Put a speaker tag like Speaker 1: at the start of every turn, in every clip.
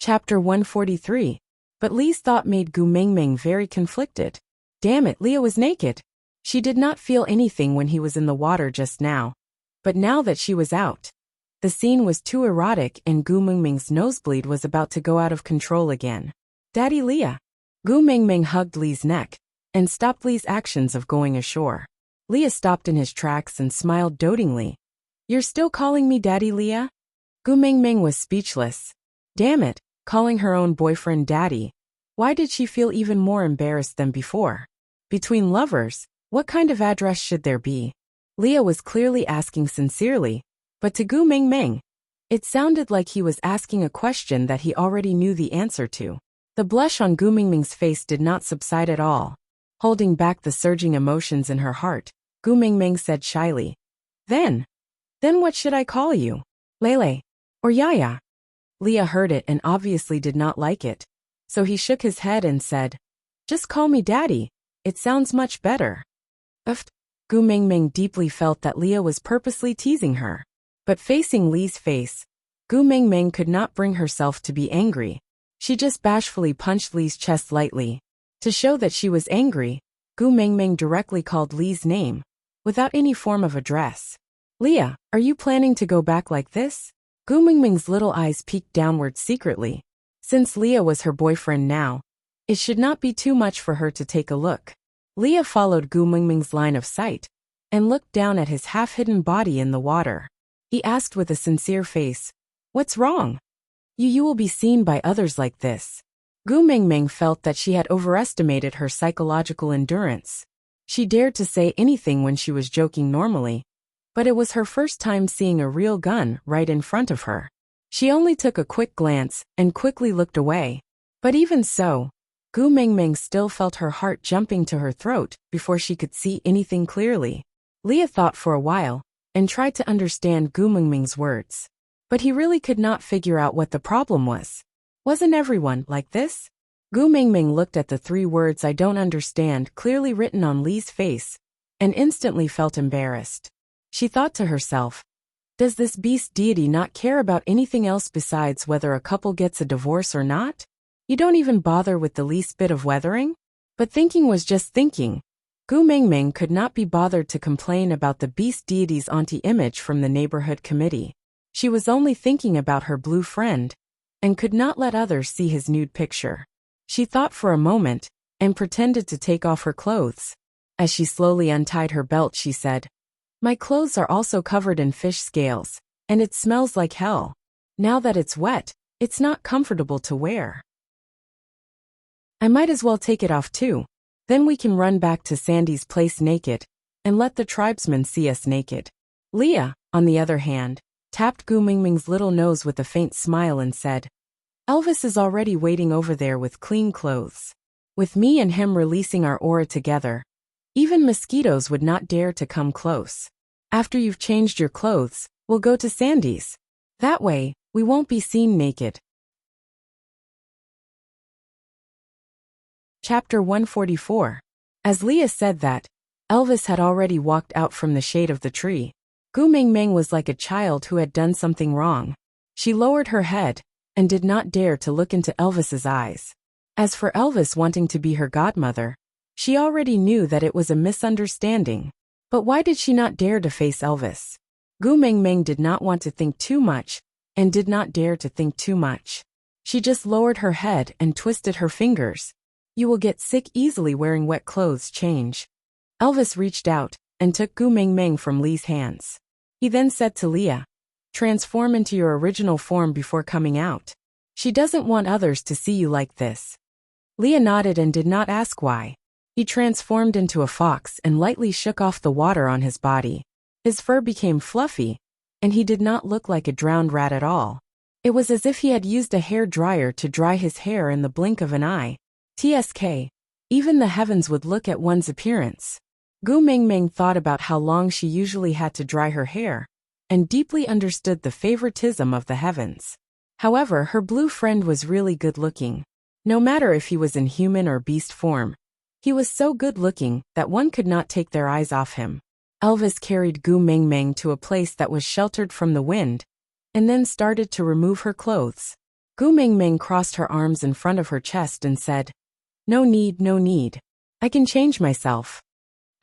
Speaker 1: Chapter 143. But Lee's thought made Gu Mingming very conflicted. Damn it, Leah was naked. She did not feel anything when he was in the water just now. But now that she was out, the scene was too erotic and Gu Mingming's nosebleed was about to go out of control again. Daddy Leah. Gu Mingming hugged Lee's neck and stopped Lee's actions of going ashore. Leah stopped in his tracks and smiled dotingly. You're still calling me Daddy Leah? Gu Mingming was speechless. Damn it, calling her own boyfriend Daddy. Why did she feel even more embarrassed than before? Between lovers, what kind of address should there be? Leah was clearly asking sincerely, but to Gu Mingming, it sounded like he was asking a question that he already knew the answer to. The blush on Gu Mingming's face did not subside at all. Holding back the surging emotions in her heart, Gu Mingming said shyly, Then what should I call you? Lele? Or Yaya? Leah heard it and obviously did not like it, so he shook his head and said, Just call me Daddy, it sounds much better. Gu Mingming deeply felt that Leah was purposely teasing her. But facing Lee's face, Gu Mingming could not bring herself to be angry. She just bashfully punched Lee's chest lightly. To show that she was angry, Gu Mingming directly called Lee's name, without any form of address. Leah, are you planning to go back like this? Gu Mingming's little eyes peeked downward secretly. Since Leah was her boyfriend now, it should not be too much for her to take a look. Leah followed Gu Mingming's line of sight and looked down at his half-hidden body in the water. He asked with a sincere face, What's wrong? You will be seen by others like this. Gu Mingming felt that she had overestimated her psychological endurance. She dared to say anything when she was joking normally, but it was her first time seeing a real gun right in front of her. She only took a quick glance and quickly looked away. But even so, Gu Mingming still felt her heart jumping to her throat before she could see anything clearly. Leah thought for a while and tried to understand Gu Mingming's words. But he really could not figure out what the problem was. Wasn't everyone like this? Gu Mingming looked at the 3 words I don't understand clearly written on Lee's face and instantly felt embarrassed. She thought to herself, Does this beast deity not care about anything else besides whether a couple gets a divorce or not? You don't even bother with the least bit of weathering? But thinking was just thinking. Gu Mingming could not be bothered to complain about the beast deity's anti-image from the neighborhood committee. She was only thinking about her blue friend and could not let others see his nude picture. She thought for a moment and pretended to take off her clothes. As she slowly untied her belt, she said, My clothes are also covered in fish scales, and it smells like hell. Now that it's wet, it's not comfortable to wear. I might as well take it off too. Then we can run back to Sandy's place naked and let the tribesmen see us naked. Leah, on the other hand, tapped Gu Mingming's little nose with a faint smile and said, Elvis is already waiting over there with clean clothes. With me and him releasing our aura together, even mosquitoes would not dare to come close. After you've changed your clothes, we'll go to Sandy's. That way, we won't be seen naked. Chapter 144. As Leah said that, Elvis had already walked out from the shade of the tree. Gu Mingming was like a child who had done something wrong. She lowered her head and did not dare to look into Elvis's eyes. As for Elvis wanting to be her godmother, she already knew that it was a misunderstanding. But why did she not dare to face Elvis? Gu Mingming did not want to think too much and did not dare to think too much. She just lowered her head and twisted her fingers. You will get sick easily wearing wet clothes. Change. Elvis reached out and took Gu Mingming from Lee's hands. He then said to Leah, Transform into your original form before coming out. She doesn't want others to see you like this. Leah nodded and did not ask why. He transformed into a fox and lightly shook off the water on his body. His fur became fluffy, and he did not look like a drowned rat at all. It was as if he had used a hair dryer to dry his hair in the blink of an eye. TSK. Even the heavens would look at one's appearance. Gu Mingming thought about how long she usually had to dry her hair, and deeply understood the favoritism of the heavens. However, her blue friend was really good-looking. No matter if he was in human or beast form, he was so good-looking that one could not take their eyes off him. Elvis carried Gu Mingming to a place that was sheltered from the wind, and then started to remove her clothes. Gu Mingming crossed her arms in front of her chest and said, "No need, no need. I can change myself."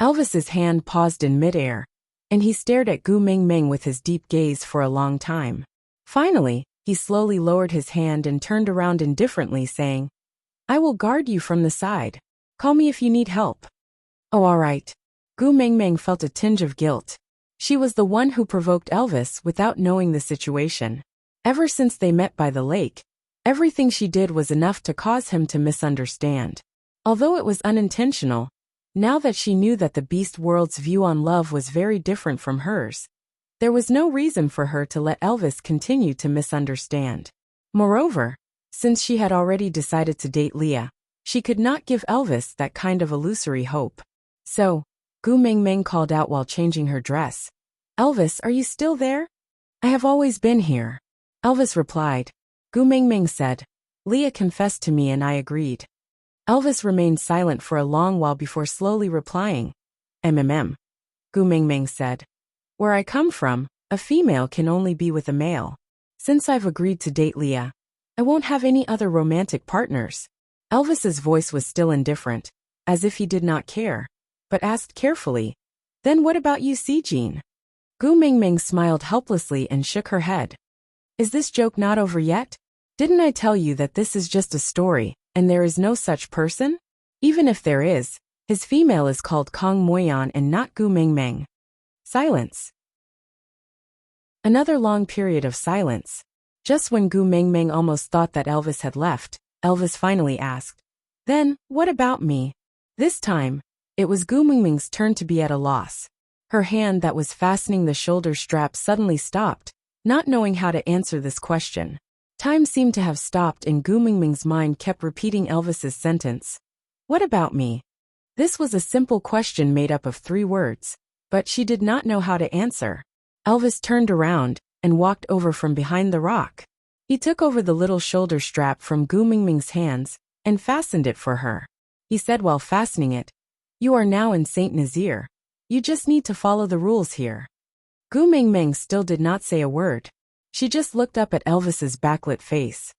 Speaker 1: Elvis's hand paused in midair, and he stared at Gu Mingming with his deep gaze for a long time. Finally, he slowly lowered his hand and turned around indifferently, saying, "I will guard you from the side. Call me if you need help." "Oh, all right." Gu Mingming felt a tinge of guilt. She was the one who provoked Elvis without knowing the situation. Ever since they met by the lake, everything she did was enough to cause him to misunderstand. Although it was unintentional, now that she knew that the beast world's view on love was very different from hers, there was no reason for her to let Elvis continue to misunderstand. Moreover, since she had already decided to date Leah, she could not give Elvis that kind of illusory hope. So, Gu Mingming called out while changing her dress, "Elvis, are you still there?" "I have always been here." Elvis replied. Gu Mingming said, "Leah confessed to me and I agreed." Elvis remained silent for a long while before slowly replying, "MMM." Gu Mingming said, "Where I come from, a female can only be with a male. Since I've agreed to date Leah, I won't have any other romantic partners." Elvis's voice was still indifferent, as if he did not care, but asked carefully, "Then what about you, Jean?" Gu Mingming smiled helplessly and shook her head. "Is this joke not over yet? Didn't I tell you that this is just a story, and there is no such person? Even if there is, his female is called Kong Moyan and not Gu Mingming." Silence. Another long period of silence. Just when Gu Mingming almost thought that Elvis had left, Elvis finally asked, "Then, what about me?" This time, it was Gu Mingming's turn to be at a loss. Her hand that was fastening the shoulder strap suddenly stopped, not knowing how to answer this question. Time seemed to have stopped and Gu Mingming's mind kept repeating Elvis's sentence. "What about me?" This was a simple question made up of 3 words, but she did not know how to answer. Elvis turned around and walked over from behind the rock. He took over the little shoulder strap from Gu Mingming's hands and fastened it for her. He said while fastening it, "You are now in Saint Nazaire. You just need to follow the rules here." Gu Mingming still did not say a word. She just looked up at Elvis's backlit face.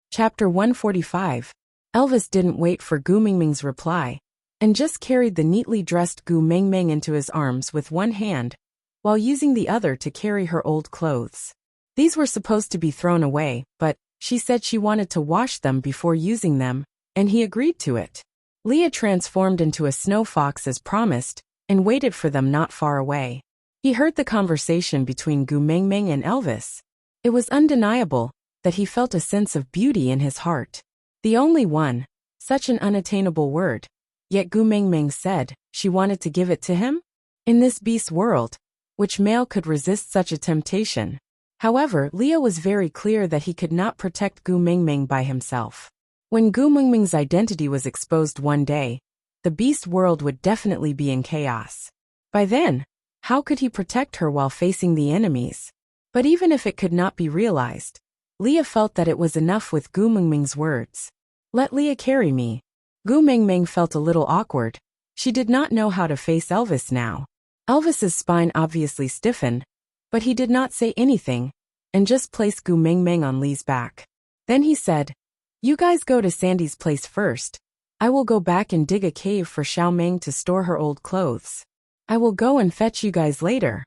Speaker 1: Chapter 145. Elvis didn't wait for Gu Mingming's reply, and just carried the neatly dressed Gu Mingming into his arms with one hand, while using the other to carry her old clothes. These were supposed to be thrown away, but she said she wanted to wash them before using them, and he agreed to it. Leah transformed into a snow fox as promised, and waited for them not far away. He heard the conversation between Gu Mingming and Elvis. It was undeniable that he felt a sense of beauty in his heart. The only one, such an unattainable word. Yet Gu Mingming said she wanted to give it to him? In this beast world, which male could resist such a temptation? However, Leah was very clear that he could not protect Gu Mingming by himself. When Gu Mingming's identity was exposed one day, the beast world would definitely be in chaos. By then, how could he protect her while facing the enemies? But even if it could not be realized, Leah felt that it was enough with Gu Mingming's words. "Let Leah carry me." Gu Mingming felt a little awkward. She did not know how to face Elvis now. Elvis's spine obviously stiffened, but he did not say anything, and just placed Gu Mingming on Lee's back. Then he said, "You guys go to Sandy's place first. I will go back and dig a cave for Xiaoming to store her old clothes. I will go and fetch you guys later."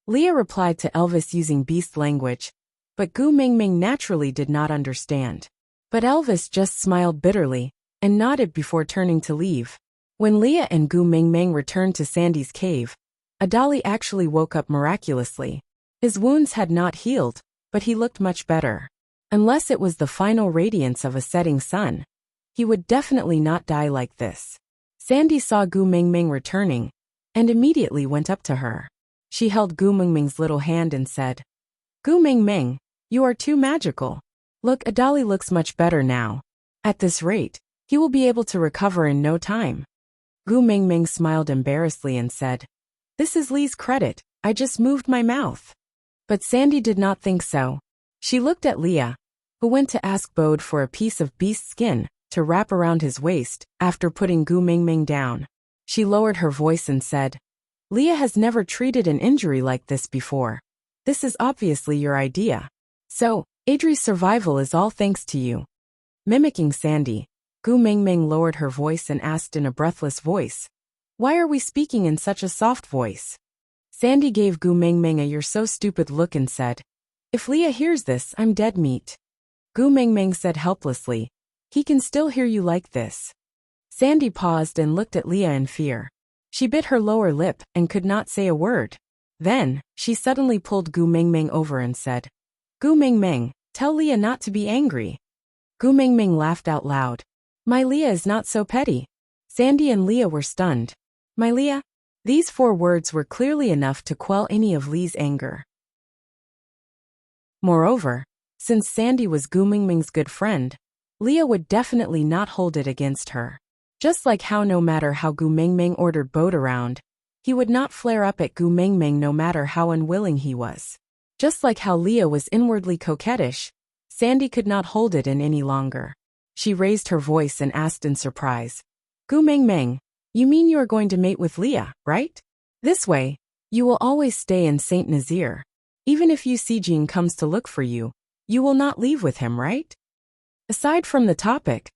Speaker 1: Leah replied to Elvis using beast language, but Gu Mingming naturally did not understand. But Elvis just smiled bitterly and nodded before turning to leave. When Leah and Gu Mingming returned to Sandy's cave, Adali actually woke up miraculously. His wounds had not healed, but he looked much better. Unless it was the final radiance of a setting sun, he would definitely not die like this. Sandy saw Gu Mingming returning, and immediately went up to her. She held Gu Mingming's little hand and said, "Gu Mingming, you are too magical. Look, Adali looks much better now. At this rate, he will be able to recover in no time." Gu Mingming smiled embarrassedly and said, "This is Lee's credit, I just moved my mouth." But Sandy did not think so. She looked at Leah, who went to ask Bode for a piece of beast skin to wrap around his waist after putting Gu Mingming down. She lowered her voice and said, "Leah has never treated an injury like this before. This is obviously your idea. So, Adri's survival is all thanks to you. Mimicking Sandy, Gu Mingming lowered her voice and asked in a breathless voice, "Why are we speaking in such a soft voice?" Sandy gave Gu Mingming a "you're so stupid" look and said, "If Leah hears this, I'm dead meat." Gu Mingming said helplessly, "He can still hear you like this." Sandy paused and looked at Leah in fear. She bit her lower lip and could not say a word. Then, she suddenly pulled Gu Mingming over and said, "Gu Mingming, tell Leah not to be angry." Gu Mingming laughed out loud. "My Leah is not so petty." Sandy and Leah were stunned. "My Leah?" These 4 words were clearly enough to quell any of Lee's anger. Moreover, since Sandy was Gu Mingming's good friend, Leah would definitely not hold it against her. Just like how no matter how Gu Mingming ordered Boat around, he would not flare up at Gu Mingming no matter how unwilling he was. Just like how Leah was inwardly coquettish, Sandy could not hold it in any longer. She raised her voice and asked in surprise, "Gu Mingming, you mean you are going to mate with Leah, right? This way, you will always stay in Saint Nazaire. Even if Yu Sijin comes to look for you, you will not leave with him, right?" Aside from the topic,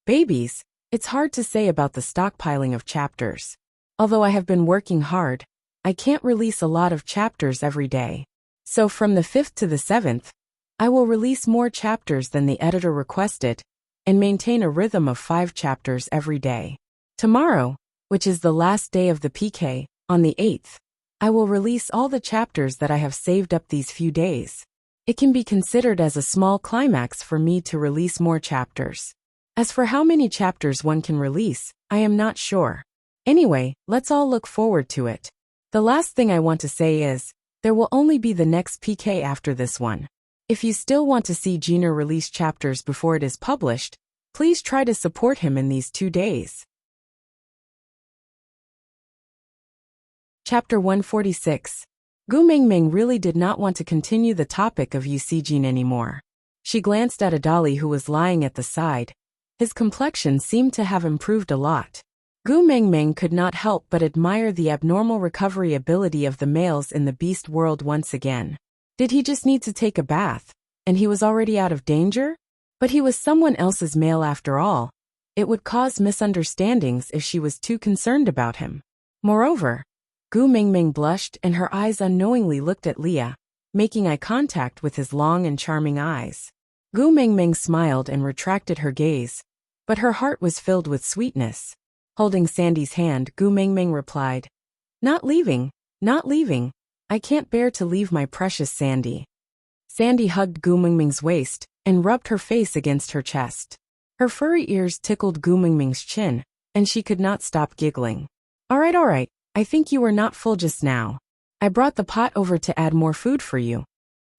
Speaker 1: babies, it's hard to say about the stockpiling of chapters. Although I have been working hard, I can't release a lot of chapters every day. So from the 5th to the 7th, I will release more chapters than the editor requested, and maintain a rhythm of 5 chapters every day. Tomorrow, which is the last day of the PK, on the 8th, I will release all the chapters that I have saved up these few days. It can be considered as a small climax for me to release more chapters. As for how many chapters one can release, I am not sure. Anyway, let's all look forward to it. The last thing I want to say is, there will only be the next PK after this one. If you still want to see Gina release chapters before it is published, please try to support him in these 2 days. Chapter 146. Gu Mingming really did not want to continue the topic of Yu Sijin anymore. She glanced at Adali who was lying at the side. His complexion seemed to have improved a lot. Gu Mingming could not help but admire the abnormal recovery ability of the males in the beast world once again. Did he just need to take a bath, and he was already out of danger? But he was someone else's male after all. It would cause misunderstandings if she was too concerned about him. Moreover, Gu Mingming blushed and her eyes unknowingly looked at Leah, making eye contact with his long and charming eyes. Gu Mingming smiled and retracted her gaze, but her heart was filled with sweetness. Holding Sandy's hand, Gu Mingming replied, "Not leaving, not leaving. I can't bear to leave my precious Sandy." Sandy hugged Gu Mingming's waist and rubbed her face against her chest. Her furry ears tickled Gu Mingming's chin, and she could not stop giggling. All right, I think you were not full just now. I brought the pot over to add more food for you."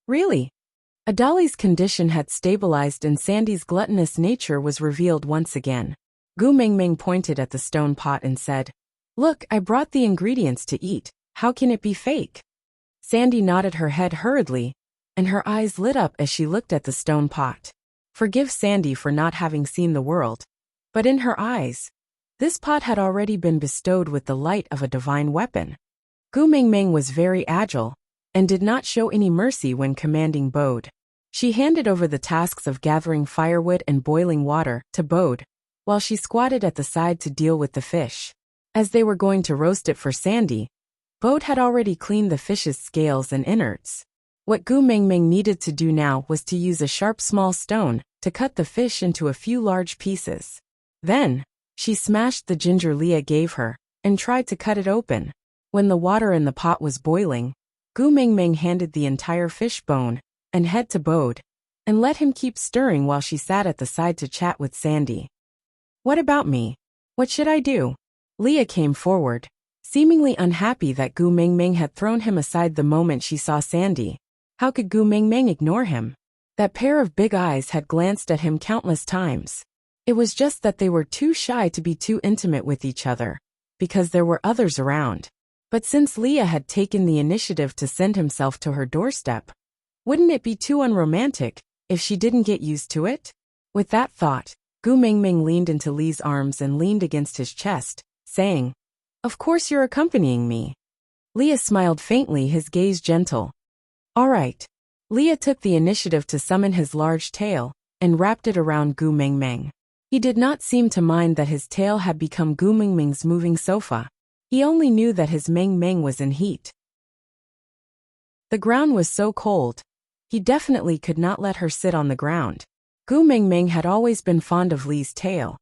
Speaker 1: "Really?" Adali's condition had stabilized and Sandy's gluttonous nature was revealed once again. Gu Mingming pointed at the stone pot and said, "Look, I brought the ingredients to eat. How can it be fake?" Sandy nodded her head hurriedly, and her eyes lit up as she looked at the stone pot. Forgive Sandy for not having seen the world, but in her eyes, this pot had already been bestowed with the light of a divine weapon. Gu Mingming was very agile, and did not show any mercy when commanding Bode. She handed over the tasks of gathering firewood and boiling water to Bode, while she squatted at the side to deal with the fish. As they were going to roast it for Sandy, Bode had already cleaned the fish's scales and innards. What Gu Mingming needed to do now was to use a sharp small stone to cut the fish into a few large pieces. Then, she smashed the ginger Leah gave her, and tried to cut it open. When the water in the pot was boiling, Gu Mingming handed the entire fish bone and head to Bode, and let him keep stirring while she sat at the side to chat with Sandy. "What about me? What should I do?" Leah came forward, seemingly unhappy that Gu Mingming had thrown him aside the moment she saw Sandy. How could Gu Mingming ignore him? That pair of big eyes had glanced at him countless times. It was just that they were too shy to be too intimate with each other, because there were others around. But since Leah had taken the initiative to send himself to her doorstep, wouldn't it be too unromantic if she didn't get used to it? With that thought, Gu Mingming leaned into Lee's arms and leaned against his chest, saying, "Of course you're accompanying me." Leah smiled faintly, his gaze gentle. All right. Leah took the initiative to summon his large tail and wrapped it around Gu Mingming. He did not seem to mind that his tail had become Gu Mingming's moving sofa. He only knew that his Ming was in heat. The ground was so cold. He definitely could not let her sit on the ground. Gu Mingming had always been fond of Li's tail,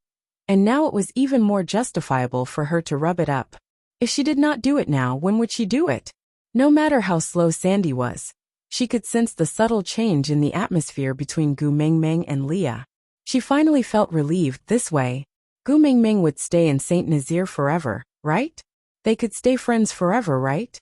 Speaker 1: and now it was even more justifiable for her to rub it up. If she did not do it now, when would she do it? No matter how slow Sandy was, she could sense the subtle change in the atmosphere between Gu Mingming and Leah. She finally felt relieved. This way, Gu Mingming would stay in Saint Nazaire forever, right? They could stay friends forever, right?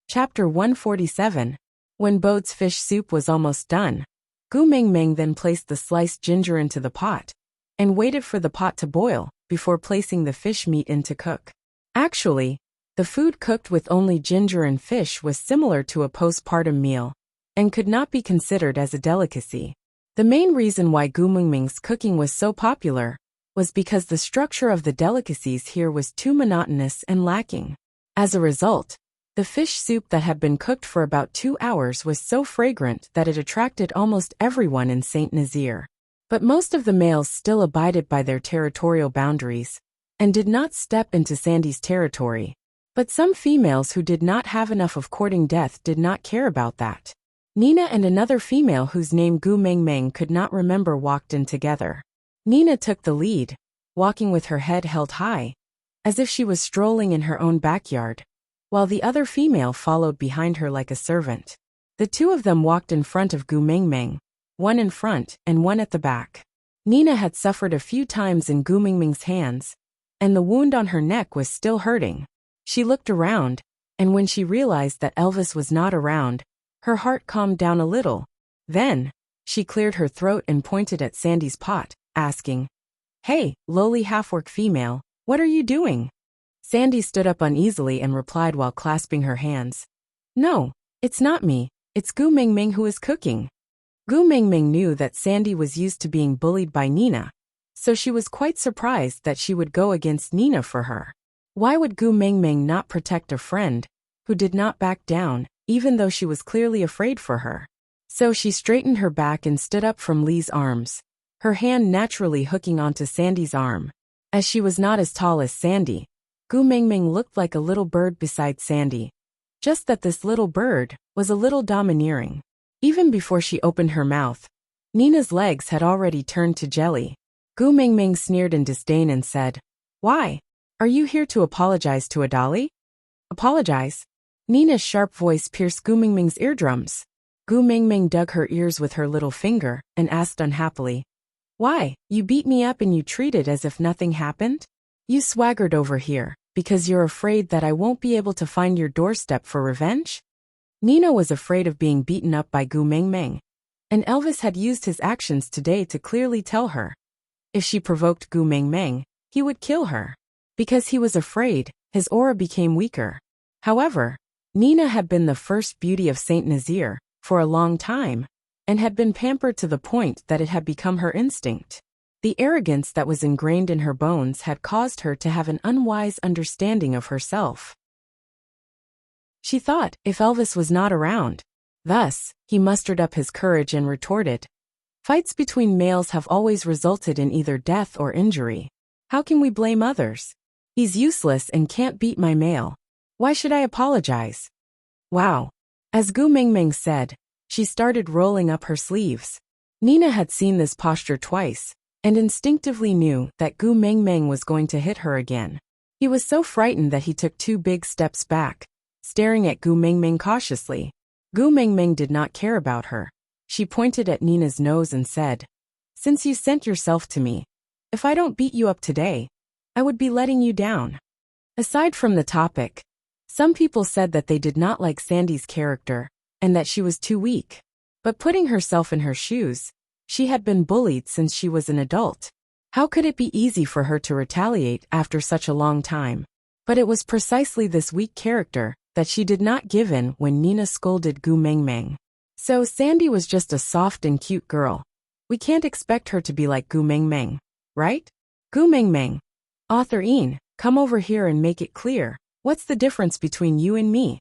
Speaker 1: Chapter 147. When Bode's fish soup was almost done, Gu Mingming then placed the sliced ginger into the pot and waited for the pot to boil before placing the fish meat in to cook. Actually, the food cooked with only ginger and fish was similar to a postpartum meal and could not be considered as a delicacy. The main reason why Gu Mingming's cooking was so popular was because the structure of the delicacies here was too monotonous and lacking. As a result, the fish soup that had been cooked for about 2 hours was so fragrant that it attracted almost everyone in Saint Nazaire. But most of the males still abided by their territorial boundaries and did not step into Sandy's territory. But some females who did not have enough of courting death did not care about that. Nina and another female whose name Gu Mingming could not remember walked in together. Nina took the lead, walking with her head held high, as if she was strolling in her own backyard, while the other female followed behind her like a servant. The two of them walked in front of Gu Mingming, one in front and one at the back. Nina had suffered a few times in Gu Mingming's hands, and the wound on her neck was still hurting. She looked around, and when she realized that Elvis was not around, her heart calmed down a little. Then, she cleared her throat and pointed at Sandy's pot, asking, "Hey, lowly half-orc female, what are you doing?" Sandy stood up uneasily and replied while clasping her hands, "No, it's not me, it's Gu Mingming who is cooking." Gu Mingming knew that Sandy was used to being bullied by Nina, so she was quite surprised that she would go against Nina for her. Why would Gu Mingming not protect a friend who did not back down, even though she was clearly afraid for her? So she straightened her back and stood up from Li's arms, her hand naturally hooking onto Sandy's arm. As she was not as tall as Sandy, Gu Mingming looked like a little bird beside Sandy, just that this little bird was a little domineering. Even before she opened her mouth, Nina's legs had already turned to jelly. Gu Mingming sneered in disdain and said, "Why? Are you here to apologize to a dolly?" "Apologize?" Nina's sharp voice pierced Gu Mingming's eardrums. Gu Mingming dug her ears with her little finger and asked unhappily, "Why, you beat me up and you treated as if nothing happened? You swaggered over here because you're afraid that I won't be able to find your doorstep for revenge?" Nina was afraid of being beaten up by Gu Mingming, and Elvis had used his actions today to clearly tell her, if she provoked Gu Mingming, he would kill her. Because he was afraid, his aura became weaker. However, Nina had been the first beauty of Saint Nazaire for a long time, and had been pampered to the point that it had become her instinct. The arrogance that was ingrained in her bones had caused her to have an unwise understanding of herself. She thought, if Elvis was not around. Thus, he mustered up his courage and retorted, "Fights between males have always resulted in either death or injury. How can we blame others? He's useless and can't beat my male. Why should I apologize?" Wow. As Gu Mingming said, she started rolling up her sleeves. Nina had seen this posture twice, and instinctively knew that Gu Mingming was going to hit her again. He was so frightened that he took 2 big steps back, staring at Gu Mingming cautiously. Gu Mingming did not care about her. She pointed at Nina's nose and said, "Since you sent yourself to me, if I don't beat you up today, I would be letting you down." Aside from the topic, some people said that they did not like Sandy's character, and that she was too weak. But putting herself in her shoes, she had been bullied since she was an adult. How could it be easy for her to retaliate after such a long time? But it was precisely this weak character that she did not give in when Nina scolded Gu Mingming. So Sandy was just a soft and cute girl. We can't expect her to be like Gu Mingming, right? Gu Mingming. Author Ian, come over here and make it clear. What's the difference between you and me?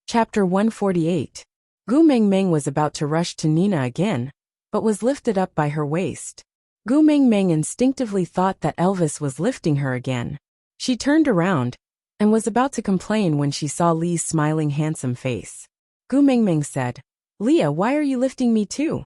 Speaker 1: Chapter 148. Gu Mengmeng was about to rush to Nina again, but was lifted up by her waist. Gu Mengmeng instinctively thought that Elvis was lifting her again. She turned around and was about to complain when she saw Li's smiling handsome face. Gu Mengmeng said, "Leah, why are you lifting me too?"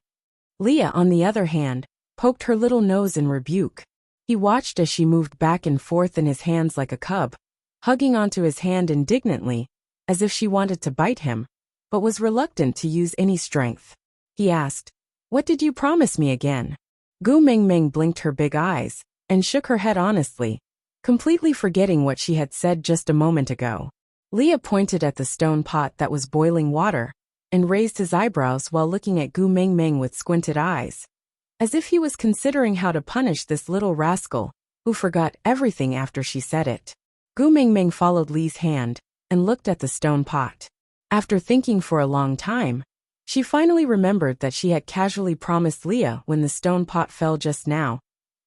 Speaker 1: Leah, on the other hand, poked her little nose in rebuke. He watched as she moved back and forth in his hands like a cub, hugging onto his hand indignantly, as if she wanted to bite him, but was reluctant to use any strength. He asked, "What did you promise me again?" Gu Mengmeng blinked her big eyes and shook her head honestly, completely forgetting what she had said just a moment ago. Leah pointed at the stone pot that was boiling water and raised his eyebrows while looking at Gu Mengmeng with squinted eyes, as if he was considering how to punish this little rascal who forgot everything after she said it. Gu Mengmeng followed Li's hand and looked at the stone pot. After thinking for a long time, she finally remembered that she had casually promised Leah when the stone pot fell just now.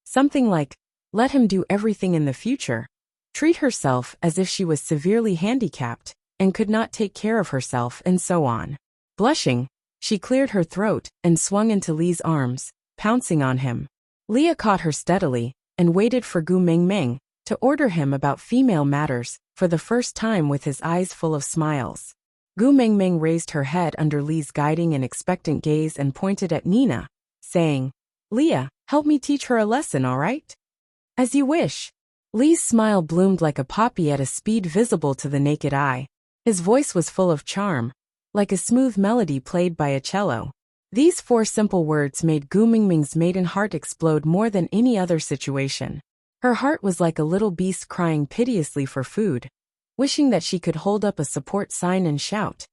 Speaker 1: Something like, let him do everything in the future, treat herself as if she was severely handicapped and could not take care of herself, and so on. Blushing, she cleared her throat and swung into Li's arms, pouncing on him. Leah caught her steadily and waited for Gu Mengmeng to order him about female matters for the first time with his eyes full of smiles. Gu Mengmeng raised her head under Li's guiding and expectant gaze and pointed at Nina, saying, "Leah, help me teach her a lesson, all right?" "As you wish." Li's smile bloomed like a poppy at a speed visible to the naked eye. His voice was full of charm, like a smooth melody played by a cello. These 4 simple words made Gu Mengmeng's maiden heart explode more than any other situation. Her heart was like a little beast crying piteously for food, wishing that she could hold up a support sign and shout,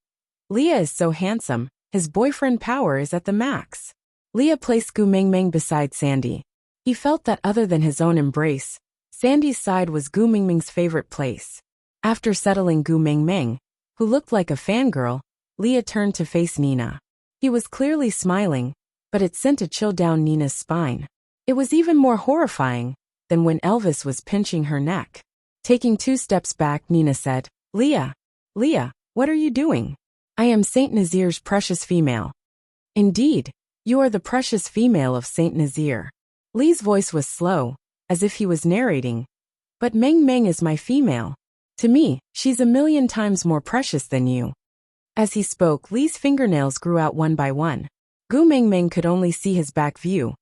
Speaker 1: "Leah is so handsome, his boyfriend power is at the max." Leah placed Gu Mengmeng beside Sandy. He felt that other than his own embrace, Sandy's side was Gu Mengmeng's favorite place. After settling Gu Mengmeng, who looked like a fangirl, Leah turned to face Nina. He was clearly smiling, but it sent a chill down Nina's spine. It was even more horrifying than when Elvis was pinching her neck. Taking 2 steps back, Nina said, Leah, what are you doing?" "I am Saint Nazir's precious female." "Indeed, you are the precious female of Saint Nazir." Li's voice was slow, as if he was narrating. "But Meng is my female. To me, she's a million times more precious than you." As he spoke, Li's fingernails grew out one by one. Gu Mengmeng could only see his back view,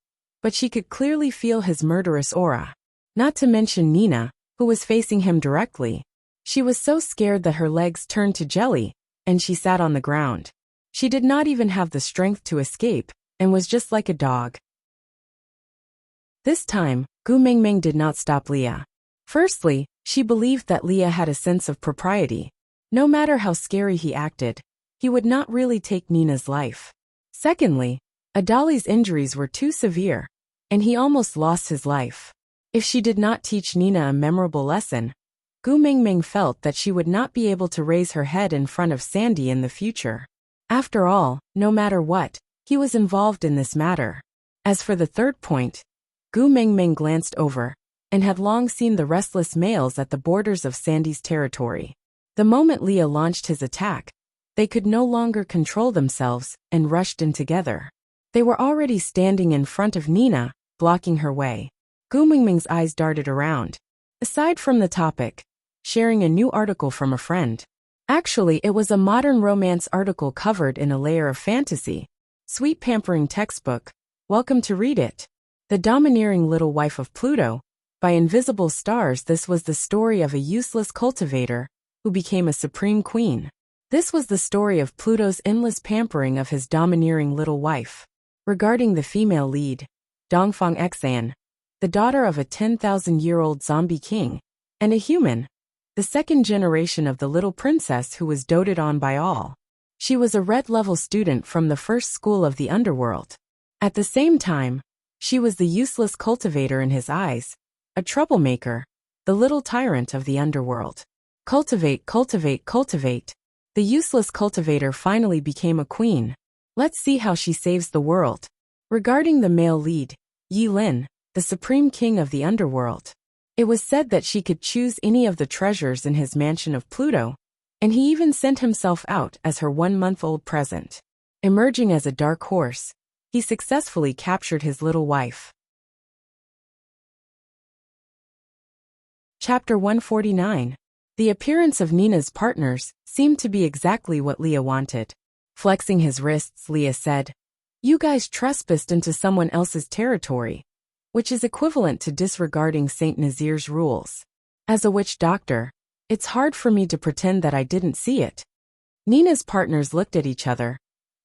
Speaker 1: but she could clearly feel his murderous aura. Not to mention Nina, who was facing him directly. She was so scared that her legs turned to jelly, and she sat on the ground. She did not even have the strength to escape, and was just like a dog. This time, Gu Mengmeng did not stop Leah. Firstly, she believed that Leah had a sense of propriety. No matter how scary he acted, he would not really take Nina's life. Secondly, Adali's injuries were too severe, and he almost lost his life. If she did not teach Nina a memorable lesson, Gu Mengmeng felt that she would not be able to raise her head in front of Sandy in the future. After all, no matter what, he was involved in this matter. As for the third point, Gu Mengmeng glanced over, and had long seen the restless males at the borders of Sandy's territory. The moment Leah launched his attack, they could no longer control themselves and rushed in together. They were already standing in front of Nina, blocking her way. Gu Mengmeng's eyes darted around. Aside from the topic, sharing a new article from a friend. Actually, it was a modern romance article covered in a layer of fantasy. Sweet pampering textbook. Welcome to read it. The Domineering Little Wife of Pluto, by Invisible Stars. This was the story of a useless cultivator who became a supreme queen. This was the story of Pluto's endless pampering of his domineering little wife. Regarding the female lead, Dongfang Xan, the daughter of a 10,000-year-old zombie king, and a human, the second generation of the little princess who was doted on by all. She was a red-level student from the first school of the underworld. At the same time, she was the useless cultivator in his eyes, a troublemaker, the little tyrant of the underworld. Cultivate, cultivate, cultivate. The useless cultivator finally became a queen. Let's see how she saves the world. Regarding the male lead, Yi Lin, the supreme king of the underworld. It was said that she could choose any of the treasures in his mansion of Pluto, and he even sent himself out as her 1-month-old present. Emerging as a dark horse, he successfully captured his little wife. Chapter 149. The appearance of Nina's partners seemed to be exactly what Leah wanted. Flexing his wrists, Leah said, "You guys trespassed into someone else's territory," which is equivalent to disregarding Saint Nazir's rules. As a witch doctor, it's hard for me to pretend that I didn't see it. Nina's partners looked at each other.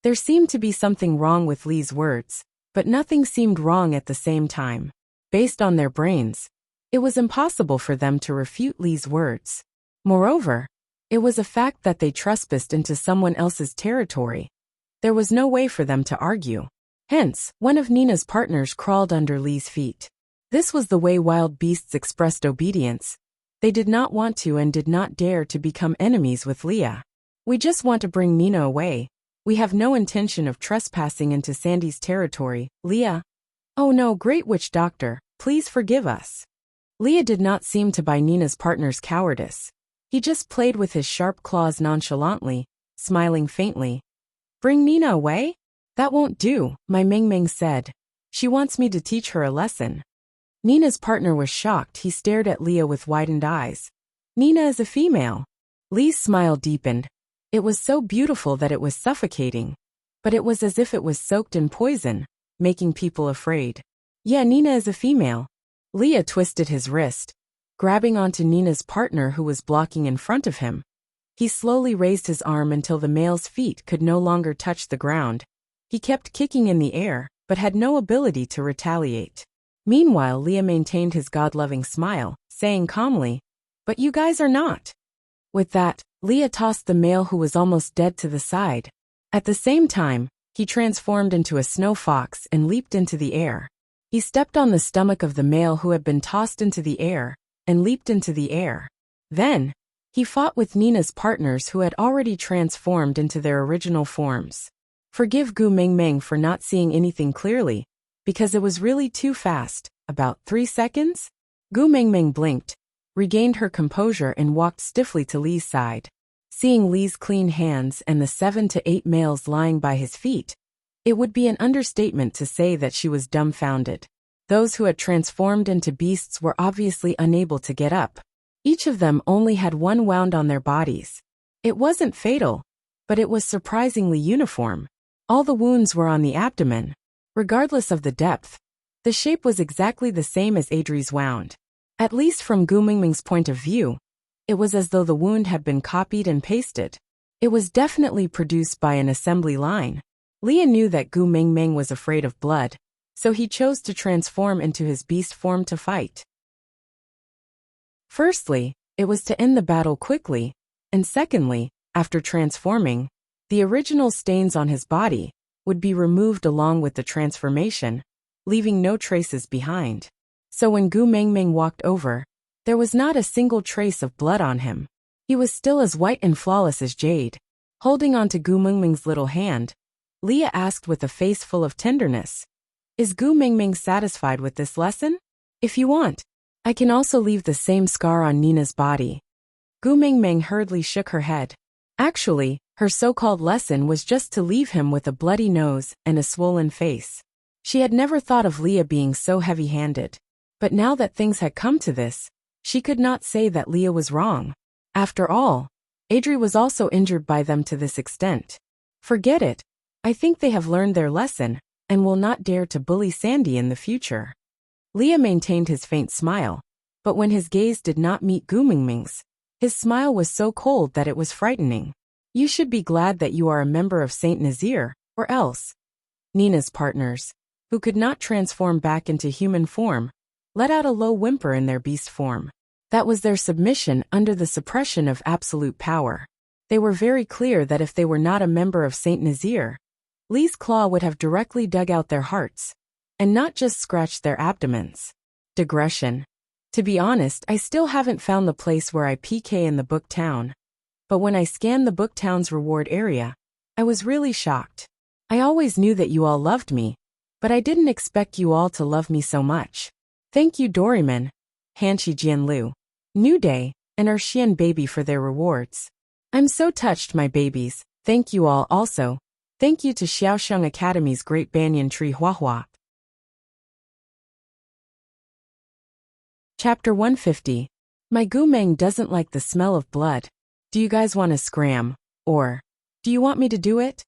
Speaker 1: There seemed to be something wrong with Lee's words, but nothing seemed wrong at the same time. Based on their brains, it was impossible for them to refute Lee's words. Moreover, it was a fact that they trespassed into someone else's territory. There was no way for them to argue. Hence, one of Nina's partners crawled under Lee's feet. This was the way wild beasts expressed obedience. They did not want to and did not dare to become enemies with Leah. "We just want to bring Nina away. We have no intention of trespassing into Sandy's territory, Leah." "Oh no, great witch doctor, please forgive us." Leah did not seem to buy Nina's partner's cowardice. He just played with his sharp claws nonchalantly, smiling faintly. "Bring Nina away? That won't do," my Ming Ming said. "She wants me to teach her a lesson." Nina's partner was shocked. He stared at Leah with widened eyes. "Nina is a female." Lee's smile deepened. It was so beautiful that it was suffocating. But it was as if it was soaked in poison, making people afraid. "Yeah, Nina is a female." Leah twisted his wrist, grabbing onto Nina's partner who was blocking in front of him. He slowly raised his arm until the male's feet could no longer touch the ground. He kept kicking in the air, but had no ability to retaliate. Meanwhile, Leah maintained his God-loving smile, saying calmly, "But you guys are not." With that, Leah tossed the male who was almost dead to the side. At the same time, he transformed into a snow fox and leaped into the air. He stepped on the stomach of the male who had been tossed into the air, and leaped into the air. Then, he fought with Nina's partners who had already transformed into their original forms. Forgive Gu Mingming for not seeing anything clearly, because it was really too fast. About 3 seconds? Gu Mingming blinked, regained her composure and walked stiffly to Lee's side. Seeing Lee's clean hands and the 7 to 8 males lying by his feet, it would be an understatement to say that she was dumbfounded. Those who had transformed into beasts were obviously unable to get up. Each of them only had one wound on their bodies. It wasn't fatal, but it was surprisingly uniform. All the wounds were on the abdomen. Regardless of the depth, the shape was exactly the same as Adri's wound. At least from Gu Mingming's point of view, it was as though the wound had been copied and pasted. It was definitely produced by an assembly line. Leah knew that Gu Mingming was afraid of blood, so he chose to transform into his beast form to fight. Firstly, it was to end the battle quickly, and secondly, after transforming, the original stains on his body would be removed along with the transformation, leaving no traces behind. So when Gu Mingming walked over, there was not a single trace of blood on him. He was still as white and flawless as jade. Holding onto Gu Mingming's little hand, Leah asked with a face full of tenderness, "Is Gu Mingming satisfied with this lesson? If you want, I can also leave the same scar on Nina's body." Gu Mingming hurriedly shook her head. Actually, her so-called lesson was just to leave him with a bloody nose and a swollen face. She had never thought of Leah being so heavy-handed. But now that things had come to this, she could not say that Leah was wrong. After all, Adri was also injured by them to this extent. Forget it. I think they have learned their lesson, and will not dare to bully Sandy in the future. Leah maintained his faint smile, but when his gaze did not meet Gu Mingming's, his smile was so cold that it was frightening. "You should be glad that you are a member of Saint Nazir, or else." Nina's partners, who could not transform back into human form, let out a low whimper in their beast form. That was their submission under the suppression of absolute power. They were very clear that if they were not a member of Saint Nazir, Lee's claw would have directly dug out their hearts, and not just scratched their abdomens. Digression. To be honest, I still haven't found the place where I PK in the book town. But when I scanned the book town's reward area, I was really shocked. I always knew that you all loved me, but I didn't expect you all to love me so much. Thank you, Doryman. Hanshi Jianlu. New Day, and our Xian baby for their rewards. I'm so touched, my babies. Thank you all also. Thank you to Xiaosheng Academy's Great Banyan Tree Huahua. Chapter 150. My Gumeng doesn't like the smell of blood. Do you guys want to scram? Or, do you want me to do it?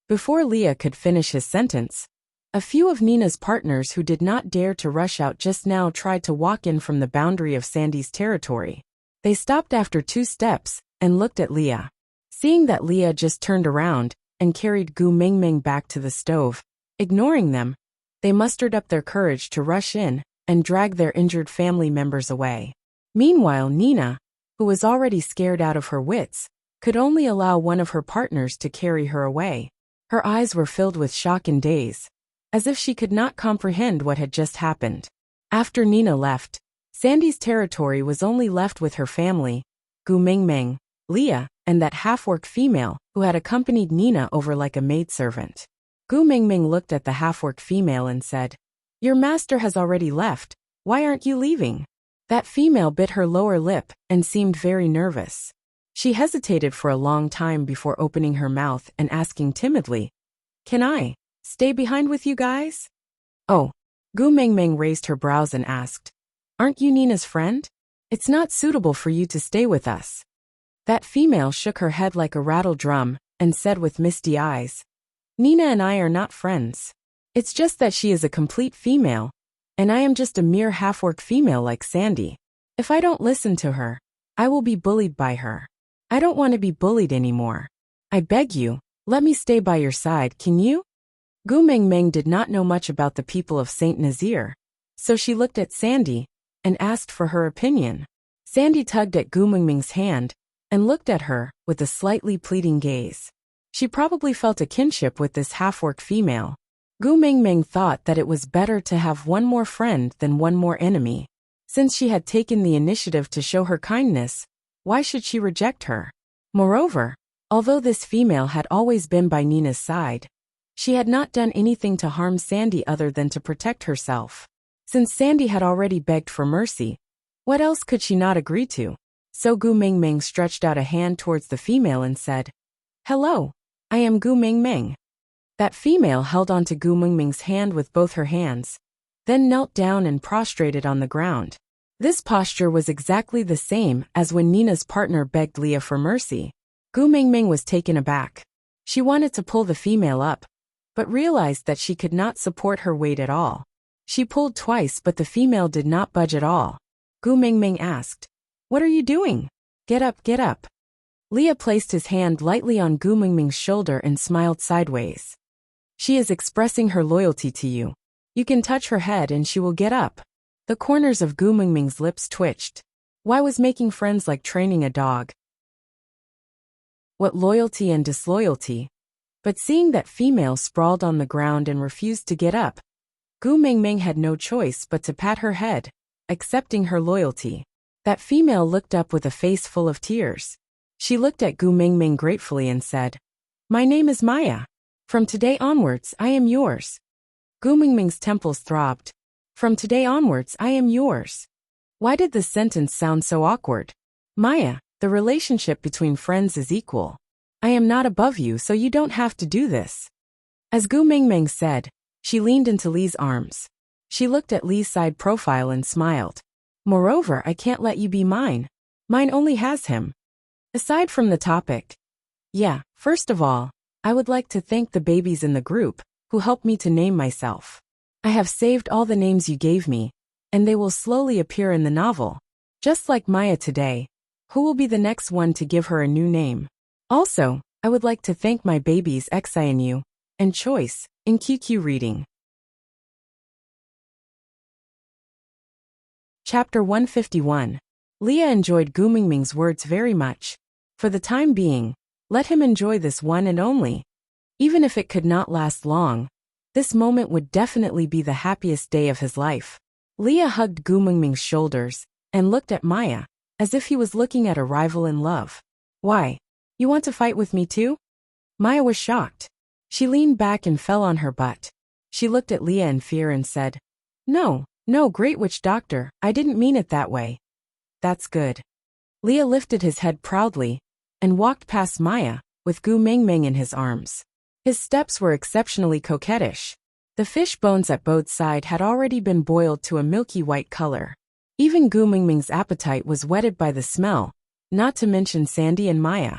Speaker 1: Before Leah could finish his sentence, a few of Nina's partners who did not dare to rush out just now tried to walk in from the boundary of Sandy's territory. They stopped after 2 steps and looked at Leah. Seeing that Leah just turned around and carried Gu Mingming back to the stove, ignoring them, they mustered up their courage to rush in and drag their injured family members away. Meanwhile, Nina, who was already scared out of her wits, could only allow one of her partners to carry her away. Her eyes were filled with shock and daze, as if she could not comprehend what had just happened. After Nina left, Sandy's territory was only left with her family, Gu Mingming, Leah, and that half-orc female who had accompanied Nina over like a maidservant. Gu Mingming looked at the half-orc female and said, "Your master has already left. Why aren't you leaving?" That female bit her lower lip and seemed very nervous. She hesitated for a long time before opening her mouth and asking timidly, "Can I stay behind with you guys?" "Oh." Gu Mingming raised her brows and asked, "Aren't you Nina's friend? It's not suitable for you to stay with us." That female shook her head like a rattle drum and said with misty eyes, "Nina and I are not friends. It's just that she is a complete female, and I am just a mere half-orc female like Sandy. If I don't listen to her, I will be bullied by her. I don't want to be bullied anymore. I beg you, let me stay by your side, can you?" Gu Mingming did not know much about the people of Saint Nazaire, so she looked at Sandy and asked for her opinion. Sandy tugged at Gu Mingming's hand and looked at her with a slightly pleading gaze. She probably felt a kinship with this half-orc female. Gu Mingming thought that it was better to have one more friend than one more enemy. Since she had taken the initiative to show her kindness, why should she reject her? Moreover, although this female had always been by Nina's side, she had not done anything to harm Sandy other than to protect herself. Since Sandy had already begged for mercy, what else could she not agree to? So Gu Mingming stretched out a hand towards the female and said, "Hello, I am Gu Mingming." That female held onto Gu Mingming's hand with both her hands, then knelt down and prostrated on the ground. This posture was exactly the same as when Nina's partner begged Leah for mercy. Gu Mingming was taken aback. She wanted to pull the female up, but realized that she could not support her weight at all. She pulled twice, but the female did not budge at all. Gu Mingming asked, "What are you doing? Get up, get up." Leah placed his hand lightly on Gu Mingming's shoulder and smiled sideways. "She is expressing her loyalty to you. You can touch her head and she will get up." The corners of Gu Mingming's lips twitched. Why was making friends like training a dog? What loyalty and disloyalty? But seeing that female sprawled on the ground and refused to get up, Gu Mingming had no choice but to pat her head, accepting her loyalty. That female looked up with a face full of tears. She looked at Gu Mingming gratefully and said, "My name is Maya. From today onwards, I am yours." Gu Mingming's temples throbbed. "From today onwards, I am yours." Why did the sentence sound so awkward? "Maya, the relationship between friends is equal. I am not above you, so you don't have to do this." As Gu Mingming said, she leaned into Li's arms. She looked at Li's side profile and smiled. "Moreover, I can't let you be mine. Mine only has him." Aside from the topic, yeah, first of all, I would like to thank the babies in the group who helped me to name myself. I have saved all the names you gave me, and they will slowly appear in the novel. Just like Maya today, who will be the next one to give her a new name? Also, I would like to thank my babies Xianu and Choice in QQ reading. Chapter 151. Leah enjoyed Gu Mingming's words very much. For the time being, let him enjoy this one and only. Even if it could not last long, this moment would definitely be the happiest day of his life. Leah hugged Gu Mingming's shoulders and looked at Maya, as if he was looking at a rival in love. "Why? You want to fight with me too?" Maya was shocked. She leaned back and fell on her butt. She looked at Leah in fear and said, "No, No, great witch doctor, I didn't mean it that way. That's good. Leah lifted his head proudly and walked past Maya, with Gu Mingming in his arms. His steps were exceptionally coquettish. The fish bones at Bode's side had already been boiled to a milky white color. Even Gu Mingming's appetite was whetted by the smell, not to mention Sandy and Maya.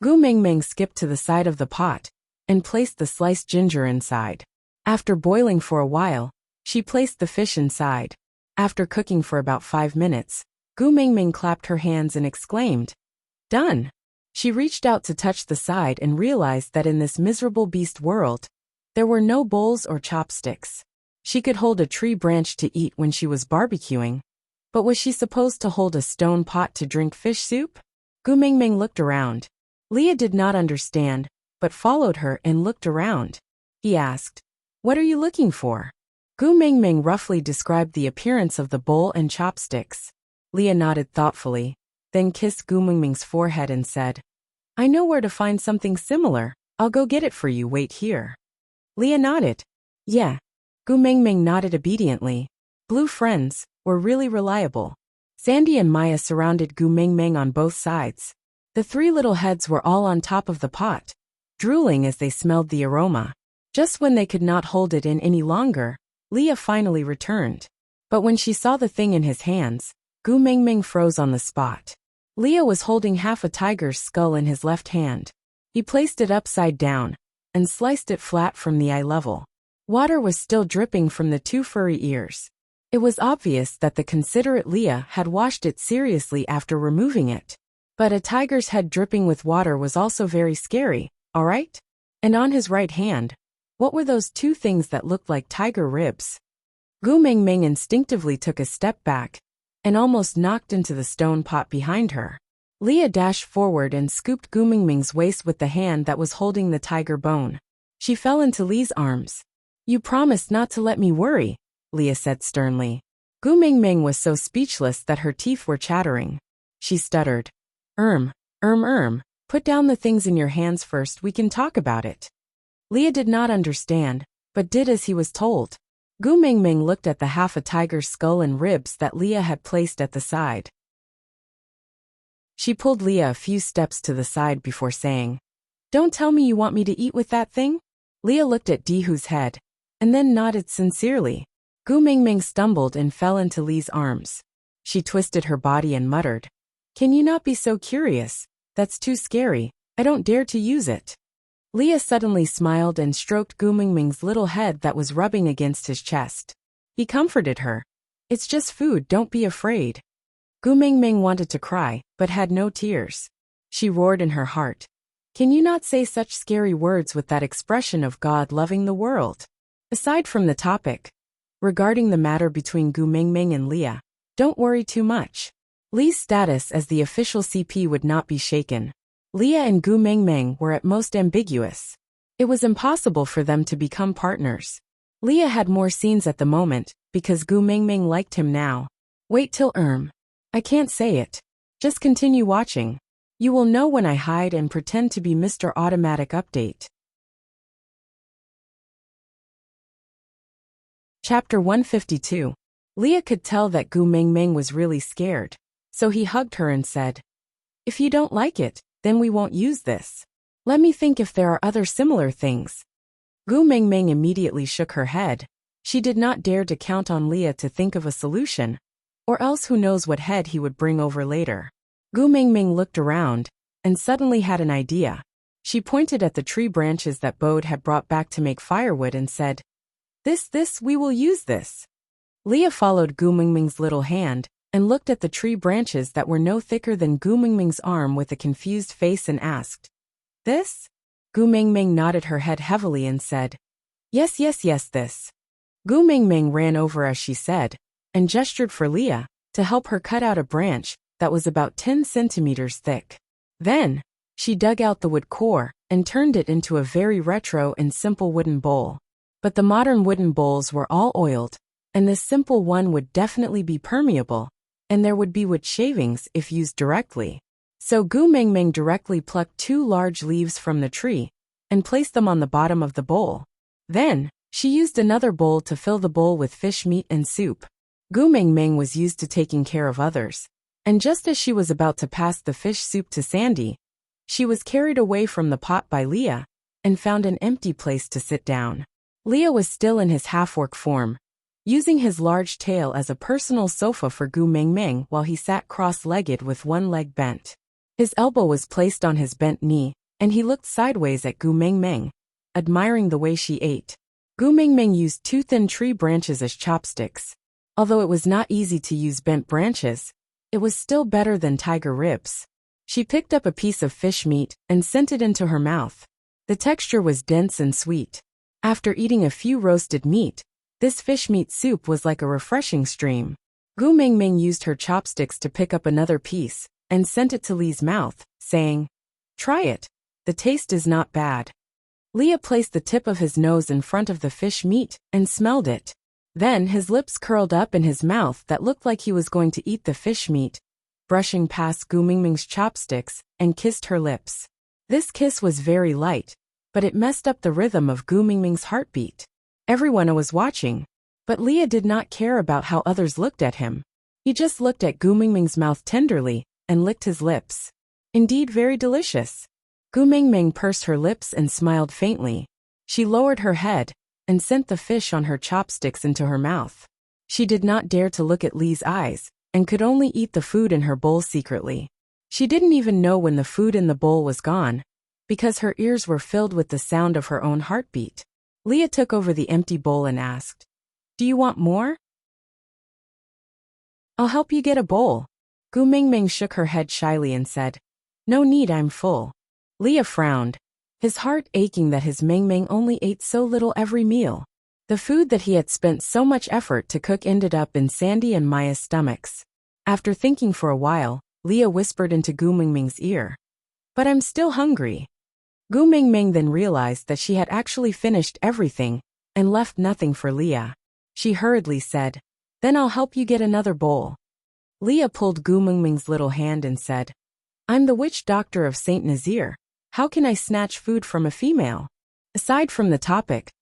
Speaker 1: Gu Mingming skipped to the side of the pot and placed the sliced ginger inside. After boiling for a while, she placed the fish inside. After cooking for about 5 minutes, Gu Mingming clapped her hands and exclaimed, "Done!" She reached out to touch the side and realized that in this miserable beast world, there were no bowls or chopsticks. She could hold a tree branch to eat when she was barbecuing, but was she supposed to hold a stone pot to drink fish soup? Gu Mingming looked around. Leah did not understand, but followed her and looked around. He asked, "What are you looking for?" Gu Mingming roughly described the appearance of the bowl and chopsticks. Leah nodded thoughtfully, then kissed Gu Mingming's forehead and said, "I know where to find something similar. I'll go get it for you. Wait here." Leah nodded. Yeah. Gu Mingming nodded obediently. Blue friends were really reliable. Sandy and Maya surrounded Gu Mingming on both sides. The 3 little heads were all on top of the pot, drooling as they smelled the aroma. Just when they could not hold it in any longer, Leah finally returned. But when she saw the thing in his hands, Gu Mingming froze on the spot. Leah was holding half a tiger's skull in his left hand. He placed it upside down and sliced it flat from the eye level. Water was still dripping from the 2 furry ears. It was obvious that the considerate Leah had washed it seriously after removing it. But a tiger's head dripping with water was also very scary, alright? And on his right hand, what were those 2 things that looked like tiger ribs? Gu Mingming instinctively took a step back and almost knocked into the stone pot behind her. Leah dashed forward and scooped Gu Mingming's waist with the hand that was holding the tiger bone. She fell into Lee's arms. "You promised not to let me worry," Leah said sternly. Gu Mingming was so speechless that her teeth were chattering. She stuttered, Put down the things in your hands first, we can talk about it." Leah did not understand, but did as he was told. Gu Mingming looked at the half a tiger's skull and ribs that Leah had placed at the side. She pulled Leah a few steps to the side before saying, "Don't tell me you want me to eat with that thing?" Leah looked at Dihu's head, and then nodded sincerely. Gu Mingming stumbled and fell into Lee's arms. She twisted her body and muttered, "Can you not be so curious? That's too scary. I don't dare to use it." Leah suddenly smiled and stroked Gu Mingming's little head that was rubbing against his chest. He comforted her. "It's just food, don't be afraid." Gu Mingming wanted to cry, but had no tears. She roared in her heart, "Can you not say such scary words with that expression of God loving the world?" Aside from the topic, regarding the matter between Gu Mingming and Leah, don't worry too much. Lee's status as the official CP would not be shaken. Leah and Gu Mingming were at most ambiguous. It was impossible for them to become partners. Leah had more scenes at the moment, because Gu Mingming liked him now. Wait till I can't say it. Just continue watching. You will know when I hide and pretend to be Mr. Automatic Update. Chapter 152. Leah could tell that Gu Mingming was really scared, so he hugged her and said, "If you don't like it, then we won't use this. Let me think if there are other similar things." Gu Mingming immediately shook her head. She did not dare to count on Leah to think of a solution, or else who knows what head he would bring over later. Gu Mingming looked around, and suddenly had an idea. She pointed at the tree branches that Bode had brought back to make firewood and said, we will use this." Leah followed Gu Mingming's little hand, and looked at the tree branches that were no thicker than Gu Mingming's arm with a confused face and asked, "This?" Gu Mingming nodded her head heavily and said, Yes, this." Gu Mingming ran over as she said, and gestured for Leah to help her cut out a branch that was about 10 centimeters thick. Then, she dug out the wood core and turned it into a very retro and simple wooden bowl. But the modern wooden bowls were all oiled, and this simple one would definitely be permeable, and there would be wood shavings if used directly. So Gu Mingming directly plucked 2 large leaves from the tree and placed them on the bottom of the bowl. Then, she used another bowl to fill the bowl with fish meat and soup. Gu Mingming was used to taking care of others, and just as she was about to pass the fish soup to Sandy, she was carried away from the pot by Leah and found an empty place to sit down. Leah was still in his half-orc form, using his large tail as a personal sofa for Gu Mingming while he sat cross-legged with one leg bent. His elbow was placed on his bent knee, and he looked sideways at Gu Mingming, admiring the way she ate. Gu Mingming used 2 thin tree branches as chopsticks. Although it was not easy to use bent branches, it was still better than tiger ribs. She picked up a piece of fish meat and sent it into her mouth. The texture was dense and sweet. After eating a few roasted meat, this fish meat soup was like a refreshing stream. Gu Mingming used her chopsticks to pick up another piece and sent it to Li's mouth, saying, "Try it. The taste is not bad." Leah placed the tip of his nose in front of the fish meat and smelled it. Then his lips curled up in his mouth that looked like he was going to eat the fish meat, brushing past Gu Mingming's chopsticks, and kissed her lips. This kiss was very light, but it messed up the rhythm of Gu Mingming's heartbeat. Everyone was watching, but Leah did not care about how others looked at him. He just looked at Gu Mingming's mouth tenderly and licked his lips. Indeed, very delicious. Gu Mingming pursed her lips and smiled faintly. She lowered her head and sent the fish on her chopsticks into her mouth. She did not dare to look at Li's eyes and could only eat the food in her bowl secretly. She didn't even know when the food in the bowl was gone, because her ears were filled with the sound of her own heartbeat. Leah took over the empty bowl and asked, "Do you want more?" "I'll help you get a bowl." Gu Mingming shook her head shyly and said, "No need, I'm full." Leah frowned, his heart aching that his Mingming only ate so little every meal. The food that he had spent so much effort to cook ended up in Sandy and Maya's stomachs. After thinking for a while, Leah whispered into Gu Mingming's ear, "But I'm still hungry." Gu Mingming then realized that she had actually finished everything and left nothing for Leah. She hurriedly said, "Then I'll help you get another bowl." Leah pulled Gu Mingming's little hand and said, "I'm the witch doctor of Saint Nazir. How can I snatch food from a female? Aside from the topic,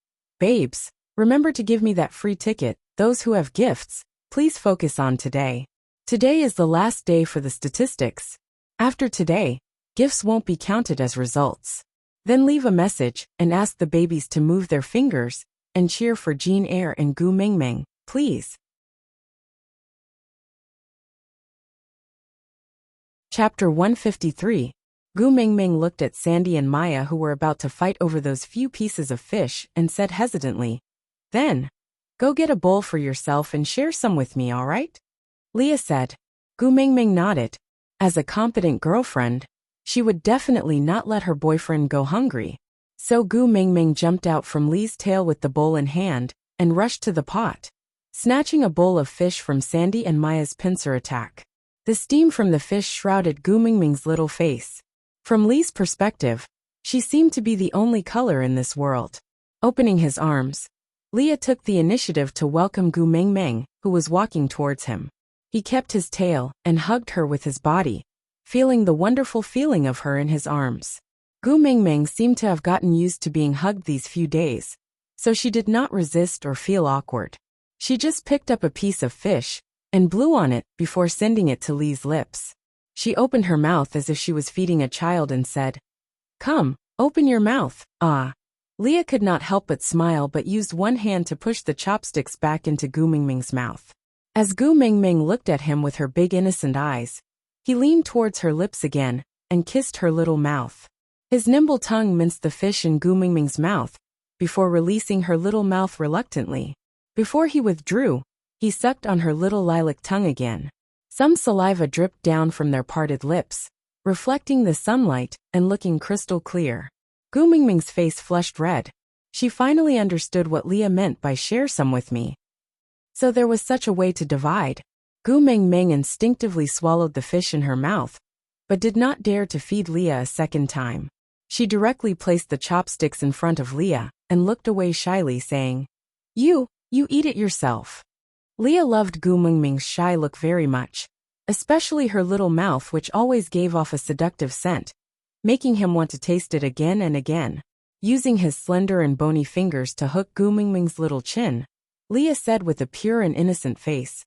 Speaker 1: babes, remember to give me that free ticket. Those who have gifts, please focus on today. Today is the last day for the statistics. After today, gifts won't be counted as results. Then leave a message and ask the babies to move their fingers and cheer for Jean Eyre and Gu Mingming, please." Chapter 153. Gu Mingming looked at Sandy and Maya, who were about to fight over those few pieces of fish, and said hesitantly, "Then, go get a bowl for yourself and share some with me, all right?" Leah said. Gu Mingming nodded. As a competent girlfriend, she would definitely not let her boyfriend go hungry. So Gu Mingming jumped out from Li's tail with the bowl in hand and rushed to the pot, snatching a bowl of fish from Sandy and Maya's pincer attack. The steam from the fish shrouded Gu Mingming's little face. From Li's perspective, she seemed to be the only color in this world. Opening his arms, Leah took the initiative to welcome Gu Mingming, who was walking towards him. He kept his tail and hugged her with his body, feeling the wonderful feeling of her in his arms. Gu Mingming seemed to have gotten used to being hugged these few days, so she did not resist or feel awkward. She just picked up a piece of fish and blew on it before sending it to Li's lips. She opened her mouth as if she was feeding a child and said, "Come, open your mouth, ah." Leah could not help but smile but used one hand to push the chopsticks back into Gu Mingming's mouth. As Gu Mingming looked at him with her big innocent eyes, he leaned towards her lips again and kissed her little mouth. His nimble tongue minced the fish in Gu Mingming's mouth before releasing her little mouth reluctantly. Before he withdrew, he sucked on her little lilac tongue again. Some saliva dripped down from their parted lips, reflecting the sunlight and looking crystal clear. Gu Mingming's face flushed red. She finally understood what Leah meant by "share some with me." So there was such a way to divide. Gu Mingming instinctively swallowed the fish in her mouth, but did not dare to feed Leah a second time. She directly placed the chopsticks in front of Leah and looked away shyly, saying, You eat it yourself." Leah loved Gu Mingming's shy look very much, especially her little mouth, which always gave off a seductive scent, making him want to taste it again and again. Using his slender and bony fingers to hook Gu Mingming's little chin, Leah said with a pure and innocent face,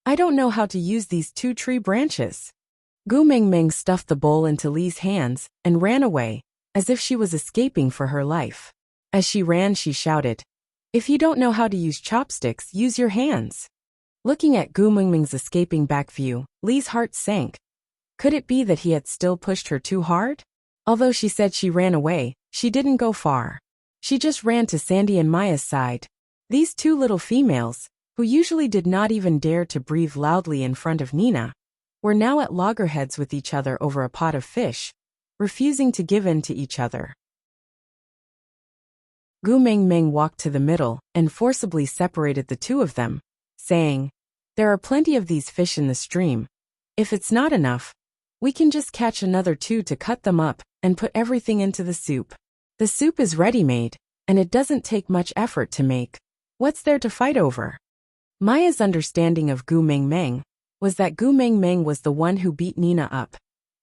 Speaker 1: I don't know how to use these 2 tree branches. Gu Mingming stuffed the bowl into Li's hands and ran away, as if she was escaping for her life. As she ran, she shouted, "If you don't know how to use chopsticks, use your hands." Looking at Gu Mingming's escaping back view, Li's heart sank. Could it be that he had still pushed her too hard? Although she said she ran away, she didn't go far. She just ran to Sandy and Maya's side. These 2 little females, who usually did not even dare to breathe loudly in front of Nina, were now at loggerheads with each other over a pot of fish, refusing to give in to each other. Gu Mingming walked to the middle and forcibly separated the 2 of them, saying, "There are plenty of these fish in the stream. If it's not enough, we can just catch another 2 to cut them up and put everything into the soup. The soup is ready-made, and it doesn't take much effort to make. What's there to fight over?" Maya's understanding of Gu Mingming was that Gu Mingming was the one who beat Nina up,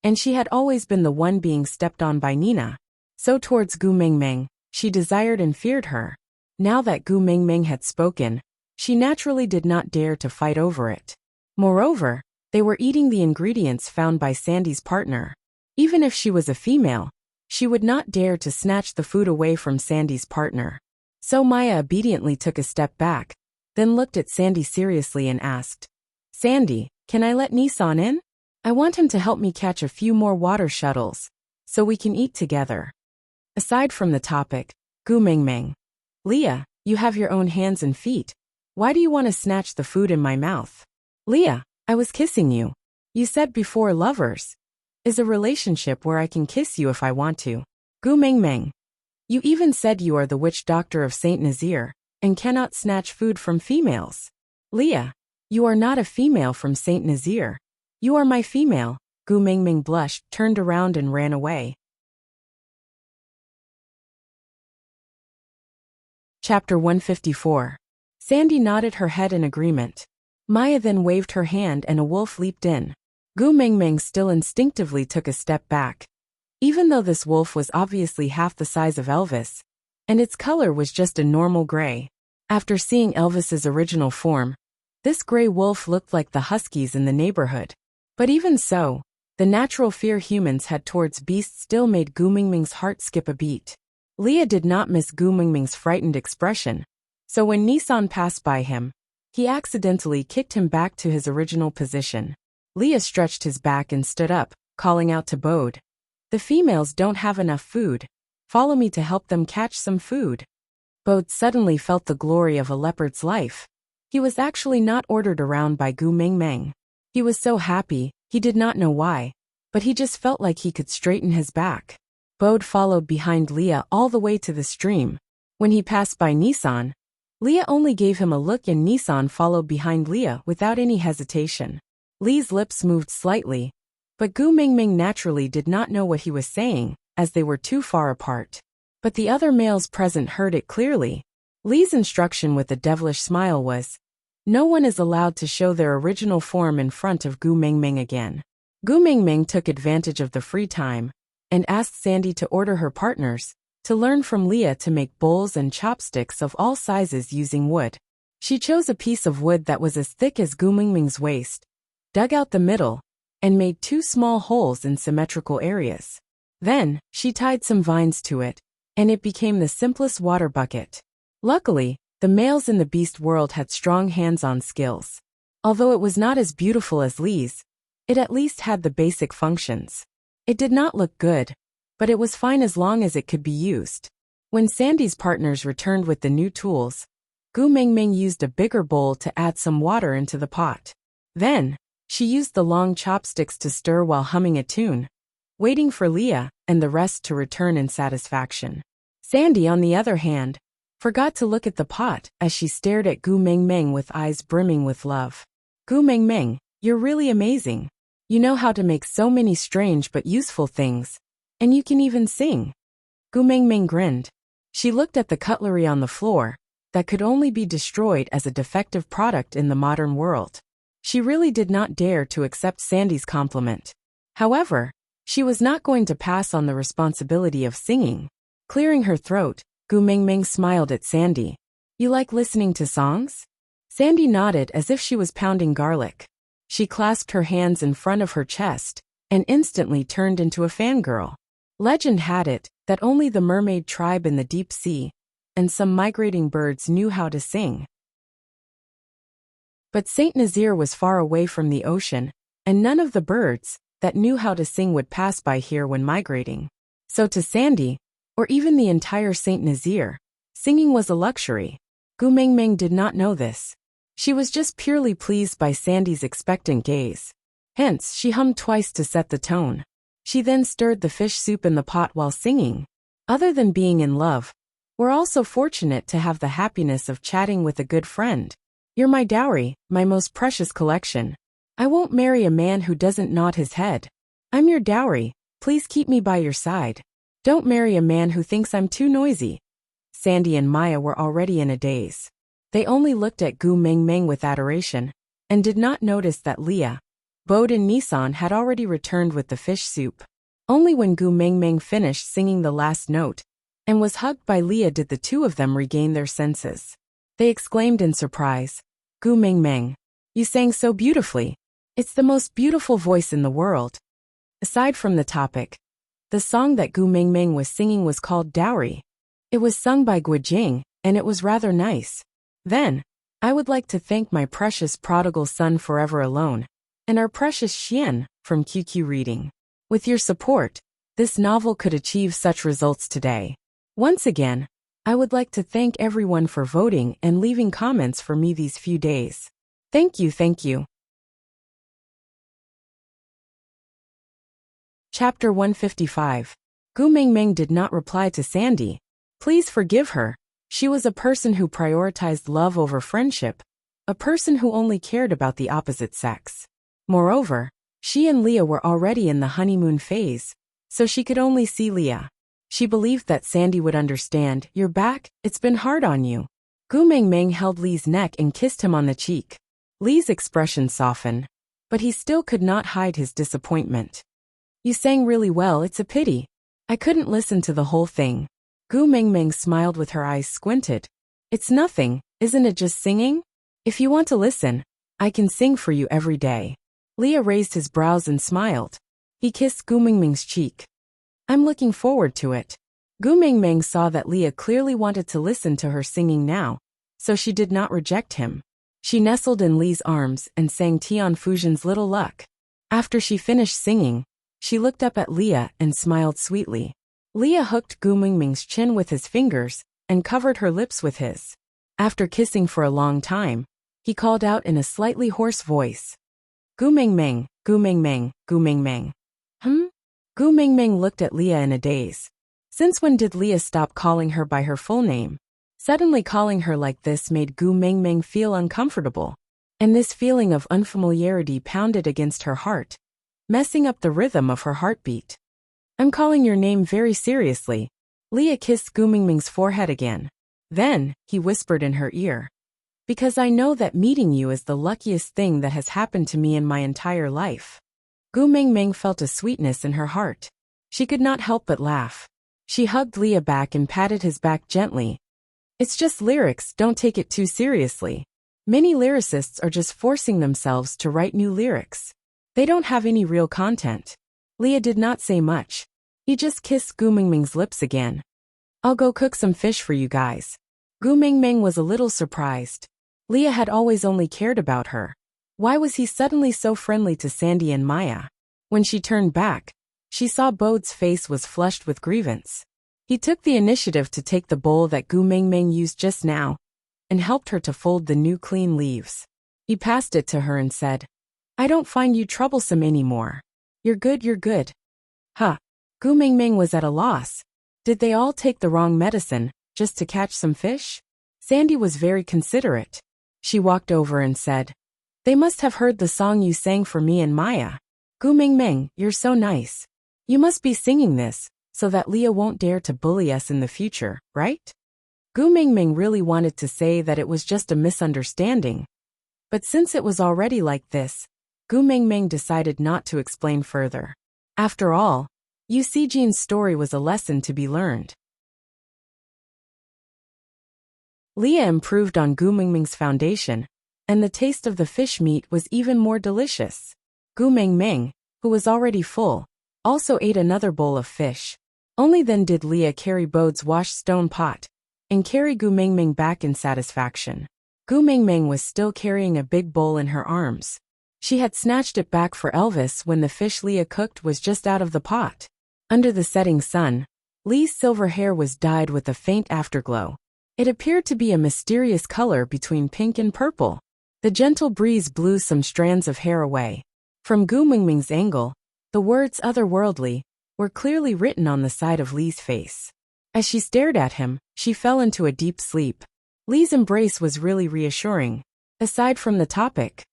Speaker 1: and she had always been the one being stepped on by Nina. So towards Gu Mingming, she desired and feared her. Now that Gu Mingming had spoken, she naturally did not dare to fight over it. Moreover, they were eating the ingredients found by Sandy's partner. Even if she was a female, she would not dare to snatch the food away from Sandy's partner. So Maya obediently took a step back, then looked at Sandy seriously and asked, "Sandy, can I let Nissan in? I want him to help me catch a few more water shuttles, so we can eat together." Aside from the topic, Gu Mingming, "Leah, you have your own hands and feet. Why do you want to snatch the food in my mouth?" "Leah, I was kissing you. You said before lovers is a relationship where I can kiss you if I want to." "Gu Mingming, you even said you are the witch doctor of Saint Nazir and cannot snatch food from females." "Leah, you are not a female from Saint Nazir. You are my female." Gu Mingming blushed, turned around and ran away. Chapter 154. Sandy nodded her head in agreement. Maya then waved her hand and a wolf leaped in. Gu Mingming still instinctively took a step back. Even though this wolf was obviously half the size of Elvis, and its color was just a normal gray. After seeing Elvis's original form, this gray wolf looked like the huskies in the neighborhood. But even so, the natural fear humans had towards beasts still made Gu Mingming's heart skip a beat. Leah did not miss Gu Mingming's frightened expression, so when Nissan passed by him, he accidentally kicked him back to his original position. Leah stretched his back and stood up, calling out to Bode, "The females don't have enough food. Follow me to help them catch some food." Bode suddenly felt the glory of a leopard's life. He was actually not ordered around by Gu Mingming. He was so happy, he did not know why, but he just felt like he could straighten his back. Bode followed behind Leah all the way to the stream. When he passed by Nissan, Leah only gave him a look and Nissan followed behind Leah without any hesitation. Lee's lips moved slightly, but Gu Mingming naturally did not know what he was saying, as they were too far apart. But the other males present heard it clearly. Lee's instruction with a devilish smile was, "No one is allowed to show their original form in front of Gu Mingming again." Gu Mingming took advantage of the free time, and asked Sandy to order her partners to learn from Leah to make bowls and chopsticks of all sizes using wood. She chose a piece of wood that was as thick as Gu Mingming's waist, dug out the middle, and made 2 small holes in symmetrical areas. Then, she tied some vines to it, and it became the simplest water bucket. Luckily, the males in the beast world had strong hands-on skills. Although it was not as beautiful as Lee's, it at least had the basic functions. It did not look good, but it was fine as long as it could be used. When Sandy's partners returned with the new tools, Gu Mingming used a bigger bowl to add some water into the pot. Then, she used the long chopsticks to stir while humming a tune, waiting for Leah and the rest to return in satisfaction. Sandy, on the other hand, forgot to look at the pot as she stared at Gu Mingming with eyes brimming with love. "Gu Mingming, you're really amazing. You know how to make so many strange but useful things, and you can even sing." Gu Mingming grinned. She looked at the cutlery on the floor, that could only be destroyed as a defective product in the modern world. She really did not dare to accept Sandy's compliment. However, she was not going to pass on the responsibility of singing. Clearing her throat, Gu Mingming smiled at Sandy. "You like listening to songs?" Sandy nodded as if she was pounding garlic. She clasped her hands in front of her chest and instantly turned into a fangirl. Legend had it that only the mermaid tribe in the deep sea and some migrating birds knew how to sing. But Saint Nazaire was far away from the ocean, and none of the birds that knew how to sing would pass by here when migrating. So to Sandy, or even the entire Saint Nazaire, singing was a luxury. Gu Mengmeng did not know this. She was just purely pleased by Sandy's expectant gaze. Hence, she hummed twice to set the tone. She then stirred the fish soup in the pot while singing. Other than being in love, we're also fortunate to have the happiness of chatting with a good friend. You're my dowry, my most precious collection. I won't marry a man who doesn't nod his head. I'm your dowry, please keep me by your side. Don't marry a man who thinks I'm too noisy. Sandy and Maya were already in a daze. They only looked at Gu Mengmeng with adoration, and did not notice that Leah, Bode and Nissan had already returned with the fish soup. Only when Gu Mengmeng finished singing the last note, and was hugged by Leah, did the two of them regain their senses. They exclaimed in surprise, Gu Mengmeng, you sang so beautifully. It's the most beautiful voice in the world. Aside from the topic, the song that Gu Mengmeng was singing was called Dowry. It was sung by Guijing, and it was rather nice. Then, I would like to thank my precious prodigal son Forever Alone, and our precious Xian, from QQ Reading. With your support, this novel could achieve such results today. Once again, I would like to thank everyone for voting and leaving comments for me these few days. Thank you, thank you. Chapter 155. Gu Mengmeng did not reply to Sandy. Please forgive her. She was a person who prioritized love over friendship, a person who only cared about the opposite sex. Moreover, she and Leah were already in the honeymoon phase, so she could only see Leah. She believed that Sandy would understand. You're back, it's been hard on you. Gu Mengmeng held Lee's neck and kissed him on the cheek. Lee's expression softened, but he still could not hide his disappointment. You sang really well, it's a pity. I couldn't listen to the whole thing. Gu Mengmeng smiled with her eyes squinted. It's nothing, isn't it just singing? If you want to listen, I can sing for you every day. Leah raised his brows and smiled. He kissed Gu Mengmeng's cheek. I'm looking forward to it. Gu Mengmeng saw that Leah clearly wanted to listen to her singing now, so she did not reject him. She nestled in Lee's arms and sang Tian Fujian's Little Luck. After she finished singing, she looked up at Leah and smiled sweetly. Leah hooked Gu Mengmeng's chin with his fingers and covered her lips with his. After kissing for a long time, he called out in a slightly hoarse voice. Gu Mengmeng, Gu Mengmeng, Gu Mengmeng. Gu Mengmeng looked at Leah in a daze. Since when did Leah stop calling her by her full name? Suddenly calling her like this made Gu Mengmeng feel uncomfortable, and this feeling of unfamiliarity pounded against her heart, messing up the rhythm of her heartbeat. I'm calling your name very seriously. Leah kissed Gu Mengmeng's forehead again. Then, he whispered in her ear. Because I know that meeting you is the luckiest thing that has happened to me in my entire life. Gu Mengmeng felt a sweetness in her heart. She could not help but laugh. She hugged Leah back and patted his back gently. It's just lyrics, don't take it too seriously. Many lyricists are just forcing themselves to write new lyrics. They don't have any real content. Leah did not say much. He just kissed Gu Mengmeng's lips again. I'll go cook some fish for you guys. Gu Mengmeng was a little surprised. Leah had always only cared about her. Why was he suddenly so friendly to Sandy and Maya? When she turned back, she saw Bode's face was flushed with grievance. He took the initiative to take the bowl that Gu Mengmeng used just now, and helped her to fold the new clean leaves. He passed it to her and said, I don't find you troublesome anymore. You're good, you're good. Huh. Gu Mengmeng was at a loss. Did they all take the wrong medicine, just to catch some fish? Sandy was very considerate. She walked over and said, They must have heard the song you sang for me and Maya. Gu Mengmeng, you're so nice. You must be singing this, so that Leah won't dare to bully us in the future, right? Gu Mengmeng really wanted to say that it was just a misunderstanding. But since it was already like this, Gu Mengmeng decided not to explain further. After all, Yu Xijin's story was a lesson to be learned. Leah improved on Gu Mengmeng's foundation, and the taste of the fish meat was even more delicious. Gu Mengmeng, who was already full, also ate another bowl of fish. Only then did Leah carry Bode's washed stone pot and carry Gu Mengmeng back in satisfaction. Gu Mengmeng was still carrying a big bowl in her arms. She had snatched it back for Elvis when the fish Leah cooked was just out of the pot. Under the setting sun, Lee's silver hair was dyed with a faint afterglow. It appeared to be a mysterious color between pink and purple. The gentle breeze blew some strands of hair away. From Gu Mengmeng's angle, the words otherworldly were clearly written on the side of Lee's face. As she stared at him, she fell into a deep sleep. Lee's embrace was really reassuring. Aside from the topic.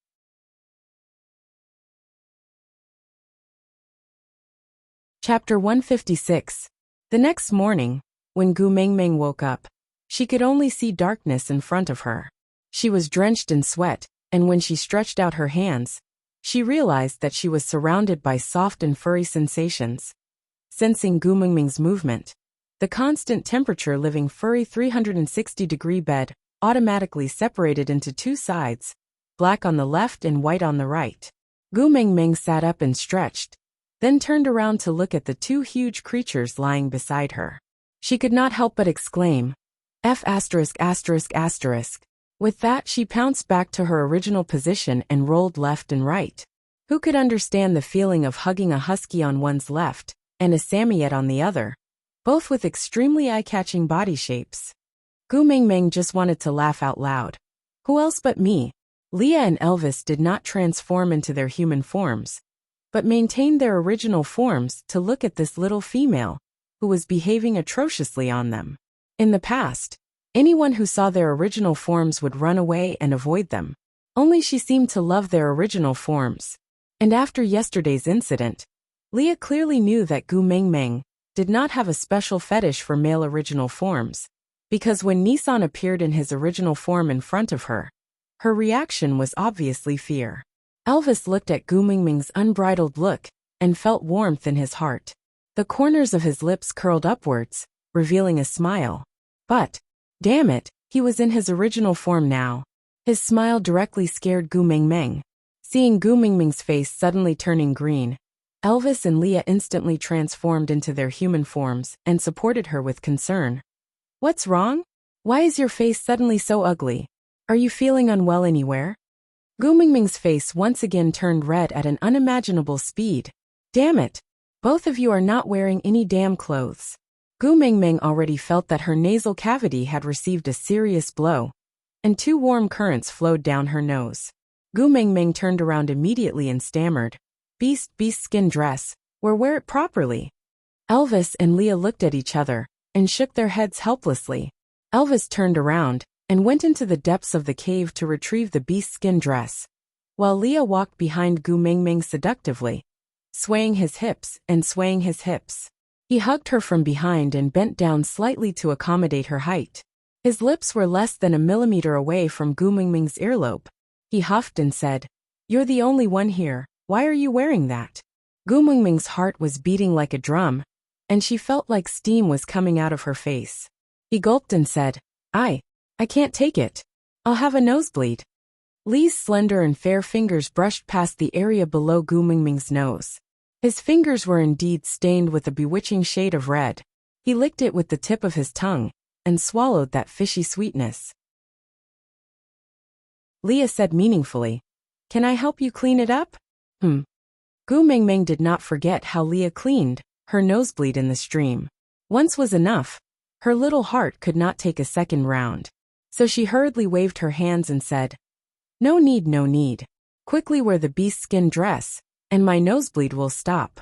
Speaker 1: Chapter 156. The next morning, when Gu Mengmeng woke up, she could only see darkness in front of her. She was drenched in sweat, and when she stretched out her hands, she realized that she was surrounded by soft and furry sensations. Sensing Gu Mengmeng's movement, the constant temperature living furry 360-degree bed automatically separated into two sides, black on the left and white on the right. Gu Mengmeng sat up and stretched, then turned around to look at the two huge creatures lying beside her. She could not help but exclaim, F********. With that, she pounced back to her original position and rolled left and right. Who could understand the feeling of hugging a husky on one's left and a Samoyed on the other, both with extremely eye-catching body shapes? Gu Mengmeng just wanted to laugh out loud. Who else but me? Leah and Elvis did not transform into their human forms, but maintained their original forms to look at this little female, who was behaving atrociously on them. In the past, anyone who saw their original forms would run away and avoid them. Only she seemed to love their original forms. And after yesterday's incident, Leah clearly knew that Gu Mengmeng did not have a special fetish for male original forms, because when Nissan appeared in his original form in front of her, her reaction was obviously fear. Elvis looked at Gu Mengmeng's unbridled look and felt warmth in his heart. The corners of his lips curled upwards, revealing a smile. But, damn it, he was in his original form now. His smile directly scared Gu Mengmeng. Seeing Gu Mengmeng's face suddenly turning green, Elvis and Leah instantly transformed into their human forms and supported her with concern. What's wrong? Why is your face suddenly so ugly? Are you feeling unwell anywhere? Gu Mengmeng's face once again turned red at an unimaginable speed. Damn it! Both of you are not wearing any damn clothes. Gu Mengmeng already felt that her nasal cavity had received a serious blow, and two warm currents flowed down her nose. Gu Mengmeng turned around immediately and stammered, Beast skin dress, or wear it properly. Elvis and Leah looked at each other and shook their heads helplessly. Elvis turned around and went into the depths of the cave to retrieve the beast skin dress, while Leah walked behind Gu Mengmeng seductively, swaying his hips and swaying his hips. He hugged her from behind and bent down slightly to accommodate her height. His lips were less than a millimeter away from Gu Mengmeng's earlobe. He huffed and said, You're the only one here, why are you wearing that? Gu Mengmeng's heart was beating like a drum, and she felt like steam was coming out of her face. He gulped and said, I can't take it. I'll have a nosebleed. Lee's slender and fair fingers brushed past the area below Gu Mengmeng's nose. His fingers were indeed stained with a bewitching shade of red. He licked it with the tip of his tongue and swallowed that fishy sweetness. Leah said meaningfully, Can I help you clean it up? Gu Mengmeng did not forget how Leah cleaned her nosebleed in the stream. Once was enough. Her little heart could not take a second round. So she hurriedly waved her hands and said, No need, no need. Quickly wear the beast skin dress, and my nosebleed will stop.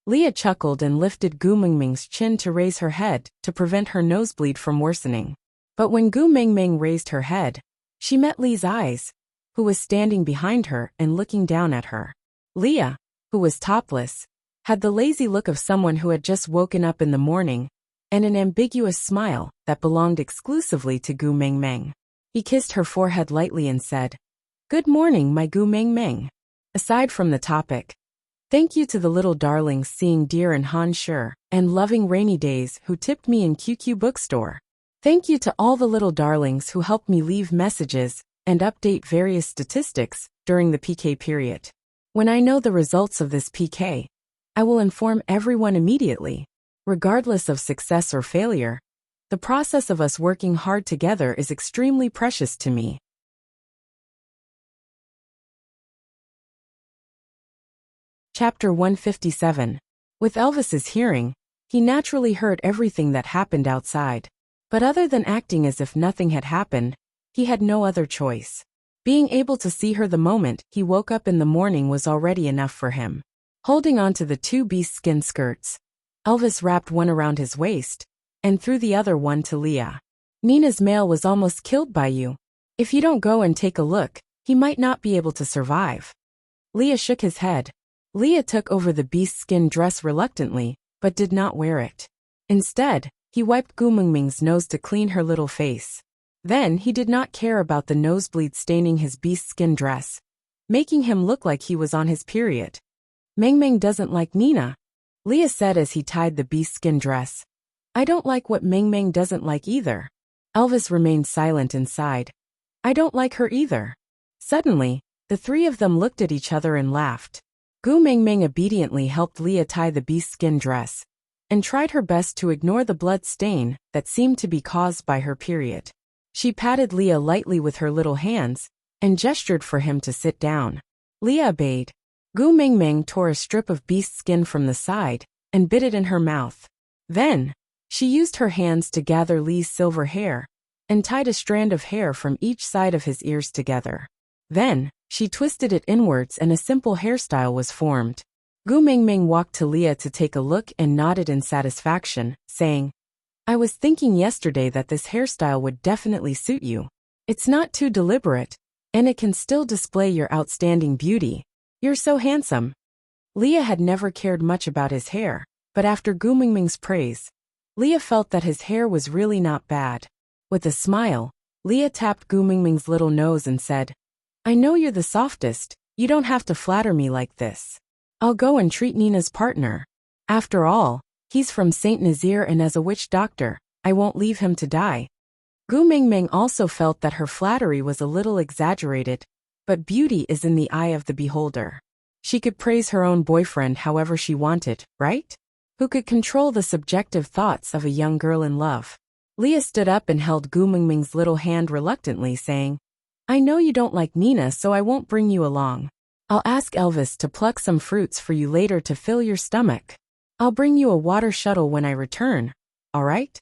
Speaker 1: Leah chuckled and lifted Gu Mengmeng's chin to raise her head to prevent her nosebleed from worsening. But when Gu Mengmeng raised her head, she met Lee's eyes, who was standing behind her and looking down at her. Leah, who was topless, had the lazy look of someone who had just woken up in the morning, and an ambiguous smile that belonged exclusively to Gu Mengmeng. He kissed her forehead lightly and said, Good morning, my Gu Mengmeng. Aside from the topic, thank you to the little darlings seeing deer in Han Shi and loving rainy days who tipped me in QQ bookstore. Thank you to all the little darlings who helped me leave messages and update various statistics during the PK period. When I know the results of this PK, I will inform everyone immediately. Regardless of success or failure, the process of us working hard together is extremely precious to me. Chapter 157. With Elvis's hearing, he naturally heard everything that happened outside. But other than acting as if nothing had happened, he had no other choice. Being able to see her the moment he woke up in the morning was already enough for him. Holding on to the two beast skin skirts, Elvis wrapped one around his waist and threw the other one to Leah. Nina's male was almost killed by you. If you don't go and take a look, he might not be able to survive. Leah shook his head. Leah took over the beast skin dress reluctantly, but did not wear it. Instead, he wiped Gu Mingming's nose to clean her little face. Then he did not care about the nosebleed staining his beast skin dress, making him look like he was on his period. Mingming doesn't like Nina, Leah said as he tied the beast skin dress. I don't like what Mingming doesn't like either. Elvis remained silent inside. I don't like her either. Suddenly, the three of them looked at each other and laughed. Gu Mingming obediently helped Leah tie the beast skin dress and tried her best to ignore the blood stain that seemed to be caused by her period. She patted Leah lightly with her little hands and gestured for him to sit down. Leah obeyed. Gu Mingming tore a strip of beast skin from the side and bit it in her mouth. Then, she used her hands to gather Lee's silver hair and tied a strand of hair from each side of his ears together. Then, she twisted it inwards and a simple hairstyle was formed. Gu Mingming walked to Leah to take a look and nodded in satisfaction, saying, I was thinking yesterday that this hairstyle would definitely suit you. It's not too deliberate, and it can still display your outstanding beauty. You're so handsome. Leah had never cared much about his hair, but after Gu Mingming's praise, Leah felt that his hair was really not bad. With a smile, Leah tapped Gu Mingming's little nose and said, I know you're the softest, you don't have to flatter me like this. I'll go and treat Nina's partner. After all, he's from Saint Nazaire and as a witch doctor, I won't leave him to die. Gu Mingming also felt that her flattery was a little exaggerated, but beauty is in the eye of the beholder. She could praise her own boyfriend however she wanted, right? Who could control the subjective thoughts of a young girl in love? Leah stood up and held Gu Mingming's little hand reluctantly, saying, I know you don't like Nina, so I won't bring you along. I'll ask Elvis to pluck some fruits for you later to fill your stomach. I'll bring you a water shuttle when I return, all right?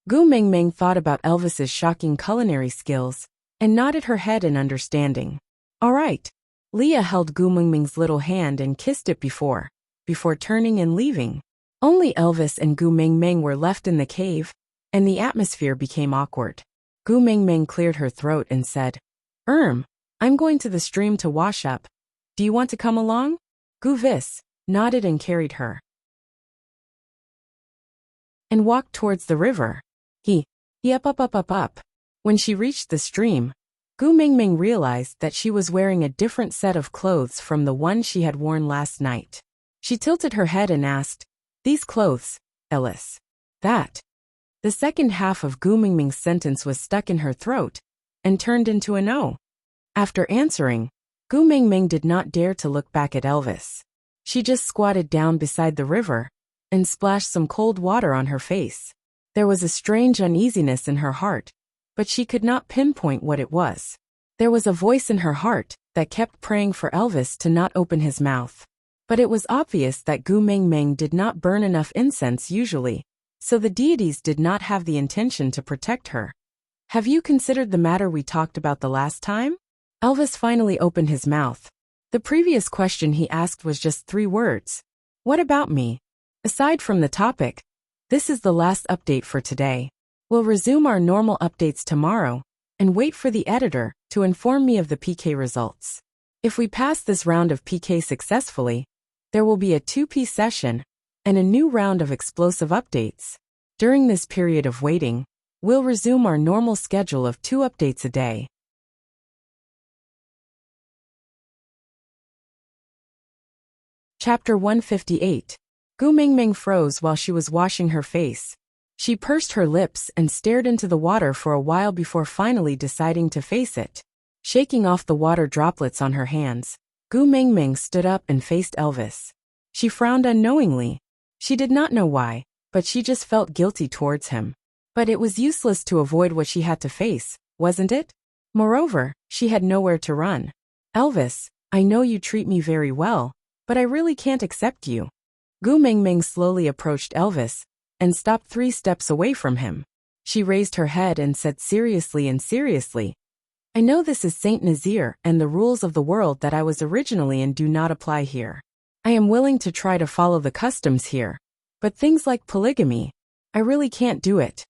Speaker 1: Gu Mingming thought about Elvis's shocking culinary skills and nodded her head in understanding. All right. Leah held Gu Mingming's little hand and kissed it before turning and leaving. Only Elvis and Gu Mingming were left in the cave, and the atmosphere became awkward. Gu Mingming cleared her throat and said, I'm going to the stream to wash up. Do you want to come along? Gu Vis nodded and carried her and walked towards the river. He up. When she reached the stream, Gu Mingming realized that she was wearing a different set of clothes from the one she had worn last night. She tilted her head and asked, These clothes, Ellis. That. The second half of Gu Mingming's sentence was stuck in her throat and turned into an O. After answering, Gu Mingming did not dare to look back at Elvis. She just squatted down beside the river and splashed some cold water on her face. There was a strange uneasiness in her heart, but she could not pinpoint what it was. There was a voice in her heart that kept praying for Elvis to not open his mouth. But it was obvious that Gu Mingming did not burn enough incense usually, so the deities did not have the intention to protect her. Have you considered the matter we talked about the last time? Elvis finally opened his mouth. The previous question he asked was just 3 words. What about me? Aside from the topic, this is the last update for today. We'll resume our normal updates tomorrow and wait for the editor to inform me of the PK results. If we pass this round of PK successfully, there will be a 2P session and a new round of explosive updates. During this period of waiting, we'll resume our normal schedule of 2 updates a day. Chapter 158. Gu Mingming froze while she was washing her face. She pursed her lips and stared into the water for a while before finally deciding to face it. Shaking off the water droplets on her hands, Gu Mingming stood up and faced Elvis. She frowned unknowingly. She did not know why, but she just felt guilty towards him. But it was useless to avoid what she had to face, wasn't it? Moreover, she had nowhere to run. Elvis, I know you treat me very well, but I really can't accept you. Gu Mingming slowly approached Elvis and stopped 3 steps away from him. She raised her head and said seriously, I know this is Saint Nazaire and the rules of the world that I was originally in do not apply here. I am willing to try to follow the customs here, but things like polygamy, I really can't do it.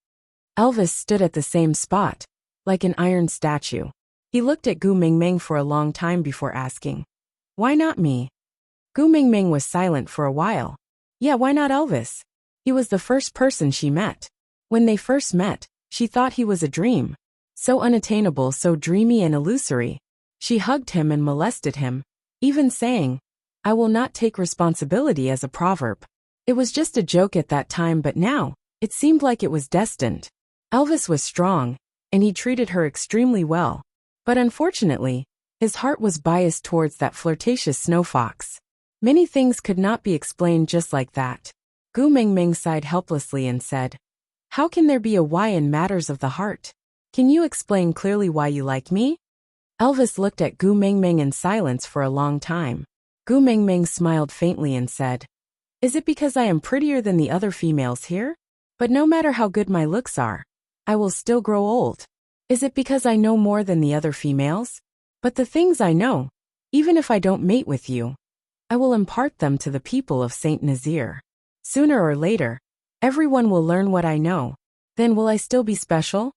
Speaker 1: Elvis stood at the same spot, like an iron statue. He looked at Gu Mingming for a long time before asking, why not me? Gu Mingming was silent for a while. Yeah, why not Elvis? He was the first person she met. When they first met, she thought he was a dream. So unattainable, so dreamy and illusory. She hugged him and molested him, even saying, I will not take responsibility as a proverb. It was just a joke at that time, but now, it seemed like it was destined. Elvis was strong, and he treated her extremely well. But unfortunately, his heart was biased towards that flirtatious snow fox. Many things could not be explained just like that. Gu Mingming sighed helplessly and said, how can there be a why in matters of the heart? Can you explain clearly why you like me? Elvis looked at Gu Mingming in silence for a long time. Gu Mingming smiled faintly and said, is it because I am prettier than the other females here? But no matter how good my looks are, I will still grow old. Is it because I know more than the other females? But the things I know, even if I don't mate with you, I will impart them to the people of Saint Nazaire. Sooner or later, everyone will learn what I know. Then will I still be special?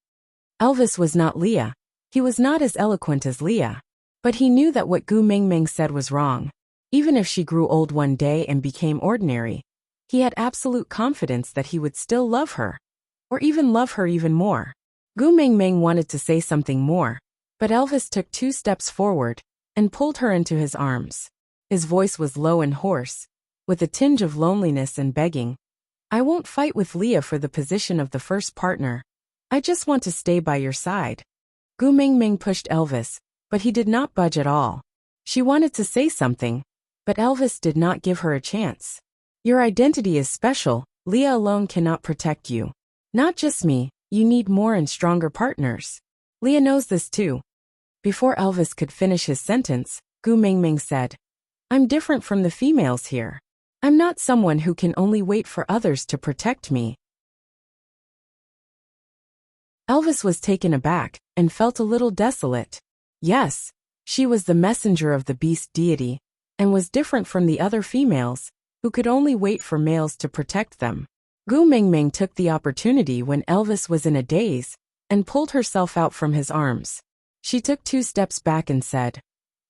Speaker 1: Elvis was not Leah. He was not as eloquent as Leah. But he knew that what Gu Mingming said was wrong. Even if she grew old one day and became ordinary, he had absolute confidence that he would still love her. Or even love her even more. Gu Mingming wanted to say something more, but Elvis took 2 steps forward and pulled her into his arms. His voice was low and hoarse, with a tinge of loneliness and begging. I won't fight with Leah for the position of the first partner. I just want to stay by your side. Gu Mingming pushed Elvis, but he did not budge at all. She wanted to say something, but Elvis did not give her a chance. Your identity is special. Leah alone cannot protect you. Not just me, you need more and stronger partners. Leah knows this too. Before Elvis could finish his sentence, Gu Mingming said, I'm different from the females here. I'm not someone who can only wait for others to protect me. Elvis was taken aback and felt a little desolate. Yes, she was the messenger of the beast deity, and was different from the other females, who could only wait for males to protect them. Gu Mingming took the opportunity when Elvis was in a daze, and pulled herself out from his arms. She took 2 steps back and said,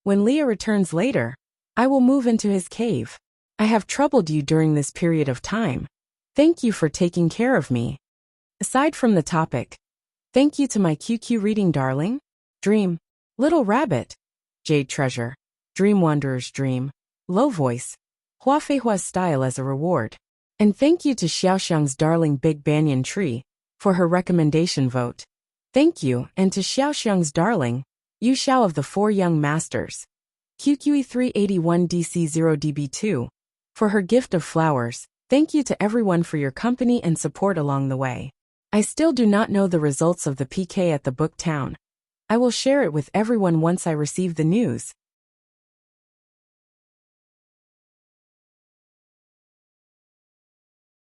Speaker 1: when Leah returns later, I will move into his cave. I have troubled you during this period of time. Thank you for taking care of me. Aside from the topic, thank you to my QQ reading darling, Dream, Little Rabbit, Jade Treasure, Dream Wanderer's Dream, Low Voice, Huafeihua's Style as a reward. And thank you to Xiaoxiang's darling Big Banyan Tree for her recommendation vote. Thank you, and to Xiaoxiang's darling, Yu Xiao of the 4 Young Masters, QQE381DC0DB2, for her gift of flowers. Thank you to everyone for your company and support along the way. I still do not know the results of the PK at the Book Town. I will share it with everyone once I receive the news.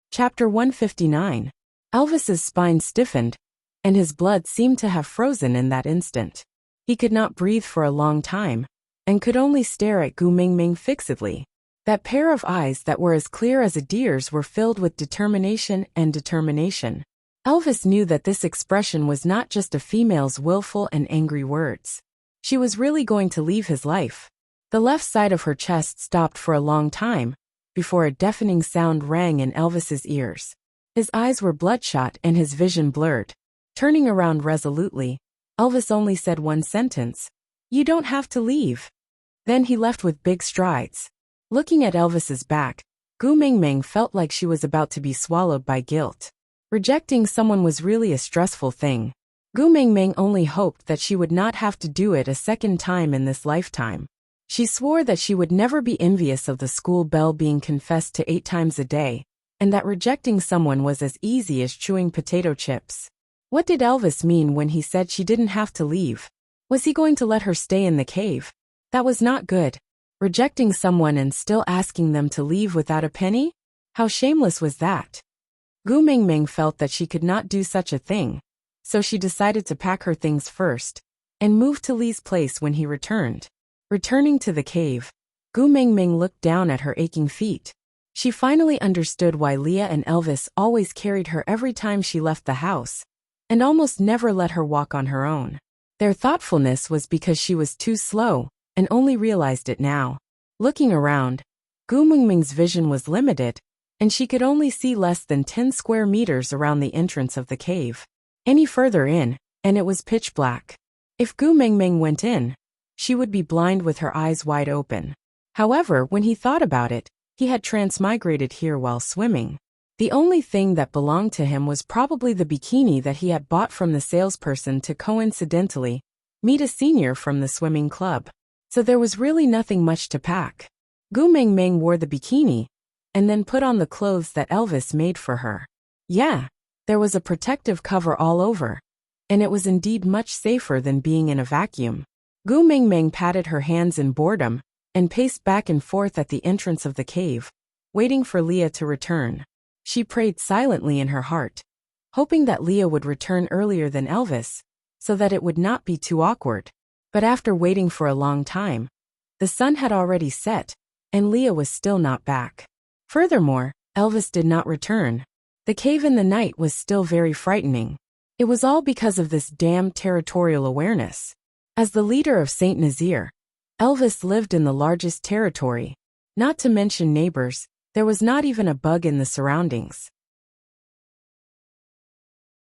Speaker 1: Chapter 159. Elvis's spine stiffened, and his blood seemed to have frozen in that instant. He could not breathe for a long time, and could only stare at Gu Mingming fixedly. That pair of eyes that were as clear as a deer's were filled with determination and determination. Elvis knew that this expression was not just a female's willful and angry words. She was really going to leave his life. The left side of her chest stopped for a long time, before a deafening sound rang in Elvis's ears. His eyes were bloodshot and his vision blurred. Turning around resolutely, Elvis only said one sentence, "You don't have to leave." Then he left with big strides. Looking at Elvis's back, Gu Mingming felt like she was about to be swallowed by guilt. Rejecting someone was really a stressful thing. Gu Mingming only hoped that she would not have to do it a second time in this lifetime. She swore that she would never be envious of the school bell being confessed to 8 times a day, and that rejecting someone was as easy as chewing potato chips. What did Elvis mean when he said she didn't have to leave? Was he going to let her stay in the cave? That was not good. Rejecting someone and still asking them to leave without a penny? How shameless was that? Gu Mingming felt that she could not do such a thing, so she decided to pack her things first and move to Li's place when he returned. Returning to the cave, Gu Mingming looked down at her aching feet. She finally understood why Leah and Elvis always carried her every time she left the house, and almost never let her walk on her own. Their thoughtfulness was because she was too slow, and only realized it now. Looking around, Gu Mingming's vision was limited, and she could only see less than 10 square meters around the entrance of the cave. Any further in, and it was pitch black. If Gu Mingming went in, she would be blind with her eyes wide open. However, when he thought about it, he had transmigrated here while swimming. The only thing that belonged to him was probably the bikini that he had bought from the salesperson to coincidentally meet a senior from the swimming club. So there was really nothing much to pack. Gu Mingming wore the bikini, and then put on the clothes that Elvis made for her. Yeah, there was a protective cover all over, and it was indeed much safer than being in a vacuum. Gu Mingming patted her hands in boredom, and paced back and forth at the entrance of the cave, waiting for Leah to return. She prayed silently in her heart, hoping that Leah would return earlier than Elvis, so that it would not be too awkward. But after waiting for a long time, the sun had already set, and Leah was still not back. Furthermore, Elvis did not return. The cave in the night was still very frightening. It was all because of this damned territorial awareness. As the leader of Saint Nazir, Elvis lived in the largest territory. Not to mention neighbors, there was not even a bug in the surroundings.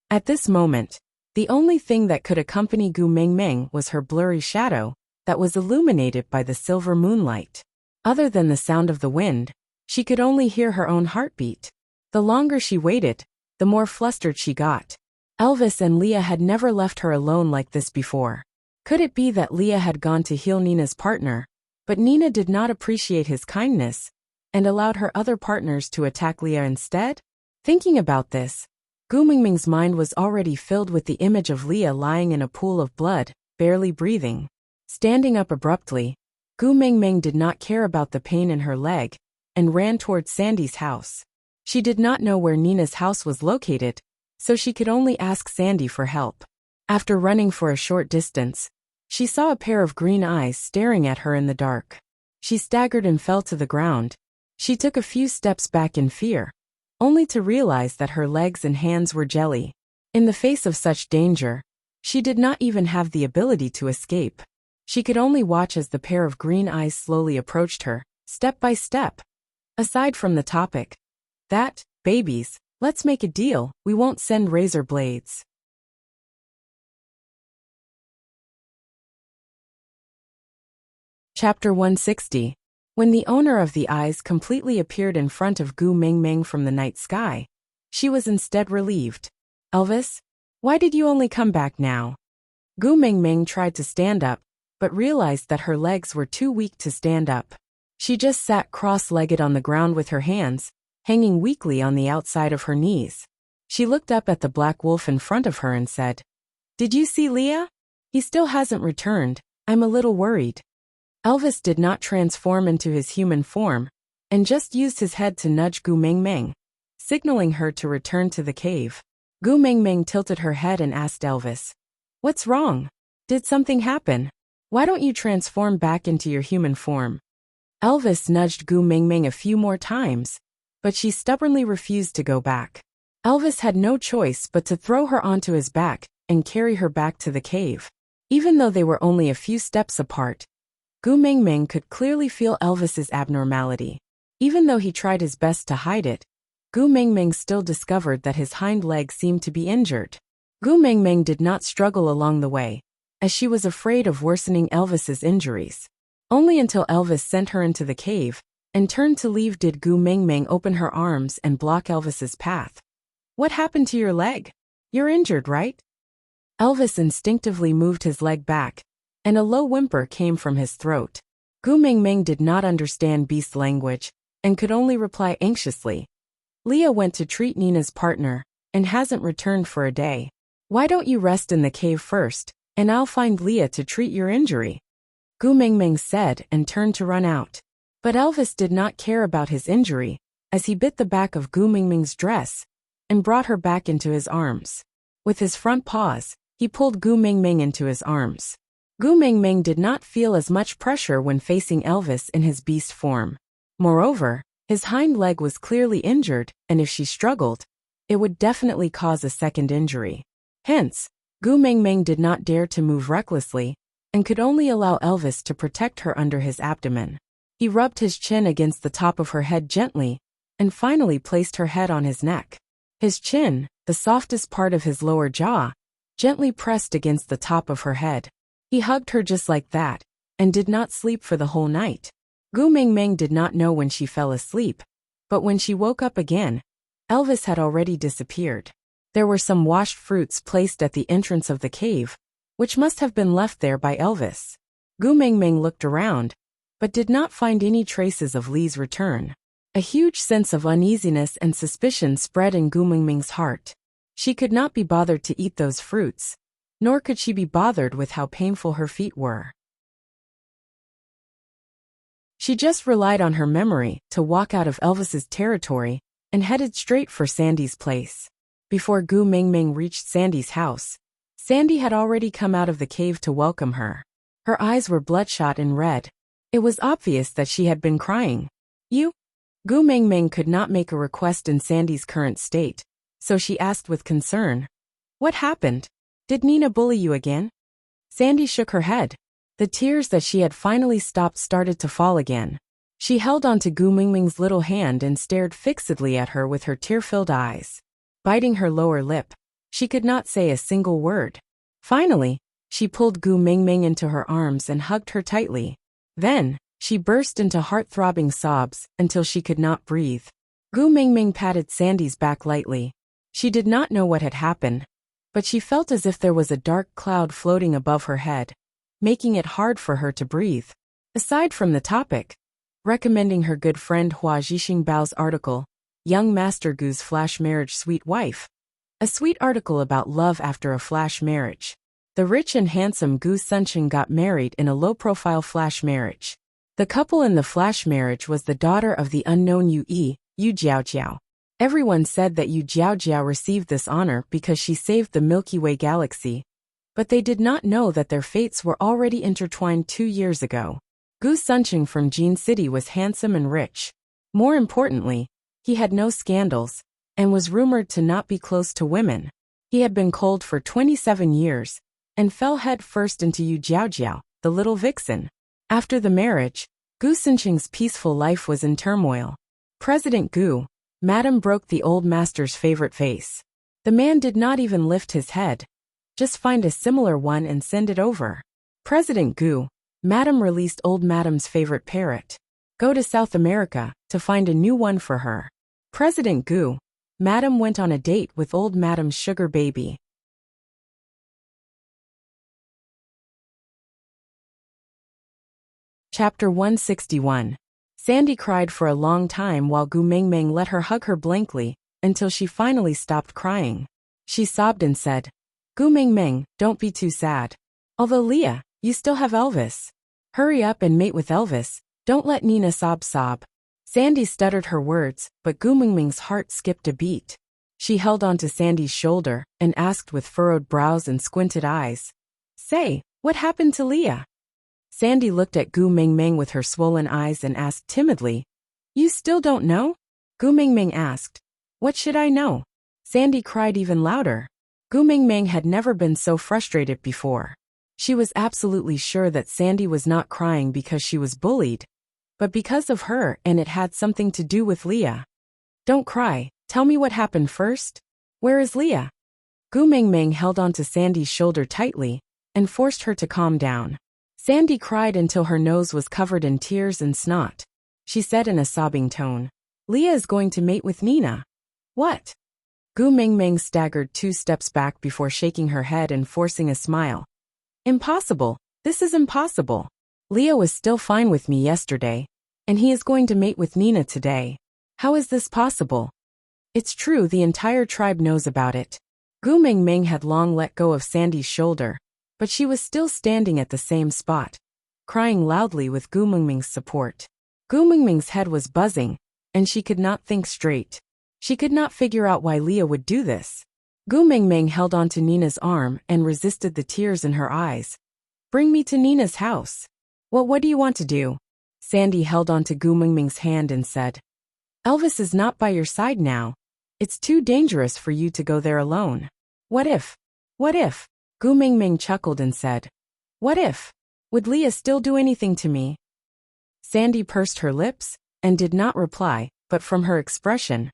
Speaker 1: At this moment, the only thing that could accompany Gu Mingming was her blurry shadow that was illuminated by the silver moonlight. Other than the sound of the wind, she could only hear her own heartbeat. The longer she waited, the more flustered she got. Elvis and Leah had never left her alone like this before. Could it be that Leah had gone to heal Nina's partner, but Nina did not appreciate his kindness and allowed her other partners to attack Leah instead? Thinking about this, Gu Mingming's mind was already filled with the image of Leah lying in a pool of blood, barely breathing. Standing up abruptly, Gu Mingming did not care about the pain in her leg and ran towards Sandy's house. She did not know where Nina's house was located, so she could only ask Sandy for help. After running for a short distance, she saw a pair of green eyes staring at her in the dark. She staggered and fell to the ground. She took a few steps back in fear, only to realize that her legs and hands were jelly. In the face of such danger, she did not even have the ability to escape. She could only watch as the pair of green eyes slowly approached her, step by step. Aside from the topic, that, babies, let's make a deal, we won't send razor blades. Chapter 160. When the owner of the eyes completely appeared in front of Gu Mingming from the night sky, she was instead relieved. Elvis, why did you only come back now? Gu Mingming tried to stand up, but realized that her legs were too weak to stand up. She just sat cross-legged on the ground with her hands hanging weakly on the outside of her knees. She looked up at the black wolf in front of her and said, "Did you see Leah? He still hasn't returned. I'm a little worried." Elvis did not transform into his human form, and just used his head to nudge Gu Mingming, signaling her to return to the cave. Gu Mingming tilted her head and asked Elvis, "What's wrong? Did something happen? Why don't you transform back into your human form?" Elvis nudged Gu Mingming a few more times, but she stubbornly refused to go back. Elvis had no choice but to throw her onto his back and carry her back to the cave. Even though they were only a few steps apart, Gu Mingming could clearly feel Elvis's abnormality. Even though he tried his best to hide it, Gu Mingming still discovered that his hind leg seemed to be injured. Gu Mingming did not struggle along the way, as she was afraid of worsening Elvis's injuries. Only until Elvis sent her into the cave and turned to leave did Gu Mingming open her arms and block Elvis's path. "What happened to your leg? You're injured, right?" Elvis instinctively moved his leg back, and a low whimper came from his throat. Gu Mingming did not understand beast language, and could only reply anxiously. Leah went to treat Nina's partner, and hasn't returned for a day. Why don't you rest in the cave first, and I'll find Leah to treat your injury? Gu Mingming said and turned to run out. But Elvis did not care about his injury, as he bit the back of Gu Mingming's dress, and brought her back into his arms. With his front paws, he pulled Gu Mingming into his arms. Gu Mingming did not feel as much pressure when facing Elvis in his beast form. Moreover, his hind leg was clearly injured, and if she struggled, it would definitely cause a second injury. Hence, Gu Mingming did not dare to move recklessly, and could only allow Elvis to protect her under his abdomen. He rubbed his chin against the top of her head gently, and finally placed her head on his neck. His chin, the softest part of his lower jaw, gently pressed against the top of her head. He hugged her just like that, and did not sleep for the whole night. Gu Mingming did not know when she fell asleep, but when she woke up again, Elvis had already disappeared. There were some washed fruits placed at the entrance of the cave, which must have been left there by Elvis. Gu Mingming looked around, but did not find any traces of Li's return. A huge sense of uneasiness and suspicion spread in Gu Mingming's heart. She could not be bothered to eat those fruits, nor could she be bothered with how painful her feet were. She just relied on her memory to walk out of Elvis's territory and headed straight for Sandy's place. Before Gu Mingming reached Sandy's house, Sandy had already come out of the cave to welcome her. Her eyes were bloodshot and red. It was obvious that she had been crying. You? Gu Mingming could not make a request in Sandy's current state, so she asked with concern. What happened? Did Nina bully you again? Sandy shook her head. The tears that she had finally stopped started to fall again. She held onto Gu Mingming's little hand and stared fixedly at her with her tear-filled eyes. Biting her lower lip, she could not say a single word. Finally, she pulled Gu Mingming into her arms and hugged her tightly. Then, she burst into heart-throbbing sobs until she could not breathe. Gu Mingming patted Sandy's back lightly. She did not know what had happened, but she felt as if there was a dark cloud floating above her head, making it hard for her to breathe. Aside from the topic, recommending her good friend Hua Zhixingbao's article, Young Master Gu's Flash Marriage Sweet Wife. A sweet article about love after a flash marriage. The rich and handsome Gu Sunchen got married in a low-profile flash marriage. The couple in the flash marriage was the daughter of the unknown Yu Jiaojiao. Everyone said that Yu Jiaojiao received this honor because she saved the Milky Way galaxy, but they did not know that their fates were already intertwined 2 years ago. Gu Sunchen from Jin City was handsome and rich. More importantly, he had no scandals, and was rumored to not be close to women. He had been cold for 27 years, and fell head first into Yu Jiaojiao, the little vixen. After the marriage, Gu Suncheng's peaceful life was in turmoil. President Gu, Madam broke the old master's favorite vase. The man did not even lift his head. Just find a similar one and send it over. President Gu, Madam released old Madam's favorite parrot. Go to South America to find a new one for her. President Gu, Madam went on a date with old Madam's sugar baby. Chapter 161. Sandy cried for a long time while Gu Mingming let her hug her blankly, until she finally stopped crying. She sobbed and said, Gu Mingming, don't be too sad. Although Leah, you still have Elvis. Hurry up and mate with Elvis, don't let Nina sob. Sandy stuttered her words, but Gu Mingming's heart skipped a beat. She held onto Sandy's shoulder and asked with furrowed brows and squinted eyes. Say, what happened to Leah? Sandy looked at Gu Mingming with her swollen eyes and asked timidly, You still don't know? Gu Mingming asked, What should I know? Sandy cried even louder. Gu Mingming had never been so frustrated before. She was absolutely sure that Sandy was not crying because she was bullied, but because of her, and it had something to do with Leah. Don't cry, tell me what happened first. Where is Leah? Gu Mingming held onto Sandy's shoulder tightly and forced her to calm down. Sandy cried until her nose was covered in tears and snot. She said in a sobbing tone, Leah is going to mate with Nina. What? Gu Mingming staggered 2 steps back before shaking her head and forcing a smile. Impossible. This is impossible. Leo was still fine with me yesterday, and he is going to mate with Nina today. How is this possible? It's true, the entire tribe knows about it. Gu Mingming had long let go of Sandy's shoulder, but she was still standing at the same spot, crying loudly with Gu Mingming's support. Gu Mingming's head was buzzing, and she could not think straight. She could not figure out why Leah would do this. Gu Mingming held onto Nina's arm and resisted the tears in her eyes. Bring me to Nina's house. What do you want to do? Sandy held onto Gu Mingming's hand and said, Elvis is not by your side now. It's too dangerous for you to go there alone. What if? Gu Mingming chuckled and said, what if? Would Leah still do anything to me? Sandy pursed her lips and did not reply, but from her expression,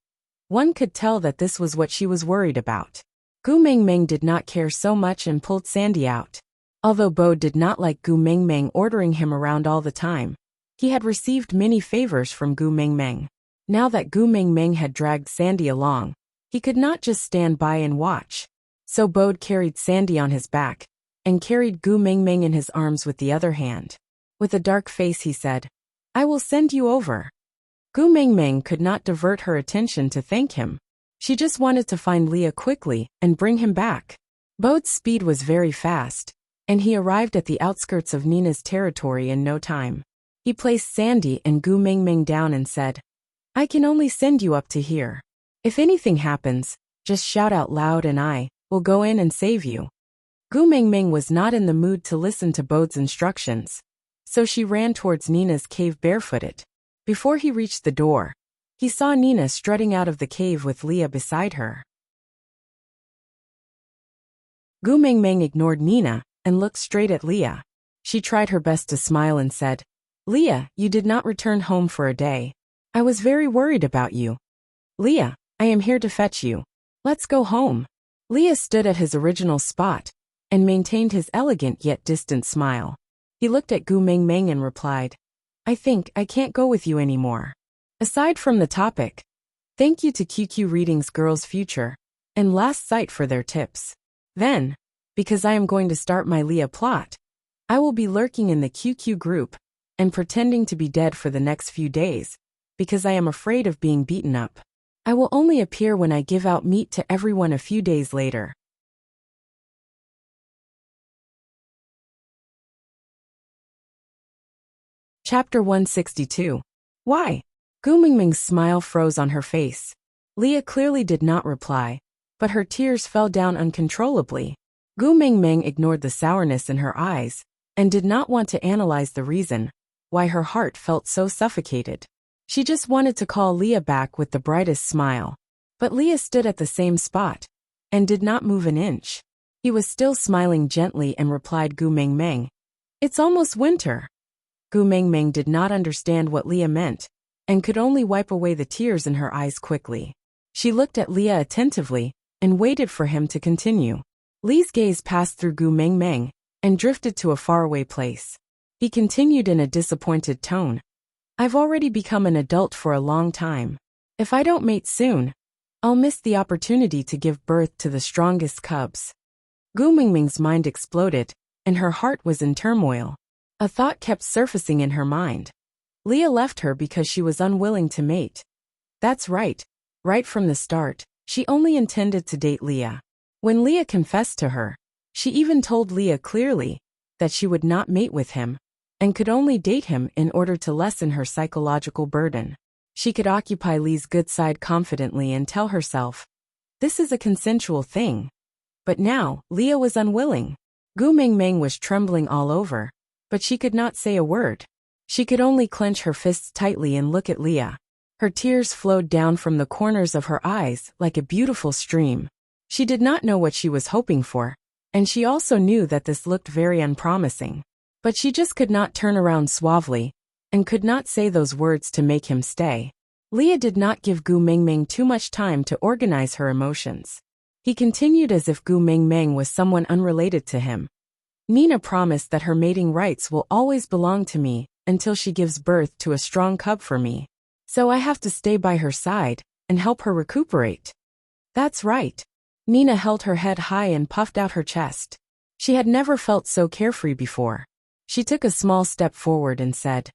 Speaker 1: one could tell that this was what she was worried about. Gu Mingming did not care so much and pulled Sandy out. Although Bo did not like Gu Mingming ordering him around all the time, he had received many favors from Gu Mingming. Now that Gu Mingming had dragged Sandy along, he could not just stand by and watch. So Bo carried Sandy on his back and carried Gu Mingming in his arms with the other hand. With a dark face he said, I will send you over. Gu Mingming could not divert her attention to thank him. She just wanted to find Leah quickly and bring him back. Bo's speed was very fast, and he arrived at the outskirts of Nina's territory in no time. He placed Sandy and Gu Mingming down and said, I can only send you up to here. If anything happens, just shout out loud and I will go in and save you. Gu Mingming was not in the mood to listen to Bo's instructions, so she ran towards Nina's cave barefooted. Before he reached the door, he saw Nina strutting out of the cave with Leah beside her. Gu Mingming ignored Nina and looked straight at Leah. She tried her best to smile and said, Leah, you did not return home for a day. I was very worried about you. Leah, I am here to fetch you. Let's go home. Leah stood at his original spot and maintained his elegant yet distant smile. He looked at Gu Mingming and replied, I think I can't go with you anymore. Aside from the topic, thank you to QQ Readings Girls Future and Last Sight for their tips. Then, because I am going to start my Leah plot, I will be lurking in the QQ group and pretending to be dead for the next few days, because I am afraid of being beaten up. I will only appear when I give out meat to everyone a few days later. Chapter 162. Why? Gu Mingming's smile froze on her face. Leah clearly did not reply, but her tears fell down uncontrollably. Gu Mingming ignored the sourness in her eyes and did not want to analyze the reason why her heart felt so suffocated. She just wanted to call Leah back with the brightest smile. But Leah stood at the same spot and did not move an inch. He was still smiling gently and replied, Gu Mingming, it's almost winter. Gu Mingming did not understand what Leah meant and could only wipe away the tears in her eyes quickly. She looked at Leah attentively and waited for him to continue. Lee's gaze passed through Gu Mingming and drifted to a faraway place. He continued in a disappointed tone. I've already become an adult for a long time. If I don't mate soon, I'll miss the opportunity to give birth to the strongest cubs. Gu Mingming's mind exploded, and her heart was in turmoil. A thought kept surfacing in her mind. Leah left her because she was unwilling to mate. That's right. Right from the start, she only intended to date Leah. When Leah confessed to her, she even told Leah clearly that she would not mate with him and could only date him in order to lessen her psychological burden. She could occupy Lee's good side confidently and tell herself, this is a consensual thing. But now, Leah was unwilling. Gu Mingming was trembling all over, but she could not say a word. She could only clench her fists tightly and look at Leah. Her tears flowed down from the corners of her eyes like a beautiful stream. She did not know what she was hoping for, and she also knew that this looked very unpromising. But she just could not turn around suavely, and could not say those words to make him stay. Leah did not give Gu Mingming too much time to organize her emotions. He continued as if Gu Mingming was someone unrelated to him. Nina promised that her mating rights will always belong to me until she gives birth to a strong cub for me. So I have to stay by her side and help her recuperate. That's right. Nina held her head high and puffed out her chest. She had never felt so carefree before. She took a small step forward and said,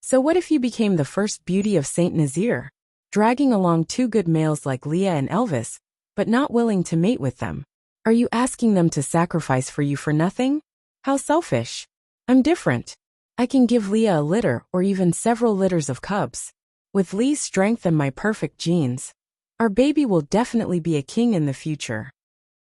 Speaker 1: "So what if you became the first beauty of Saint Nazaire, dragging along two good males like Leah and Elvis, but not willing to mate with them? Are you asking them to sacrifice for you for nothing? How selfish. I'm different. I can give Leah a litter or even several litters of cubs. With Lee's strength and my perfect genes, our baby will definitely be a king in the future."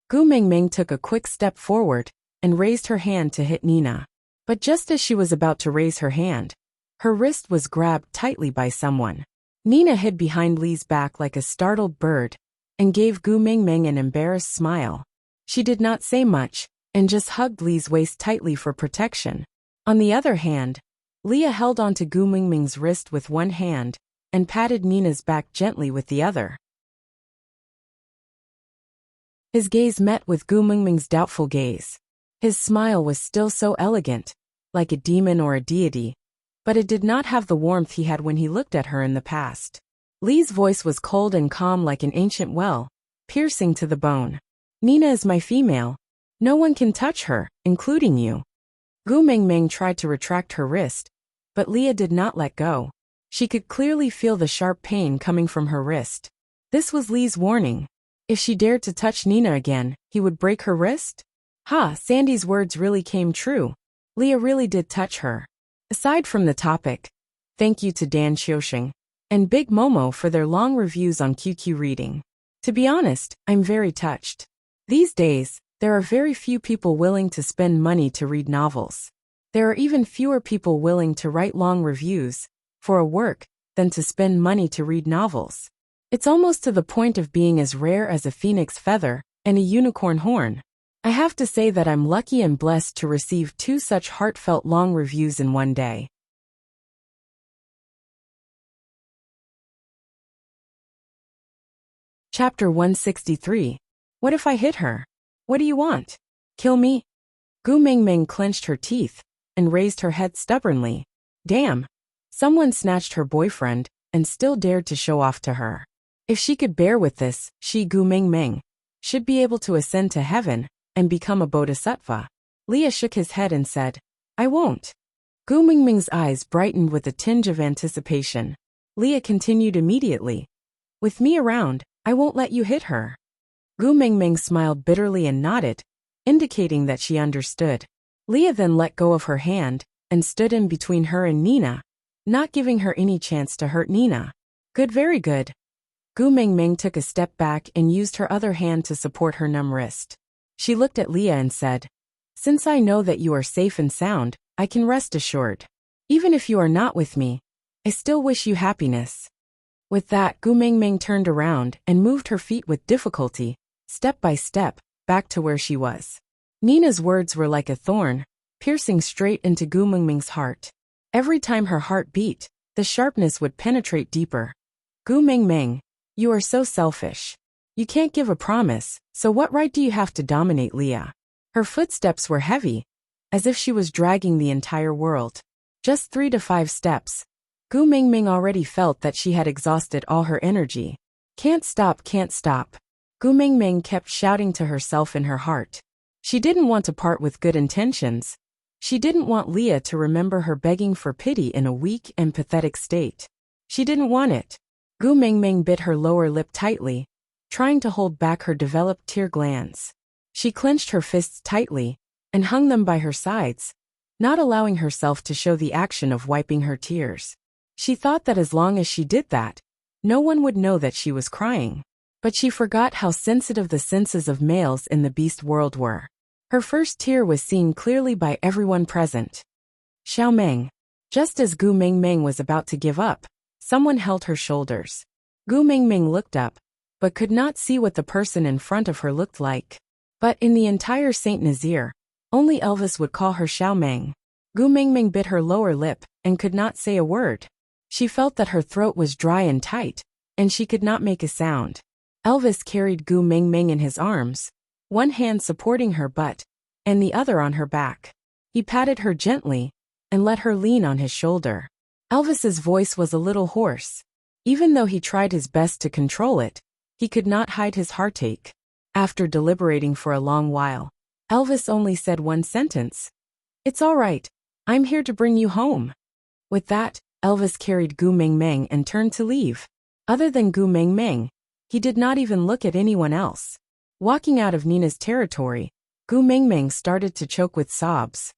Speaker 1: Gu Mingming took a quick step forward and raised her hand to hit Nina. But just as she was about to raise her hand, her wrist was grabbed tightly by someone. Nina hid behind Lee's back like a startled bird and gave Gu Mingming an embarrassed smile. She did not say much and just hugged Lee's waist tightly for protection. On the other hand, Leah held onto Gu Mingming's wrist with one hand and patted Nina's back gently with the other. His gaze met with Gu Mingming's doubtful gaze. His smile was still so elegant, like a demon or a deity, but it did not have the warmth he had when he looked at her in the past. Lee's voice was cold and calm like an ancient well, piercing to the bone. "Nina is my female. No one can touch her, including you." Gu Mingming tried to retract her wrist, but Leah did not let go. She could clearly feel the sharp pain coming from her wrist. This was Lee's warning. If she dared to touch Nina again, he would break her wrist? Sandy's words really came true. Leah really did touch her. Aside from the topic, thank you to Dan Xiuxing and Big Momo for their long reviews on QQ Reading. To be honest, I'm very touched. These days, there are very few people willing to spend money to read novels. There are even fewer people willing to write long reviews for a work than to spend money to read novels. It's almost to the point of being as rare as a phoenix feather and a unicorn horn. I have to say that I'm lucky and blessed to receive two such heartfelt long reviews in one day. Chapter 163. What if I hit her? What do you want? Kill me? Gu Mingming clenched her teeth and raised her head stubbornly. Damn. Someone snatched her boyfriend and still dared to show off to her. If she could bear with this, she, Gu Mingming, should be able to ascend to heaven and become a bodhisattva. Leah shook his head and said, I won't. Gu Mingming's eyes brightened with a tinge of anticipation. Leah continued immediately. With me around, I won't let you hit her. Gu Mingming smiled bitterly and nodded, indicating that she understood. Leah then let go of her hand and stood in between her and Nina, not giving her any chance to hurt Nina. Good, very good. Gu Mingming took a step back and used her other hand to support her numb wrist. She looked at Leah and said, Since I know that you are safe and sound, I can rest assured. Even if you are not with me, I still wish you happiness. With that, Gu Mingming turned around and moved her feet with difficulty, step by step, back to where she was. Nina's words were like a thorn, piercing straight into Gu Mingming's heart. Every time her heart beat, the sharpness would penetrate deeper. Gu Mingming, you are so selfish. You can't give a promise, so what right do you have to dominate Leah? Her footsteps were heavy, as if she was dragging the entire world. Just 3 to 5 steps. Gu Mingming already felt that she had exhausted all her energy. Can't stop, can't stop. Gu Mingming kept shouting to herself in her heart. She didn't want to part with good intentions. She didn't want Leah to remember her begging for pity in a weak and pathetic state. She didn't want it. Gu Mingming bit her lower lip tightly, trying to hold back her developed tear glands. She clenched her fists tightly and hung them by her sides, not allowing herself to show the action of wiping her tears. She thought that as long as she did that, no one would know that she was crying. But she forgot how sensitive the senses of males in the beast world were. Her first tear was seen clearly by everyone present. Xiao Meng. Just as Gu Mingming was about to give up, someone held her shoulders. Gu Mingming looked up, but could not see what the person in front of her looked like. But in the entire Saint Nazaire, only Elvis would call her Xiao Meng. Gu Mingming bit her lower lip and could not say a word. She felt that her throat was dry and tight, and she could not make a sound. Elvis carried Gu Mingming in his arms, one hand supporting her butt, and the other on her back. He patted her gently and let her lean on his shoulder. Elvis's voice was a little hoarse. Even though he tried his best to control it, He could not hide his heartache. After deliberating for a long while, Elvis only said one sentence. "It's all right. I'm here to bring you home." With that, Elvis carried Gu Meng Meng and turned to leave. Other than Gu Meng Meng, he did not even look at anyone else. Walking out of Nina's territory, Gu Meng Meng started to choke with sobs.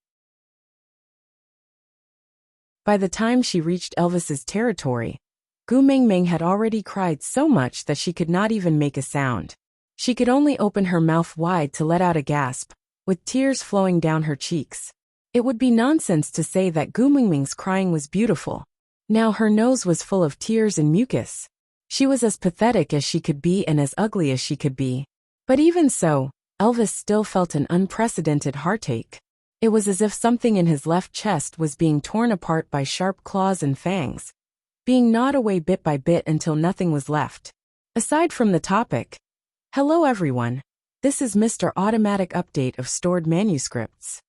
Speaker 1: By the time she reached Elvis's territory, Gu Meng Meng had already cried so much that she could not even make a sound. She could only open her mouth wide to let out a gasp, with tears flowing down her cheeks. It would be nonsense to say that Gu Meng Meng's crying was beautiful. Now her nose was full of tears and mucus. She was as pathetic as she could be and as ugly as she could be. But even so, Elvis still felt an unprecedented heartache. It was as if something in his left chest was being torn apart by sharp claws and fangs, being gnawed away bit by bit until nothing was left. Aside from the topic. Hello everyone. This is Mr. Automatic Update of Stored Manuscripts.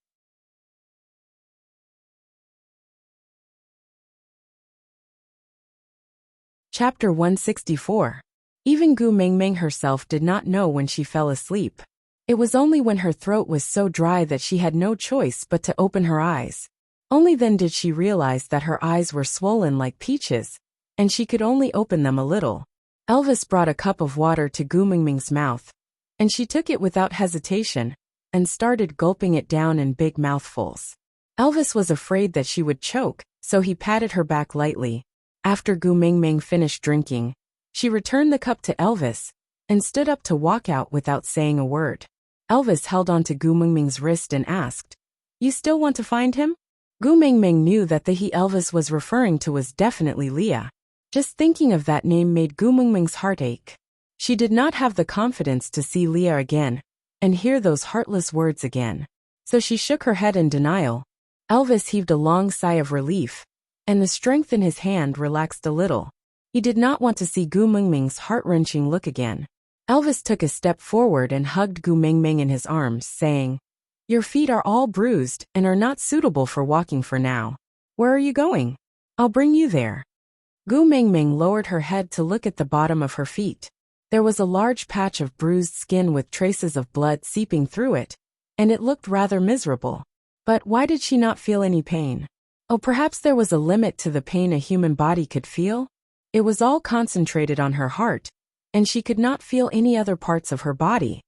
Speaker 1: Chapter 164. Even Gu Meng Meng herself did not know when she fell asleep. It was only when her throat was so dry that she had no choice but to open her eyes. Only then did she realize that her eyes were swollen like peaches, and she could only open them a little. Elvis brought a cup of water to Gu Meng Meng's mouth, and she took it without hesitation, and started gulping it down in big mouthfuls. Elvis was afraid that she would choke, so he patted her back lightly. After Gu Meng Meng finished drinking, she returned the cup to Elvis, and stood up to walk out without saying a word. Elvis held on to Gu Meng Meng's wrist and asked, "You still want to find him?" Gu Meng Meng knew that the he Elvis was referring to was definitely Leah. Just thinking of that name made Gu Meng Meng's heart ache. She did not have the confidence to see Leah again, and hear those heartless words again. So she shook her head in denial. Elvis heaved a long sigh of relief, and the strength in his hand relaxed a little. He did not want to see Gu Meng Meng's heart-wrenching look again. Elvis took a step forward and hugged Gu Meng Meng in his arms, saying, "Your feet are all bruised and are not suitable for walking for now. Where are you going? I'll bring you there." Gu Meng Meng lowered her head to look at the bottom of her feet. There was a large patch of bruised skin with traces of blood seeping through it, and it looked rather miserable. But why did she not feel any pain? Oh, perhaps there was a limit to the pain a human body could feel? It was all concentrated on her heart, and she could not feel any other parts of her body.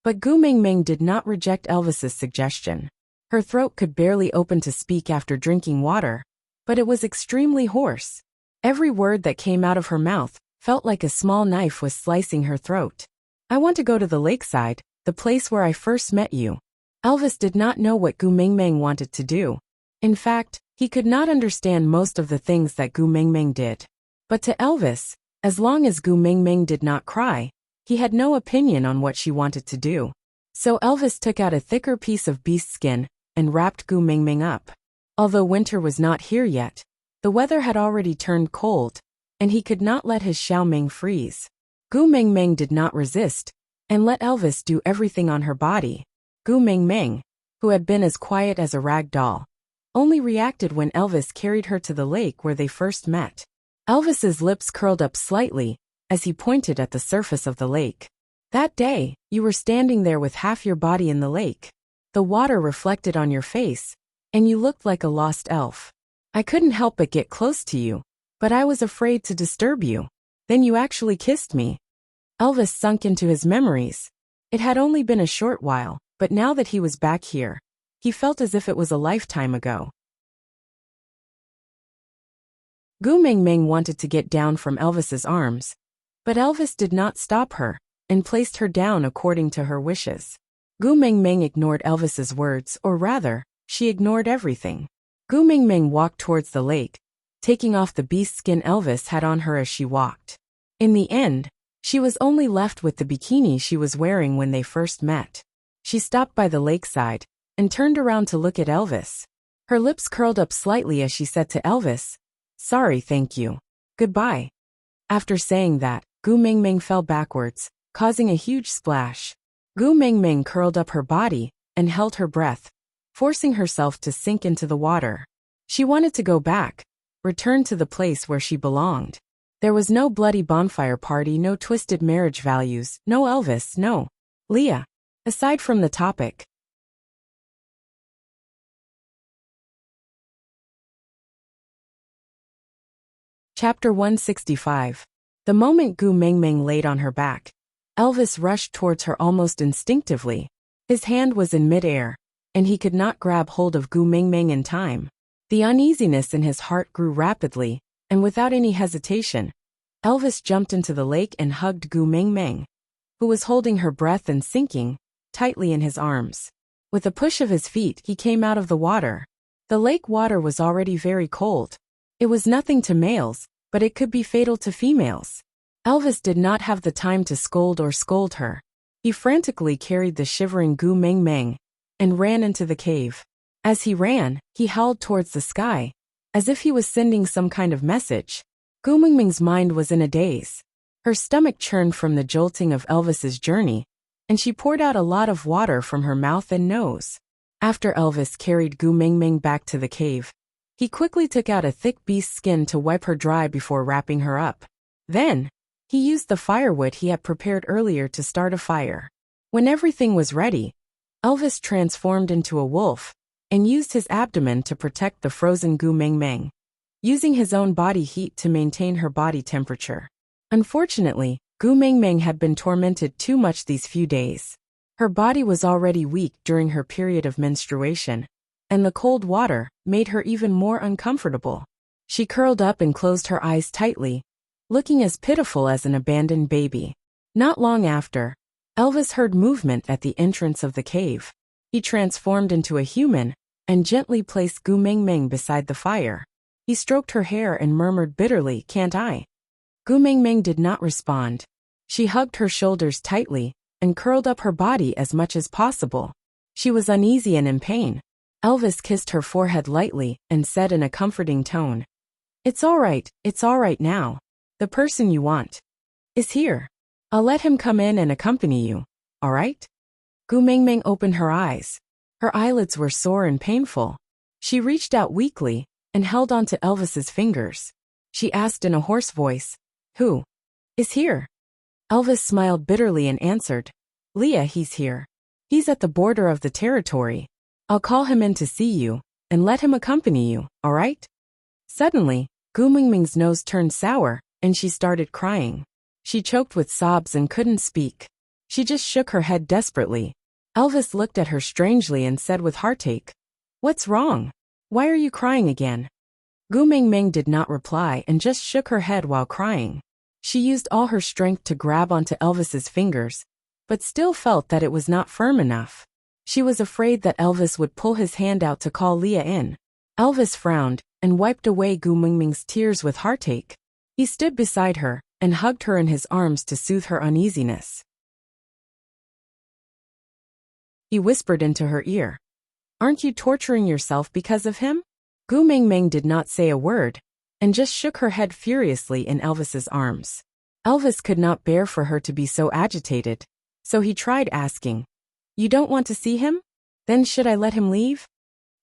Speaker 1: But Gu Meng Meng did not reject Elvis's suggestion. Her throat could barely open to speak after drinking water, but it was extremely hoarse. Every word that came out of her mouth felt like a small knife was slicing her throat. "I want to go to the lakeside, the place where I first met you." Elvis did not know what Gu Meng Meng wanted to do. In fact, he could not understand most of the things that Gu Meng Meng did. But to Elvis, as long as Gu Meng Meng did not cry, he had no opinion on what she wanted to do. So Elvis took out a thicker piece of beast skin and wrapped Gu Meng Meng up. Although winter was not here yet, the weather had already turned cold, and he could not let his Xiaoming freeze. Gu Meng Meng did not resist, and let Elvis do everything on her body. Gu Meng Meng, who had been as quiet as a rag doll, only reacted when Elvis carried her to the lake where they first met. Elvis's lips curled up slightly as he pointed at the surface of the lake. "That day, you were standing there with half your body in the lake. The water reflected on your face, and you looked like a lost elf. I couldn't help but get close to you, but I was afraid to disturb you. Then you actually kissed me." Elvis sunk into his memories. It had only been a short while, but now that he was back here, he felt as if it was a lifetime ago. Gu Meng Meng wanted to get down from Elvis's arms, but Elvis did not stop her, and placed her down according to her wishes. Gu Meng Meng ignored Elvis's words, or rather, she ignored everything. Gu Meng Meng walked towards the lake, taking off the beast skin Elvis had on her as she walked. In the end, she was only left with the bikini she was wearing when they first met. She stopped by the lakeside, and turned around to look at Elvis. Her lips curled up slightly as she said to Elvis, "Sorry, thank you. Goodbye." After saying that, Gu Meng Meng fell backwards, causing a huge splash. Gu Meng Meng curled up her body and held her breath, forcing herself to sink into the water. She wanted to go back, return to the place where she belonged. There was no bloody bonfire party, no twisted marriage values, no Elvis, no Leah. Aside from the topic. Chapter 165. The moment Gu Mengmeng laid on her back, Elvis rushed towards her almost instinctively. His hand was in midair, and he could not grab hold of Gu Mengmeng in time. The uneasiness in his heart grew rapidly, and without any hesitation, Elvis jumped into the lake and hugged Gu Mengmeng, who was holding her breath and sinking tightly in his arms. With a push of his feet, he came out of the water. The lake water was already very cold. It was nothing to males, but it could be fatal to females. Elvis did not have the time to scold her. He frantically carried the shivering Gu Mengmeng and ran into the cave. As he ran, he howled towards the sky, as if he was sending some kind of message. Gu Mengmeng's mind was in a daze. Her stomach churned from the jolting of Elvis's journey, and she poured out a lot of water from her mouth and nose. After Elvis carried Gu Mengmeng back to the cave, he quickly took out a thick beast skin to wipe her dry before wrapping her up. Then, he used the firewood he had prepared earlier to start a fire. When everything was ready, Elvis transformed into a wolf and used his abdomen to protect the frozen Gu Mengmeng, using his own body heat to maintain her body temperature. Unfortunately, Gu Mengmeng had been tormented too much these few days. Her body was already weak during her period of menstruation, and the cold water made her even more uncomfortable. She curled up and closed her eyes tightly, looking as pitiful as an abandoned baby. Not long after, Elvis heard movement at the entrance of the cave. He transformed into a human and gently placed Gu Mengmeng beside the fire. He stroked her hair and murmured bitterly, "Can't I?" Gu Mengmeng did not respond. She hugged her shoulders tightly and curled up her body as much as possible. She was uneasy and in pain. Elvis kissed her forehead lightly and said in a comforting tone, it's all right now. The person you want is here. I'll let him come in and accompany you, all right?" Gu Mengmeng opened her eyes. Her eyelids were sore and painful. She reached out weakly and held onto Elvis's fingers. She asked in a hoarse voice, "Who is here?" Elvis smiled bitterly and answered, "Leah, he's here. He's at the border of the territory. I'll call him in to see you, and let him accompany you, all right?" Suddenly, Gu Mengmeng's nose turned sour, and she started crying. She choked with sobs and couldn't speak. She just shook her head desperately. Elvis looked at her strangely and said with heartache, "What's wrong? Why are you crying again?" Gu Mengmeng did not reply and just shook her head while crying. She used all her strength to grab onto Elvis's fingers, but still felt that it was not firm enough. She was afraid that Elvis would pull his hand out to call Leah in. Elvis frowned and wiped away Gu Mengmeng's tears with heartache. He stood beside her and hugged her in his arms to soothe her uneasiness. He whispered into her ear, "Aren't you torturing yourself because of him?" Gu Mengmeng did not say a word and just shook her head furiously in Elvis's arms. Elvis could not bear for her to be so agitated, so he tried asking, "You don't want to see him? Then should I let him leave?"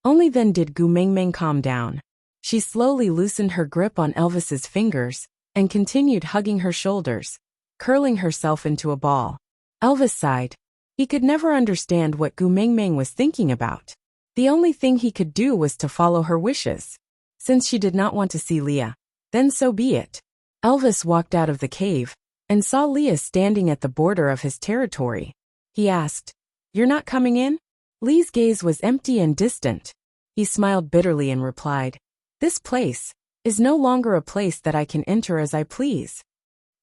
Speaker 1: Only then did Gu Mengmeng calm down. She slowly loosened her grip on Elvis's fingers and continued hugging her shoulders, curling herself into a ball. Elvis sighed. He could never understand what Gu Mengmeng was thinking about. The only thing he could do was to follow her wishes. Since she did not want to see Leah, then so be it. Elvis walked out of the cave and saw Leah standing at the border of his territory. He asked, "You're not coming in?" Lee's gaze was empty and distant. He smiled bitterly and replied, "This place is no longer a place that I can enter as I please."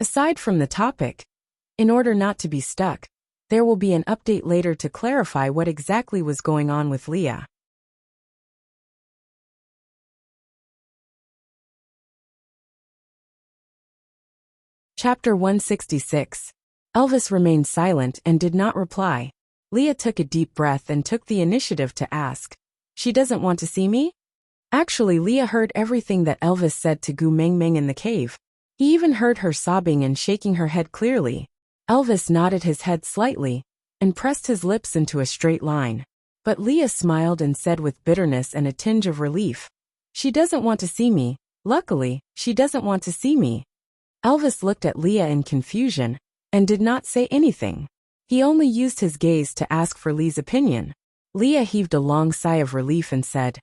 Speaker 1: Aside from the topic, in order not to be stuck, there will be an update later to clarify what exactly was going on with Leah. Chapter 166. Elvis remained silent and did not reply. Leah took a deep breath and took the initiative to ask, "She doesn't want to see me?" Actually, Leah heard everything that Elvis said to Gu Mengmeng in the cave. He even heard her sobbing and shaking her head clearly. Elvis nodded his head slightly and pressed his lips into a straight line. But Leah smiled and said with bitterness and a tinge of relief, "She doesn't want to see me. Luckily, she doesn't want to see me." Elvis looked at Leah in confusion and did not say anything. He only used his gaze to ask for Lee's opinion. Leah heaved a long sigh of relief and said,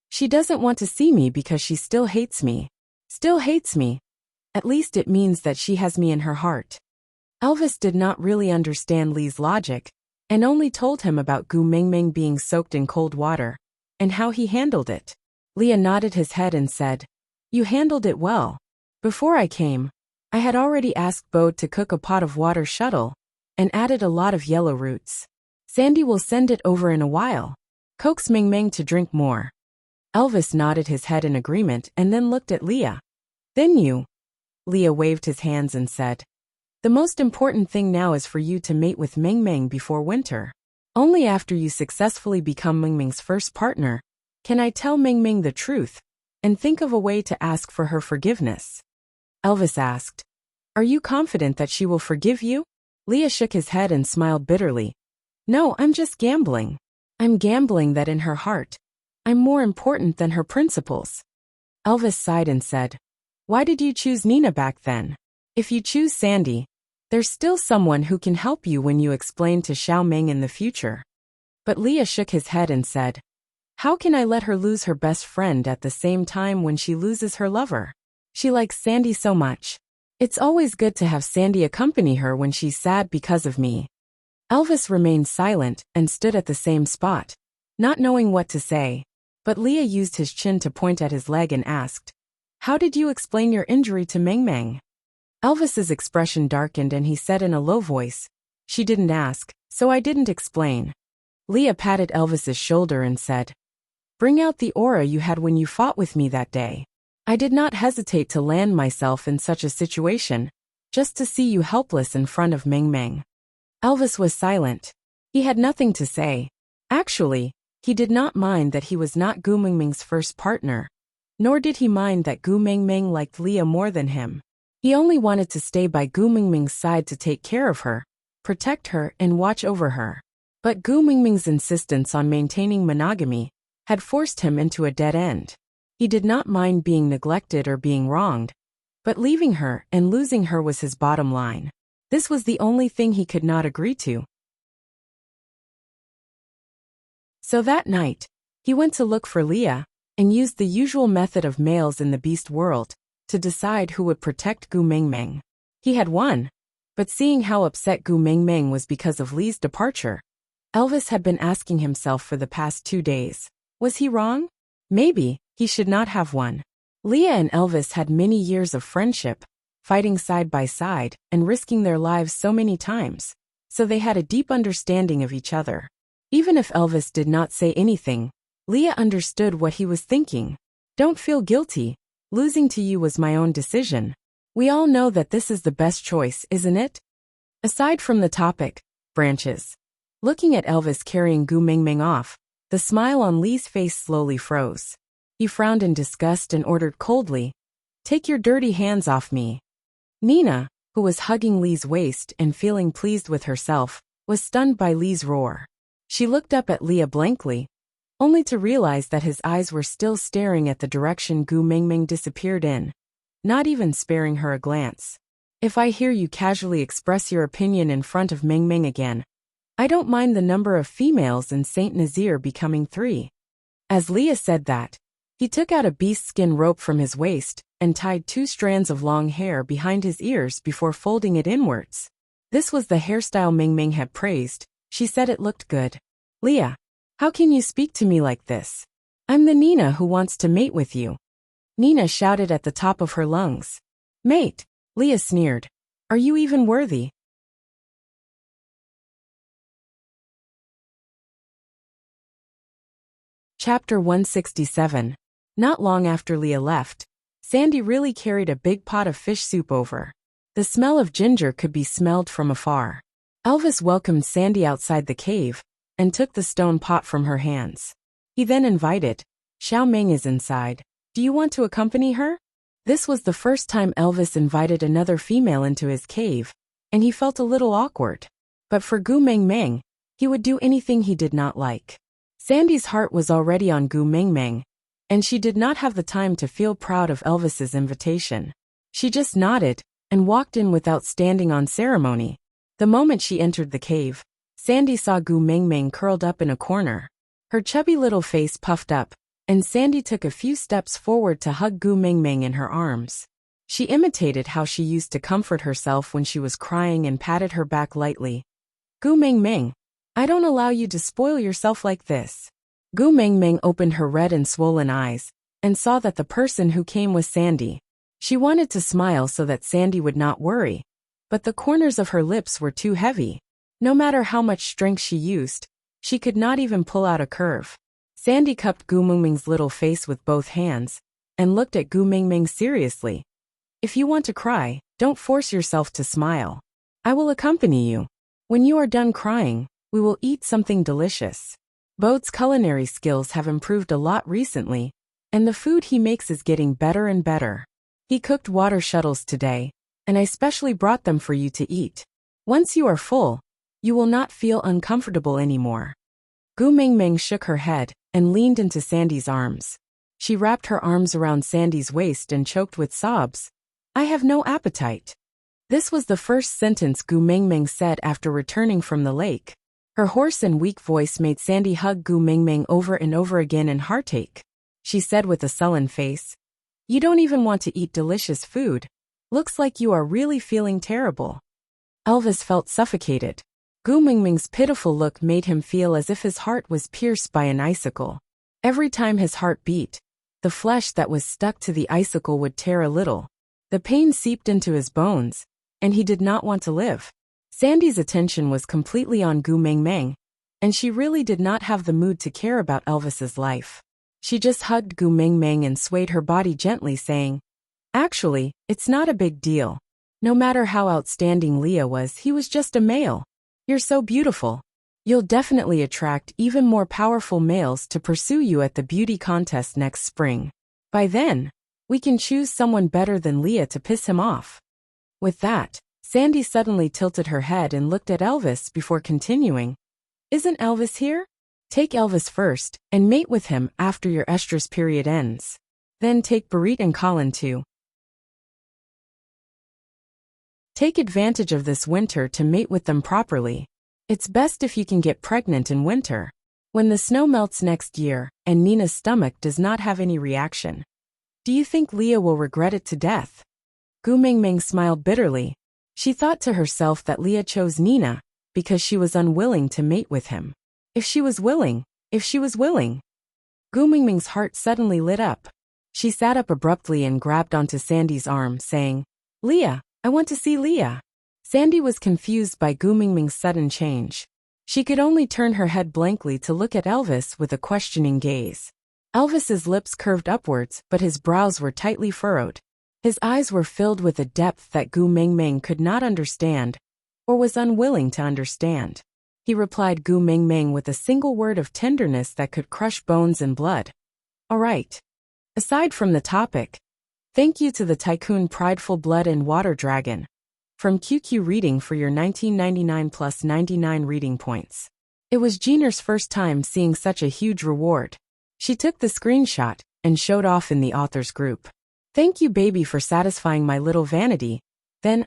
Speaker 1: "She doesn't want to see me because she still hates me." Still hates me. At least it means that she has me in her heart. Elvis did not really understand Lee's logic and only told him about Gu Mingming being soaked in cold water and how he handled it. Leah nodded his head and said, "You handled it well. Before I came, I had already asked Bode to cook a pot of water shuttle and added a lot of yellow roots. Sandy will send it over in a while. Coax Mingming to drink more." Elvis nodded his head in agreement and then looked at Leah. "Then you." Leah waved his hands and said, "The most important thing now is for you to mate with Mingming before winter. Only after you successfully become Mingming's first partner can I tell Mingming the truth and think of a way to ask for her forgiveness." Elvis asked, "Are you confident that she will forgive you?" Leah shook his head and smiled bitterly. "No, I'm just gambling. I'm gambling that in her heart, I'm more important than her principles." Elvis sighed and said, "Why did you choose Nina back then? If you choose Sandy, there's still someone who can help you when you explain to Xiao Ming in the future." But Leah shook his head and said, "How can I let her lose her best friend at the same time when she loses her lover? She likes Sandy so much. It's always good to have Sandy accompany her when she's sad because of me." Elvis remained silent and stood at the same spot, not knowing what to say. But Leah used his chin to point at his leg and asked, "How did you explain your injury to Mingming?" Elvis's expression darkened and he said in a low voice, "She didn't ask, so I didn't explain." Leah patted Elvis's shoulder and said, "Bring out the aura you had when you fought with me that day. I did not hesitate to land myself in such a situation, just to see you helpless in front of Mingming." Elvis was silent. He had nothing to say. Actually, he did not mind that he was not Gu Mingming's first partner, nor did he mind that Gu Mingming liked Leah more than him. He only wanted to stay by Gu Mingming's side to take care of her, protect her, and watch over her. But Gu Mingming's insistence on maintaining monogamy had forced him into a dead end. He did not mind being neglected or being wronged, but leaving her and losing her was his bottom line. This was the only thing he could not agree to. So that night, he went to look for Leah and used the usual method of males in the beast world to decide who would protect Gu Mingming. He had won, but seeing how upset Gu Mingming was because of Lee's departure, Elvis had been asking himself for the past 2 days, was he wrong? Maybe he should not have won. Leah and Elvis had many years of friendship, fighting side by side and risking their lives so many times, so they had a deep understanding of each other. Even if Elvis did not say anything, Leah understood what he was thinking. "Don't feel guilty. Losing to you was my own decision. We all know that this is the best choice, isn't it?" Aside from the topic, branches. Looking at Elvis carrying Gu Mingming off, the smile on Lee's face slowly froze. He frowned in disgust and ordered coldly, "Take your dirty hands off me." Nina, who was hugging Lee's waist and feeling pleased with herself, was stunned by Lee's roar. She looked up at Leah blankly, only to realize that his eyes were still staring at the direction Gu Mingming disappeared in, not even sparing her a glance. "If I hear you casually express your opinion in front of Mingming again, I don't mind the number of females in Saint Nazaire becoming 3. As Leah said that, he took out a beast skin rope from his waist and tied 2 strands of long hair behind his ears before folding it inwards. This was the hairstyle Mingming had praised. She said it looked good. "Leah, how can you speak to me like this? I'm the Nina who wants to mate with you." Nina shouted at the top of her lungs. "Mate," Leah sneered. "Are you even worthy?" Chapter 167. Not long after Leah left, Sandy really carried a big pot of fish soup over. The smell of ginger could be smelled from afar. Elvis welcomed Sandy outside the cave and took the stone pot from her hands. He then invited, "Xiao Ming is inside. Do you want to accompany her?" This was the first time Elvis invited another female into his cave, and he felt a little awkward. But for Gu Mingming, he would do anything he did not like. Sandy's heart was already on Gu Mingming, and she did not have the time to feel proud of Elvis's invitation. She just nodded and walked in without standing on ceremony. The moment she entered the cave, Sandy saw Gu Mingming curled up in a corner. Her chubby little face puffed up, and Sandy took a few steps forward to hug Gu Mingming in her arms. She imitated how she used to comfort herself when she was crying and patted her back lightly. Gu Mingming, I don't allow you to spoil yourself like this. Gu Mingming opened her red and swollen eyes, and saw that the person who came was Sandy. She wanted to smile so that Sandy would not worry, but the corners of her lips were too heavy. No matter how much strength she used, she could not even pull out a curve. Sandy cupped Gu Mingming's little face with both hands, and looked at Gu Mingming seriously. If you want to cry, don't force yourself to smile. I will accompany you. When you are done crying, we will eat something delicious. Boat's culinary skills have improved a lot recently, and the food he makes is getting better and better. He cooked water shuttles today, and I specially brought them for you to eat. Once you are full, you will not feel uncomfortable anymore. Gu Mingming shook her head and leaned into Sandy's arms. She wrapped her arms around Sandy's waist and choked with sobs. I have no appetite. This was the first sentence Gu Mingming said after returning from the lake. Her hoarse and weak voice made Sandy hug Gu Mingming over and over again in heartache. She said with a sullen face, You don't even want to eat delicious food. Looks like you are really feeling terrible. Elvis felt suffocated. Gu Mingming's pitiful look made him feel as if his heart was pierced by an icicle. Every time his heart beat, the flesh that was stuck to the icicle would tear a little. The pain seeped into his bones, and he did not want to live. Sandy's attention was completely on Gu Mingming, and she really did not have the mood to care about Elvis's life. She just hugged Gu Mingming and swayed her body gently, saying, Actually, it's not a big deal. No matter how outstanding Leah was, he was just a male. You're so beautiful. You'll definitely attract even more powerful males to pursue you at the beauty contest next spring. By then, we can choose someone better than Leah to piss him off. With that, Sandy suddenly tilted her head and looked at Elvis before continuing. Isn't Elvis here? Take Elvis first, and mate with him after your estrus period ends. Then take Barit and Colin too. Take advantage of this winter to mate with them properly. It's best if you can get pregnant in winter. When the snow melts next year, and Nina's stomach does not have any reaction. Do you think Leah will regret it to death? Gu Mingming smiled bitterly. She thought to herself that Leah chose Nina, because she was unwilling to mate with him. If she was willing. Gu Mingming's heart suddenly lit up. She sat up abruptly and grabbed onto Sandy's arm, saying, Leah, I want to see Leah. Sandy was confused by Gu Mingming's sudden change. She could only turn her head blankly to look at Elvis with a questioning gaze. Elvis's lips curved upwards, but his brows were tightly furrowed. His eyes were filled with a depth that Gu Mingming could not understand, or was unwilling to understand. He replied Gu Mingming with a single word of tenderness that could crush bones and blood. All right. Aside from the topic, thank you to the Tycoon Prideful Blood and Water Dragon. From QQ Reading for your 1999 plus 99 reading points. It was Jeaner's first time seeing such a huge reward. She took the screenshot and showed off in the author's group. Thank you baby for satisfying my little vanity. Then,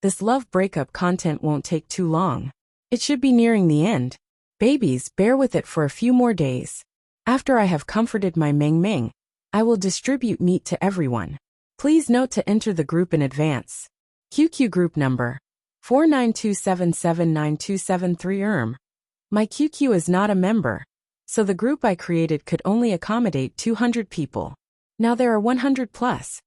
Speaker 1: this love breakup content won't take too long. It should be nearing the end. Babies, bear with it for a few more days. After I have comforted my Ming Ming, I will distribute meat to everyone. Please note to enter the group in advance. QQ group number 4927792773 My QQ is not a member, so the group I created could only accommodate 200 people. Now there are 100 plus.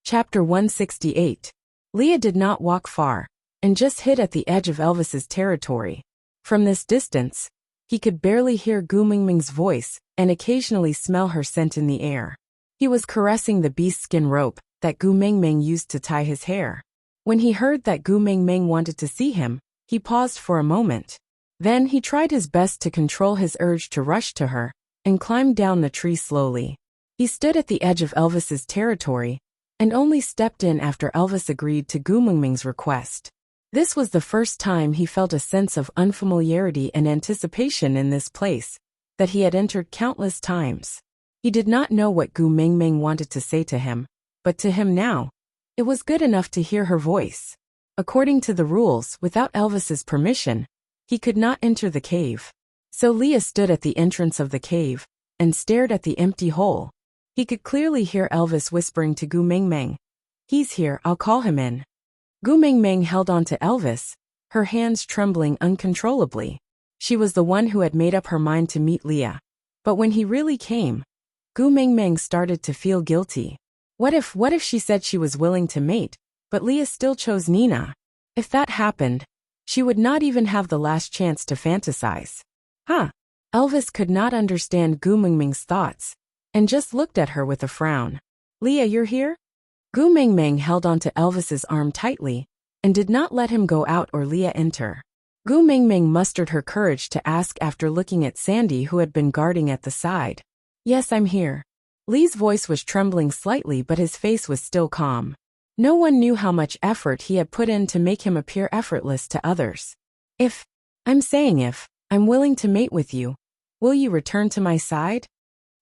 Speaker 1: Chapter 168. Leah did not walk far, and just hid at the edge of Elvis's territory. From this distance, he could barely hear Gu Mingming's voice and occasionally smell her scent in the air. He was caressing the beast-skin rope that Gu Mingming used to tie his hair. When he heard that Gu Mingming wanted to see him, he paused for a moment. Then he tried his best to control his urge to rush to her and climbed down the tree slowly. He stood at the edge of Elvis's territory and only stepped in after Elvis agreed to Gu Mingming's request. This was the first time he felt a sense of unfamiliarity and anticipation in this place, that he had entered countless times. He did not know what Gu Mingming wanted to say to him, but to him now, it was good enough to hear her voice. According to the rules, without Elvis's permission, he could not enter the cave. So Leah stood at the entrance of the cave and stared at the empty hole. He could clearly hear Elvis whispering to Gu Mingming, "He's here, I'll call him in." Gu Mingming held on to Elvis, her hands trembling uncontrollably. She was the one who had made up her mind to meet Leah. But when he really came, Gu Mingming started to feel guilty. What if she said she was willing to mate, but Leah still chose Nina? If that happened, she would not even have the last chance to fantasize. Elvis could not understand Gu Mingming's thoughts, and just looked at her with a frown. "Leah, you're here?" Gu Mingming held onto Elvis's arm tightly, and did not let him go out or Leah enter. Gu Mingming mustered her courage to ask after looking at Sandy, who had been guarding at the side. "Yes, I'm here." Lee's voice was trembling slightly, but his face was still calm. No one knew how much effort he had put in to make him appear effortless to others. If I'm willing to mate with you, will you return to my side?"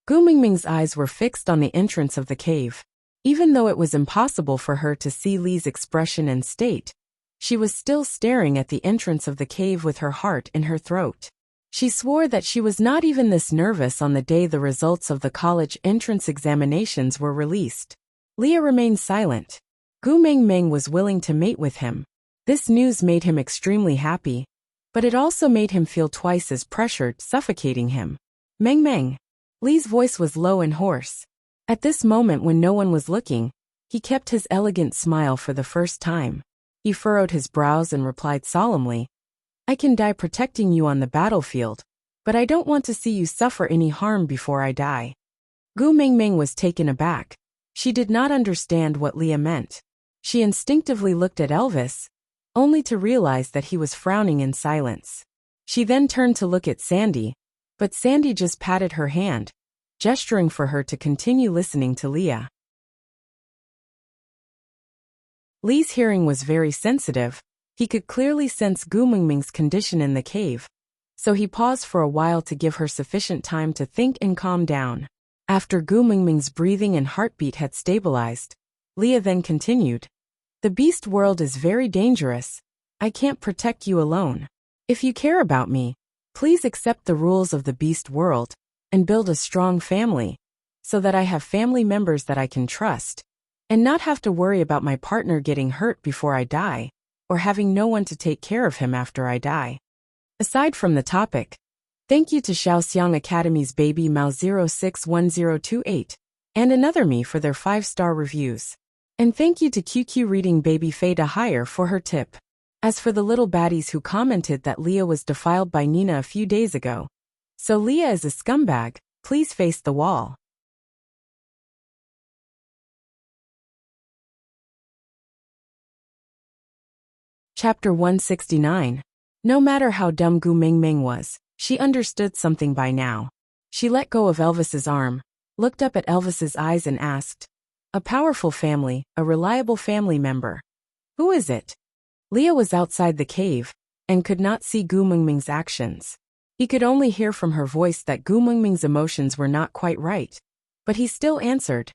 Speaker 1: Gu Mingming's eyes were fixed on the entrance of the cave. Even though it was impossible for her to see Lee's expression and state, she was still staring at the entrance of the cave with her heart in her throat. She swore that she was not even this nervous on the day the results of the college entrance examinations were released. Leah remained silent. Gu Mingming was willing to mate with him. This news made him extremely happy, but it also made him feel twice as pressured, suffocating him. "Meng." Lee's voice was low and hoarse. At this moment, when no one was looking, he kept his elegant smile for the first time. He furrowed his brows and replied solemnly, "I can die protecting you on the battlefield, but I don't want to see you suffer any harm before I die." Gu Mingming was taken aback. She did not understand what Leah meant. She instinctively looked at Elvis, only to realize that he was frowning in silence. She then turned to look at Sandy, but Sandy just patted her hand, gesturing for her to continue listening to Leah. Lee's hearing was very sensitive. He could clearly sense Gu Mingming's condition in the cave, so he paused for a while to give her sufficient time to think and calm down. After Gu Mingming's breathing and heartbeat had stabilized, Leah then continued, "The beast world is very dangerous. I can't protect you alone. If you care about me, please accept the rules of the beast world and build a strong family, so that I have family members that I can trust, and not have to worry about my partner getting hurt before I die, or having no one to take care of him after I die." Aside from the topic, thank you to Shaoxiang Academy's Baby Mao 061028 and Another Me for their 5-star reviews. And thank you to QQ Reading Baby Fada Hire for her tip. As for the little baddies who commented that Leah was defiled by Nina a few days ago, so Leah is a scumbag, please face the wall. Chapter 169. No matter how dumb Gu Mingming was, she understood something by now. She let go of Elvis's arm, looked up at Elvis's eyes and asked, "A powerful family, a reliable family member. Who is it?" Leah was outside the cave, and could not see Gu Mingming's actions. He could only hear from her voice that Gu Mingming's emotions were not quite right. But he still answered,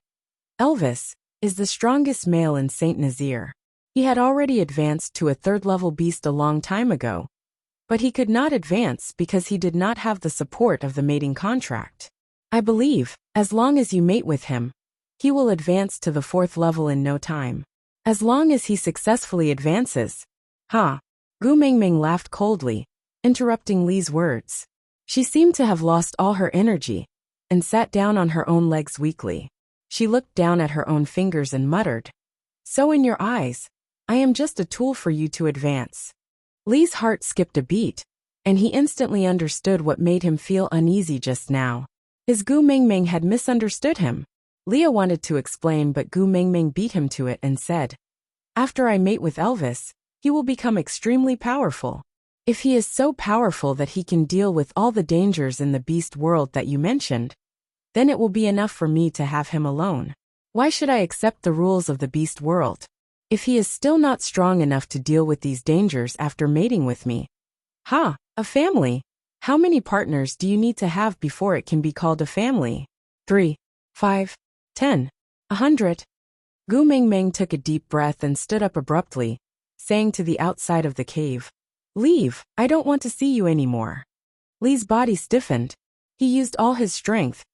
Speaker 1: "Elvis is the strongest male in Saint Nazaire. He had already advanced to a 3rd-level beast a long time ago, but he could not advance because he did not have the support of the mating contract. I believe, as long as you mate with him, he will advance to the 4th level in no time. As long as he successfully advances." Gu Mingming laughed coldly, interrupting Lee's words. She seemed to have lost all her energy, and sat down on her own legs weakly. She looked down at her own fingers and muttered, "So in your eyes, I am just a tool for you to advance." Lee's heart skipped a beat, and he instantly understood what made him feel uneasy just now. His Gu Mingming had misunderstood him. Leah wanted to explain, but Gu Mingming beat him to it and said, "After I mate with Elvis, he will become extremely powerful. If he is so powerful that he can deal with all the dangers in the beast world that you mentioned, then it will be enough for me to have him alone. Why should I accept the rules of the beast world? If he is still not strong enough to deal with these dangers after mating with me." A family. How many partners do you need to have before it can be called a family? 3, 5, 10, 100. Gu Mingming took a deep breath and stood up abruptly, saying to the outside of the cave, "Leave, I don't want to see you anymore." Li's body stiffened. He used all his strength,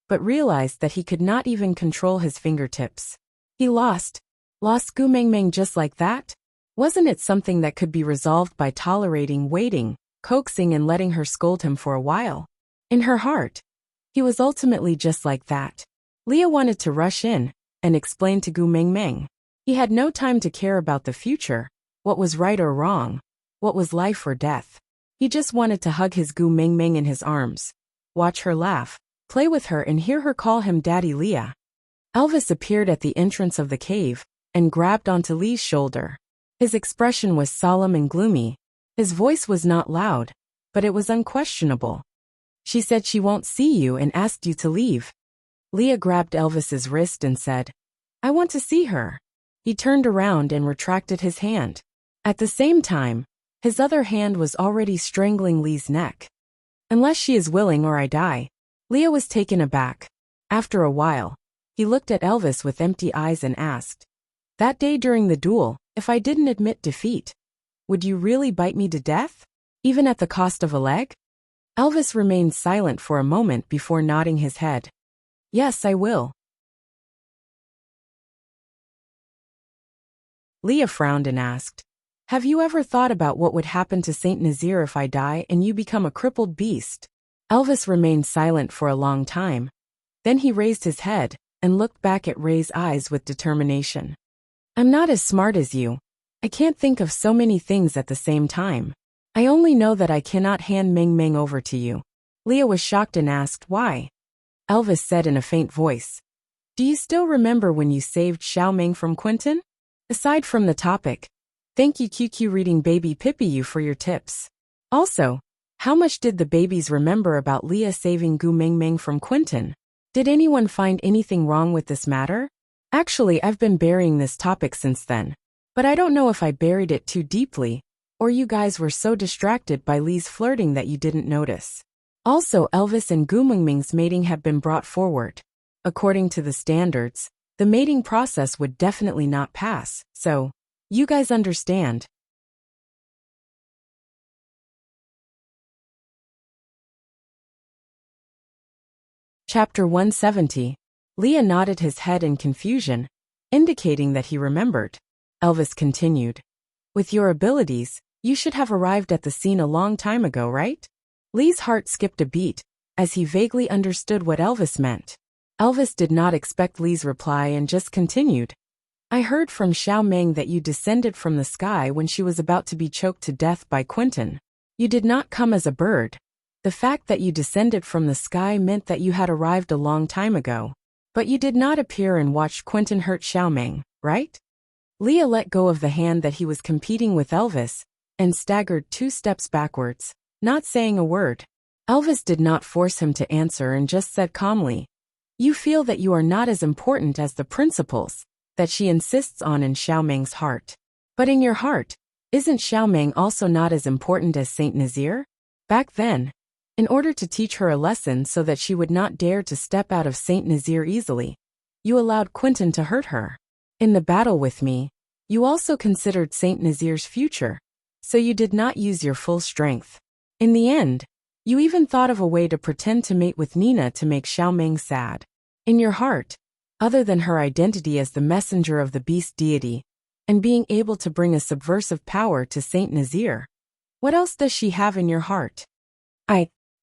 Speaker 1: but realized that he could not even control his fingertips. He lost Gu Mingming just like that? Wasn't it something that could be resolved by tolerating, waiting, coaxing and letting her scold him for a while? In her heart, he was ultimately just like that. Leah wanted to rush in and explain to Gu Mingming. He had no time to care about the future, what was right or wrong, what was life or death. He just wanted to hug his Gu Mingming in his arms, watch her laugh, play with her and hear her call him Daddy Leah. Elvis appeared at the entrance of the cave and grabbed onto Li's shoulder. His expression was solemn and gloomy. His voice was not loud, but it was unquestionable. "She said she won't see you and asked you to leave." Leah grabbed Elvis's wrist and said, "I want to see her." He turned around and retracted his hand. At the same time, his other hand was already strangling Li's neck. "Unless she is willing or I die." Leah was taken aback. After a while, he looked at Elvis with empty eyes and asked, "That day during the duel, if I didn't admit defeat, would you really bite me to death? Even at the cost of a leg?" Elvis remained silent for a moment before nodding his head. "Yes, I will." Leah frowned and asked, "Have you ever thought about what would happen to Saint Nazir if I die and you become a crippled beast?" Elvis remained silent for a long time. Then he raised his head and looked back at Ray's eyes with determination. "I'm not as smart as you. I can't think of so many things at the same time. I only know that I cannot hand Ming Ming over to you." Leah was shocked and asked, "Why?" Elvis said in a faint voice, "Do you still remember when you saved Xiao Ming from Quentin?" Aside from the topic, thank you QQ Reading Baby Pippi you for your tips. Also, how much did the babies remember about Leah saving Gu Mingming from Quentin? Did anyone find anything wrong with this matter? Actually, I've been burying this topic since then. But I don't know if I buried it too deeply, or you guys were so distracted by Li's flirting that you didn't notice. Also, Elvis and Gu Mingming's mating have been brought forward. According to the standards, the mating process would definitely not pass, so, you guys understand. Chapter 170. Leah nodded his head in confusion, indicating that he remembered. Elvis continued, "With your abilities, you should have arrived at the scene a long time ago, right?" Li's heart skipped a beat, as he vaguely understood what Elvis meant. Elvis did not expect Li's reply and just continued, "I heard from Xiao Ming that you descended from the sky when she was about to be choked to death by Quentin. You did not come as a bird. The fact that you descended from the sky meant that you had arrived a long time ago. But you did not appear and watch Quentin hurt Xiao Ming, right?" Leah let go of the hand that he was competing with Elvis and staggered 2 steps backwards, not saying a word. Elvis did not force him to answer and just said calmly, "You feel that you are not as important as the principles that she insists on in Xiao Ming's heart. But in your heart, isn't Xiao Ming also not as important as Saint Nazir?" Back then, in order to teach her a lesson so that she would not dare to step out of Saint Nazir easily, you allowed Quentin to hurt her. In the battle with me, you also considered Saint Nazir's future, so you did not use your full strength. In the end, you even thought of a way to pretend to mate with Nina to make Xiao Ming sad. In your heart, other than her identity as the messenger of the beast deity, and being able to bring a subversive power to Saint Nazir, what else does she have in your heart?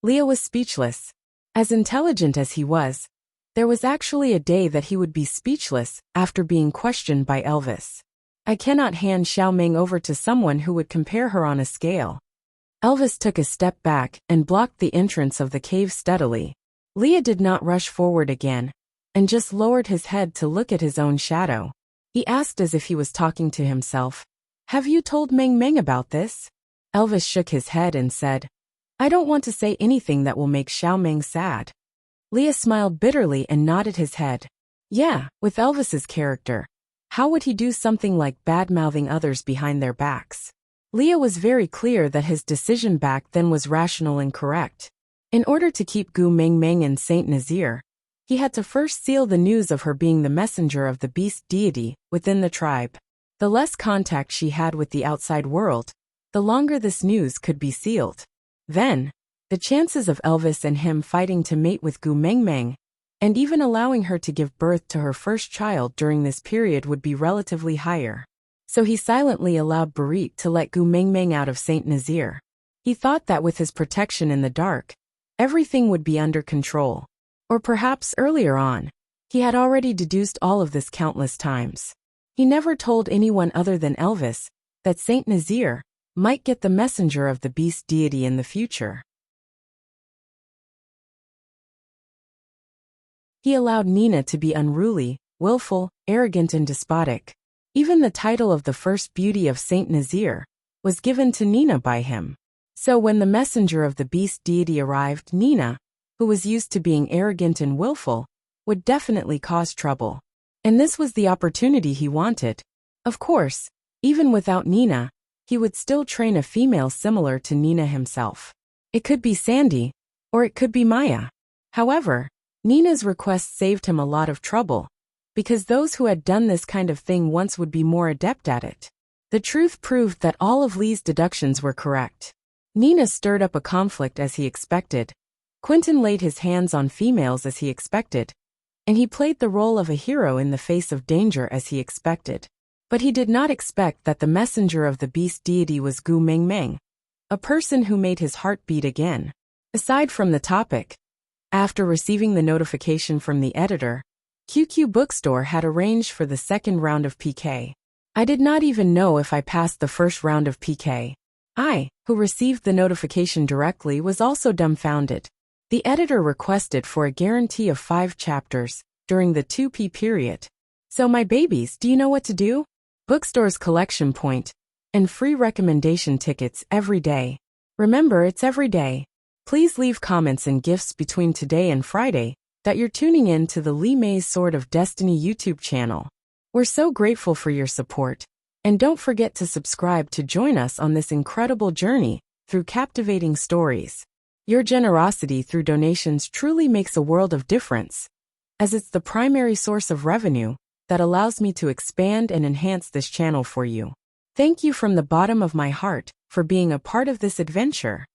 Speaker 1: Leah was speechless. As intelligent as he was, there was actually a day that he would be speechless after being questioned by Elvis. "I cannot hand Xiao Ming over to someone who would compare her on a scale." Elvis took a step back and blocked the entrance of the cave steadily. Leah did not rush forward again, and just lowered his head to look at his own shadow. He asked as if he was talking to himself, "Have you told Ming Ming about this?" Elvis shook his head and said, "I don't want to say anything that will make Xiao Ming sad." Leah smiled bitterly and nodded his head. Yeah, with Elvis's character, how would he do something like bad-mouthing others behind their backs? Leah was very clear that his decision back then was rational and correct. In order to keep Gu Mengmeng in Saint Nazir, he had to first seal the news of her being the messenger of the beast deity within the tribe. The less contact she had with the outside world, the longer this news could be sealed. Then, the chances of Elvis and him fighting to mate with Gu Mengmeng, and even allowing her to give birth to her first child during this period would be relatively higher. So he silently allowed Barit to let Gu Mengmeng out of Saint Nazir. He thought that with his protection in the dark, everything would be under control. Or perhaps earlier on, he had already deduced all of this countless times. He never told anyone other than Elvis that Saint Nazir might get the messenger of the beast deity in the future. He allowed Nina to be unruly, willful, arrogant and despotic. Even the title of the first beauty of Saint Nazir was given to Nina by him. So when the messenger of the beast deity arrived, Nina, who was used to being arrogant and willful, would definitely cause trouble. And this was the opportunity he wanted. Of course, even without Nina, he would still train a female similar to Nina himself. It could be Sandy, or it could be Maya. However, Nina's request saved him a lot of trouble, because those who had done this kind of thing once would be more adept at it. The truth proved that all of Lee's deductions were correct. Nina stirred up a conflict as he expected. Quentin laid his hands on females as he expected, and he played the role of a hero in the face of danger as he expected. But he did not expect that the messenger of the beast deity was Gu Mengmeng, a person who made his heart beat again. Aside from the topic, after receiving the notification from the editor, QQ Bookstore had arranged for the second round of PK. I did not even know if I passed the first round of PK. I, who received the notification directly, was also dumbfounded. The editor requested for a guarantee of 5 chapters during the 2P period. So my babies, do you know what to do? Bookstore's collection point and free recommendation tickets every day. Remember, it's every day. Please leave comments and gifts between today and Friday that you're tuning in to the Lee May's Sword of Destiny YouTube channel. We're so grateful for your support. And don't forget to subscribe to join us on this incredible journey through captivating stories. Your generosity through donations truly makes a world of difference, as it's the primary source of revenue that allows me to expand and enhance this channel for you. Thank you from the bottom of my heart for being a part of this adventure.